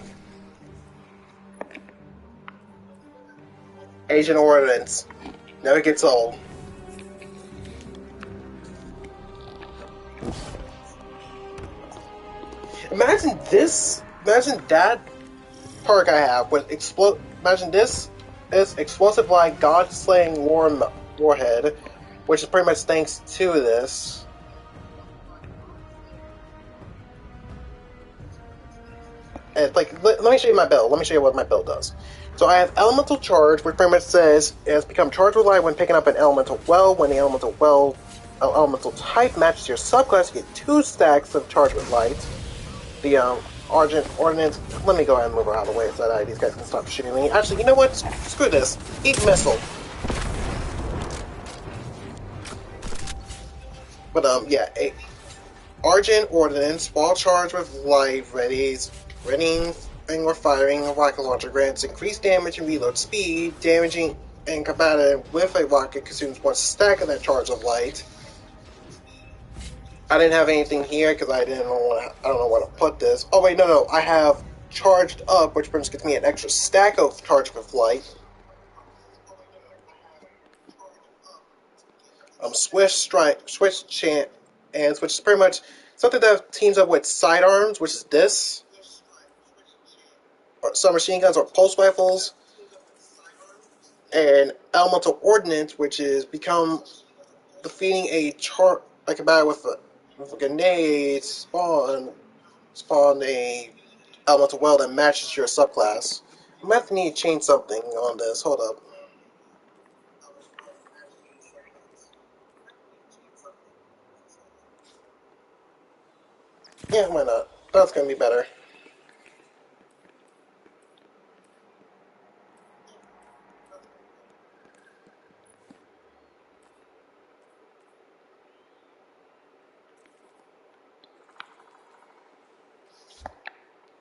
Agent Ordnance. Never gets old. Imagine this. Imagine that perk I have with explode. Imagine this is explosive like God slaying warhead, which is pretty much thanks to this. And like, let me show you my build. Let me show you what my build does. So I have Elemental Charge, which pretty much says it has become charged with light when picking up an Elemental Well. When the Elemental type matches your subclass, you get 2 stacks of Charge with Light. The Argent Ordnance. Let me go ahead and move her out of the way so that these guys can stop shooting me. Actually, you know what? Screw this. Eat Missile. But yeah, Argent Ordnance, while charged with light, readying or firing a rocket launcher grants increased damage and reload speed. Damaging and combating with a rocket consumes 1 stack of that charge of light. I didn't have anything here because I don't know where to put this. Oh wait, no, I have charged up, which pretty much gets me an extra stack of charge with light. Switch chant, and which is pretty much something that teams up with sidearms, which is this, or submachine guns or pulse rifles, and elemental ordnance, which is become defeating like a battle with a grenade spawn a elemental well that matches your subclass. I might need to change something on this. Hold up. Yeah, why not? That's gonna be better.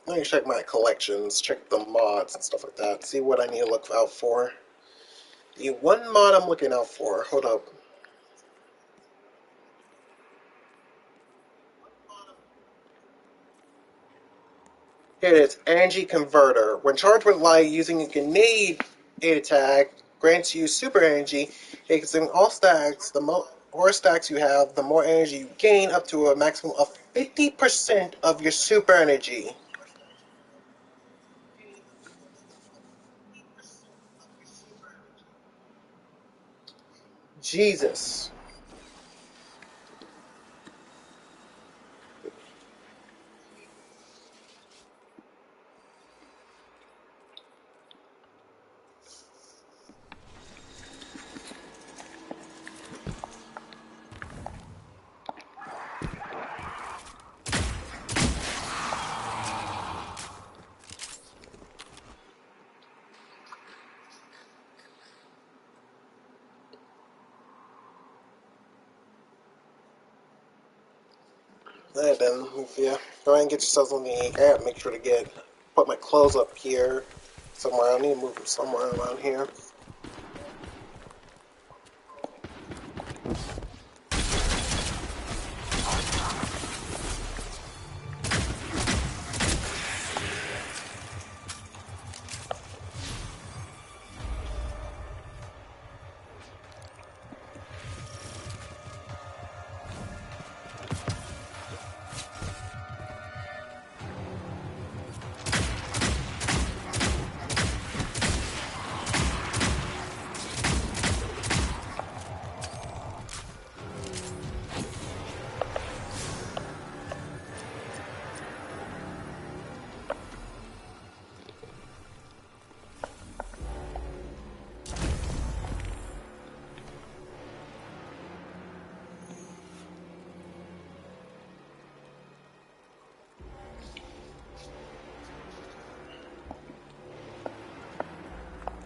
Let me check my collections, check the mods and stuff like that, see what I need to look out for. The one mod I'm looking out for, hold up. Here it is, energy converter. When charged with light, using a grenade attack grants you super energy. It consumes all stacks. The more stacks you have, the more energy you gain, up to a maximum of 50% of your super energy. Jesus. Alright then, yeah. Go ahead and get yourselves on the air. Make sure to put my clothes up here somewhere. I need to move them somewhere around here.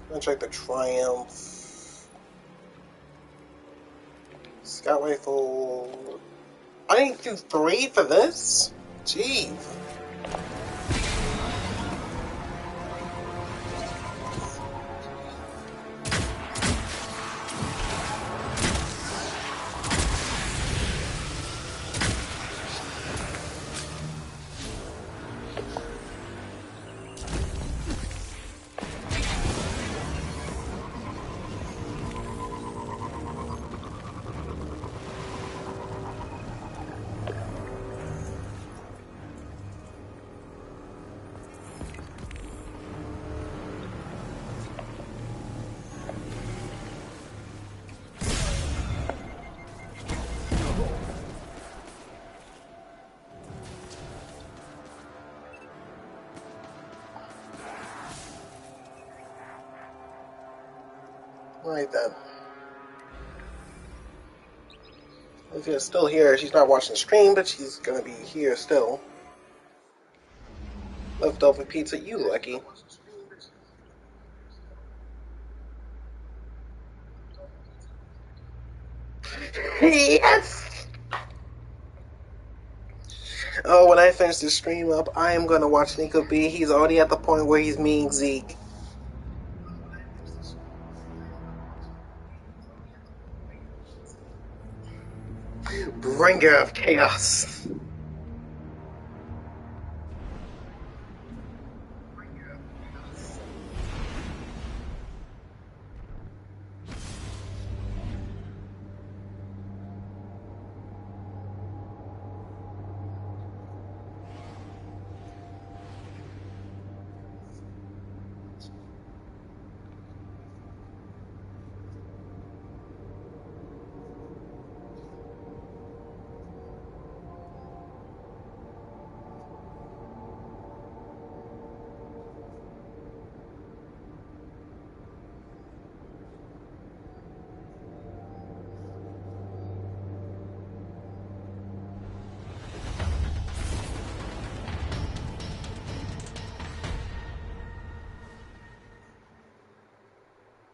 I'm gonna check the Triumph. Scout rifle. I didn't do 3 for this? Jeez. Right then. If you're still here, she's not watching the stream, but she's gonna be here still. Leftover pizza, you lucky. Yes! Oh, when I finish this stream up, I am gonna watch Nico B. He's already at the point where he's meeting Zeke. Bringer of chaos.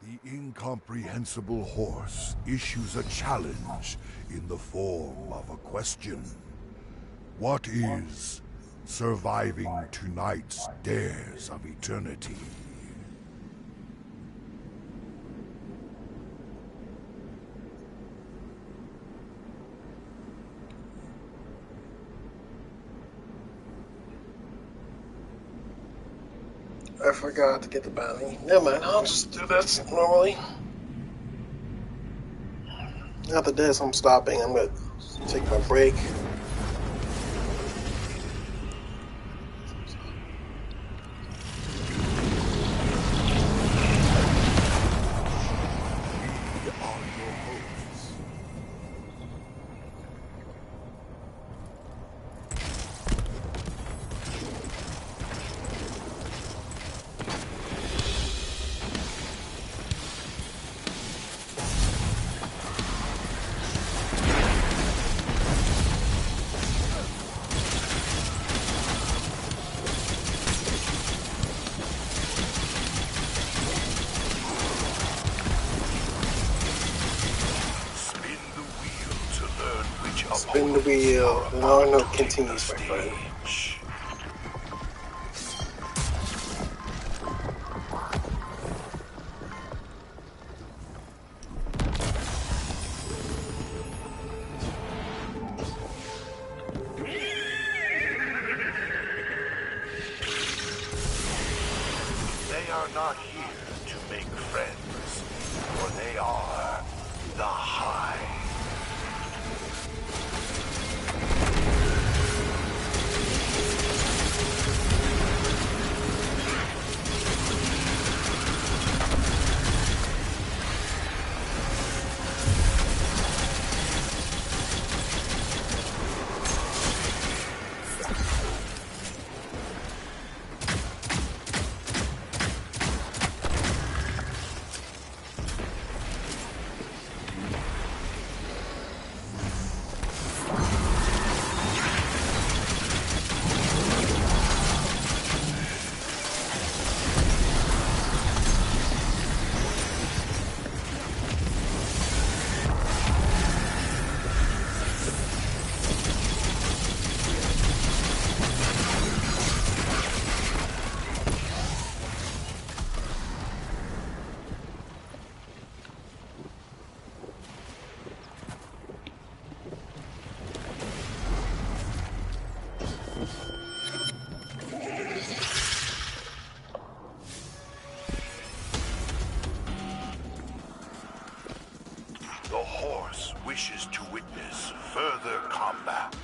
The incomprehensible horse issues a challenge in the form of a question. What is surviving tonight's dares of eternity? I forgot to get the bounty. Never mind, I'll just do this normally. After this, I'm stopping. I'm gonna take my break. Spin the wheel. No, continues, my friend. They are not here to make friends, for they are the Hive. The horse wishes to witness further combat.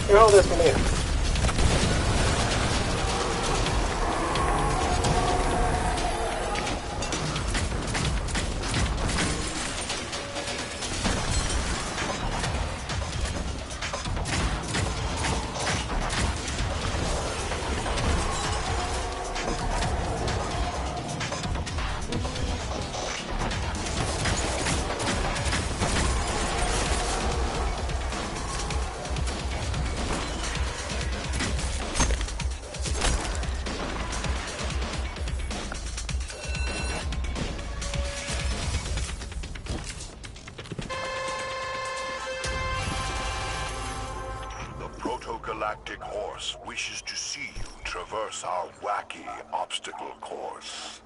Here, hold this one here. Proto-galactic horse wishes to see you traverse our wacky obstacle course.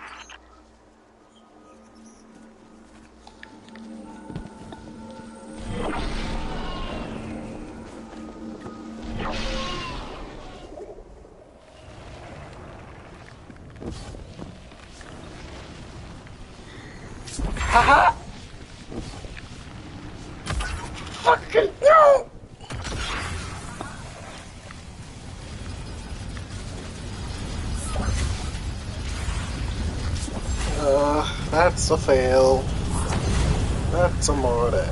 Haha! Fucking no! That's a fail. That's a morte.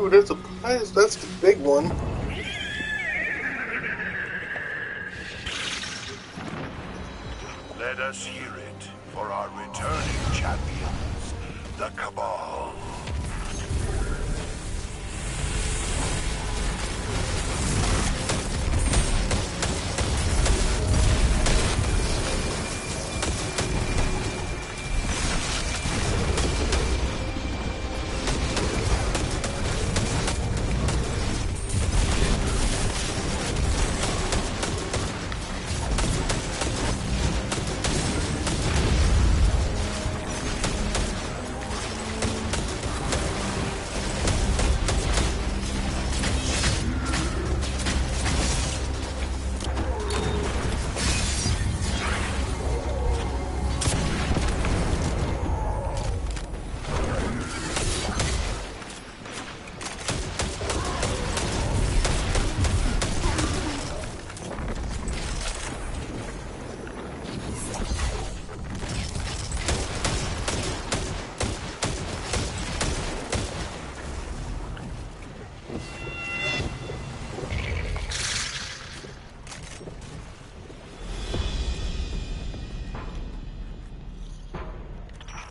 Ooh, there's a prize. That's the big one. Let us hear it for our returning champions, the Cabal.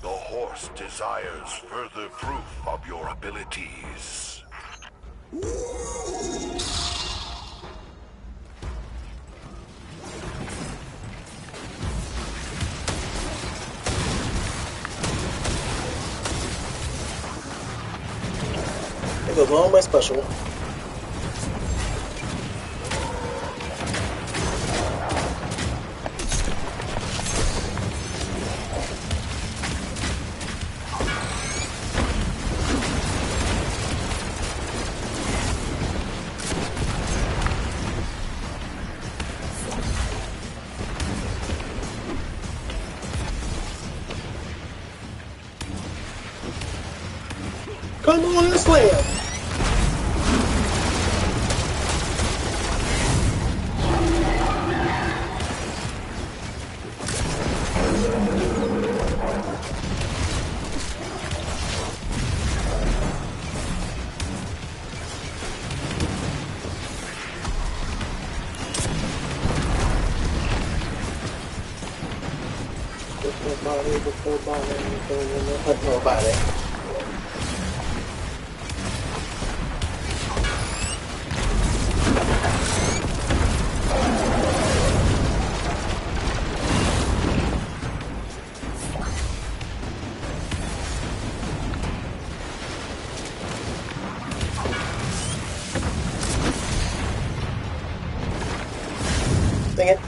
The horse desires further proof of your abilities. It goes on my special. Come on and slam! Nobody. Dang it.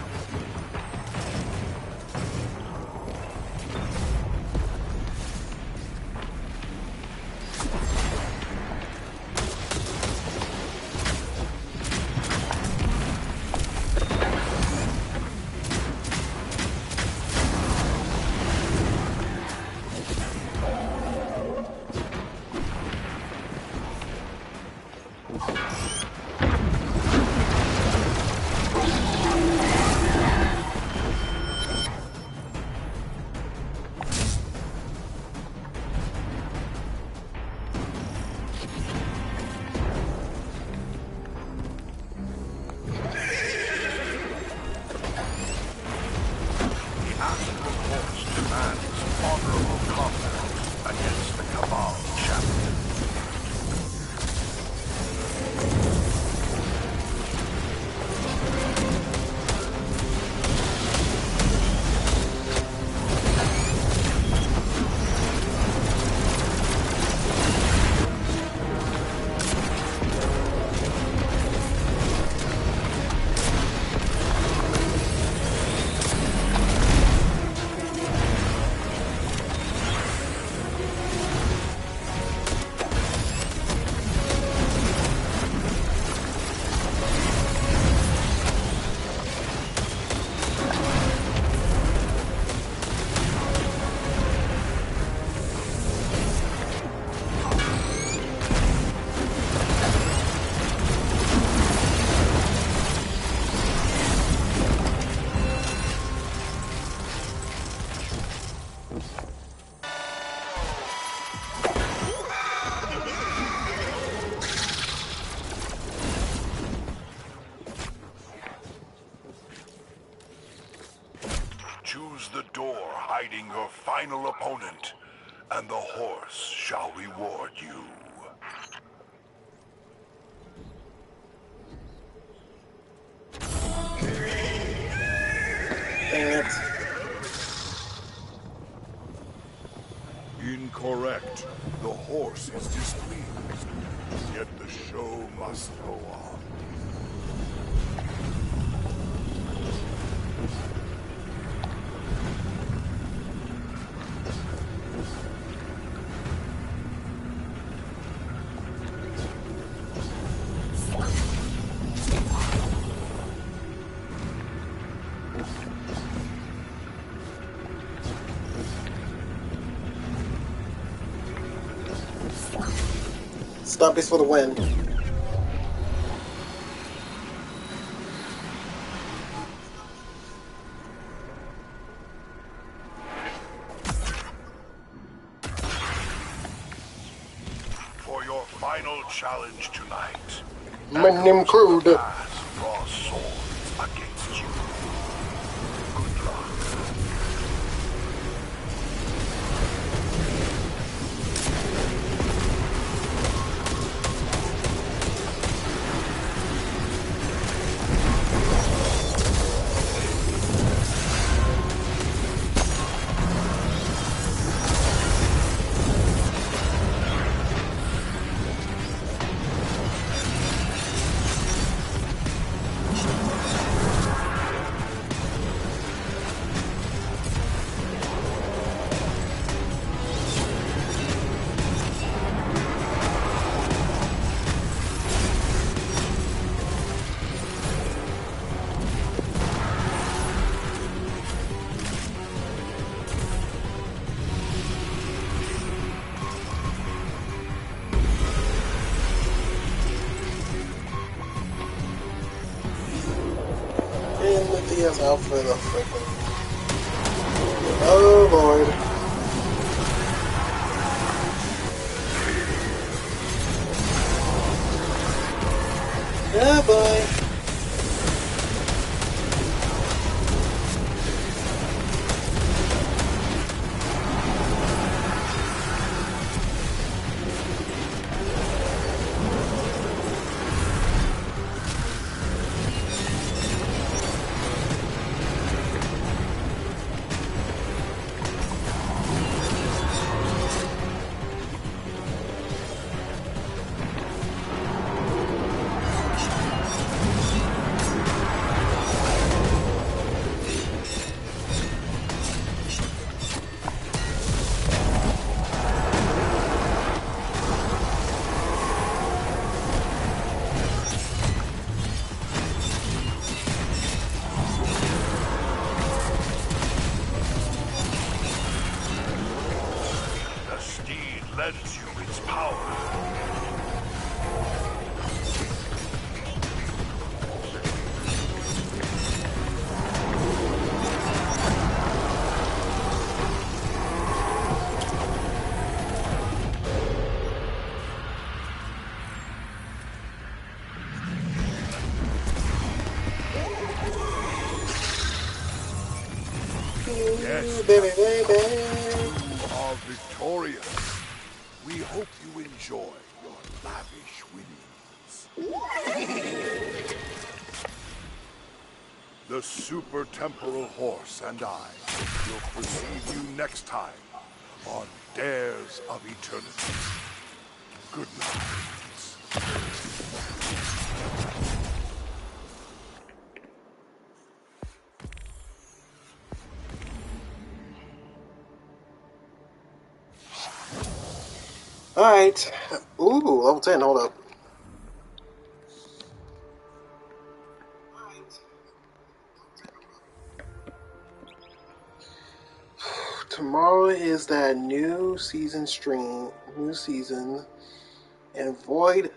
opens the door hiding your final opponent, and the horse shall reward you. Dang it. Incorrect. The horse is displeased. Yet the show must go on. Stompies for the win. For your final challenge tonight, My name Crude. draw swords against you. Good luck. And Lydia's out for the freaking. Oh Lord. Yeah, boy. The steed lends you its power. Yes, baby, baby. You are victorious. We hope you enjoy your lavish winnings. The Super Temporal Horse and I will precede you next time on Dares of Eternity. Good night. Alright. Ooh, level 10, hold up. Tomorrow is that new season stream. New season. And Void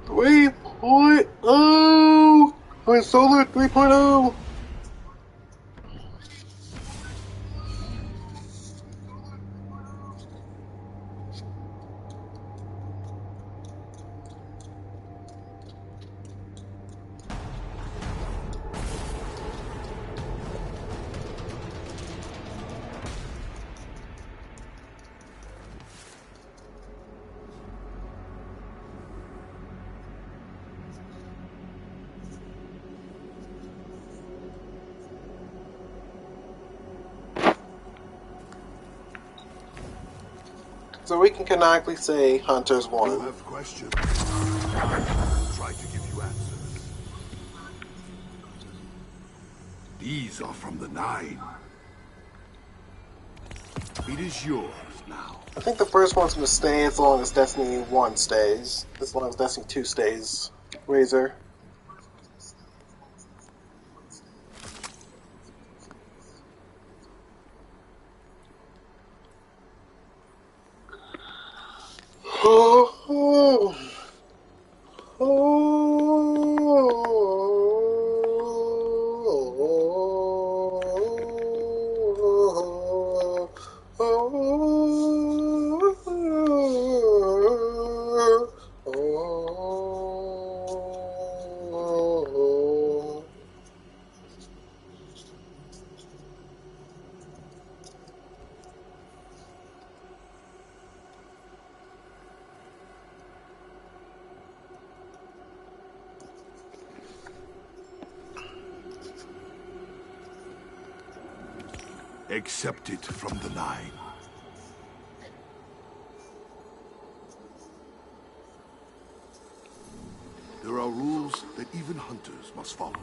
3.0! Void Solar 3.0! So we can canonically say Hunters You won. have questions. I'll try to give you answers. These are from the Nine. It is yours now. I think the first one's gonna stay as long as Destiny 1 stays. As long as Destiny 2 stays. Razor. Accept it from the Nine. There are rules that even hunters must follow.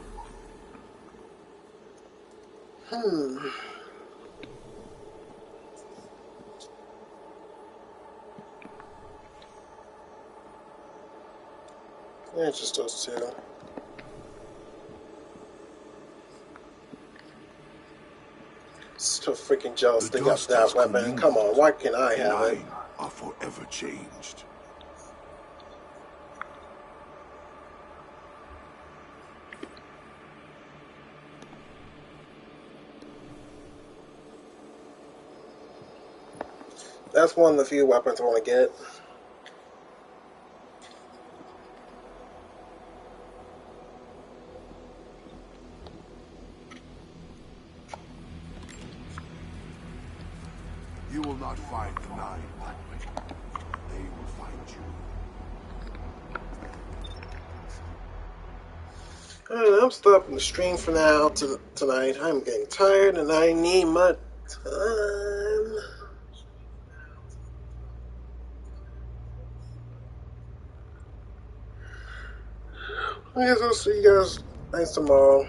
Yeah, it's just those two. So freaking jealous The they got dust that has weapon. Come on, commingled. why can't I The have it? Nine are forever changed. That's one of the few weapons I want to get. You will not find the Nine that way. They will find you. Alright, I'm stopping the stream for now tonight. I'm getting tired and I need my time. I guess I'll see you guys tomorrow.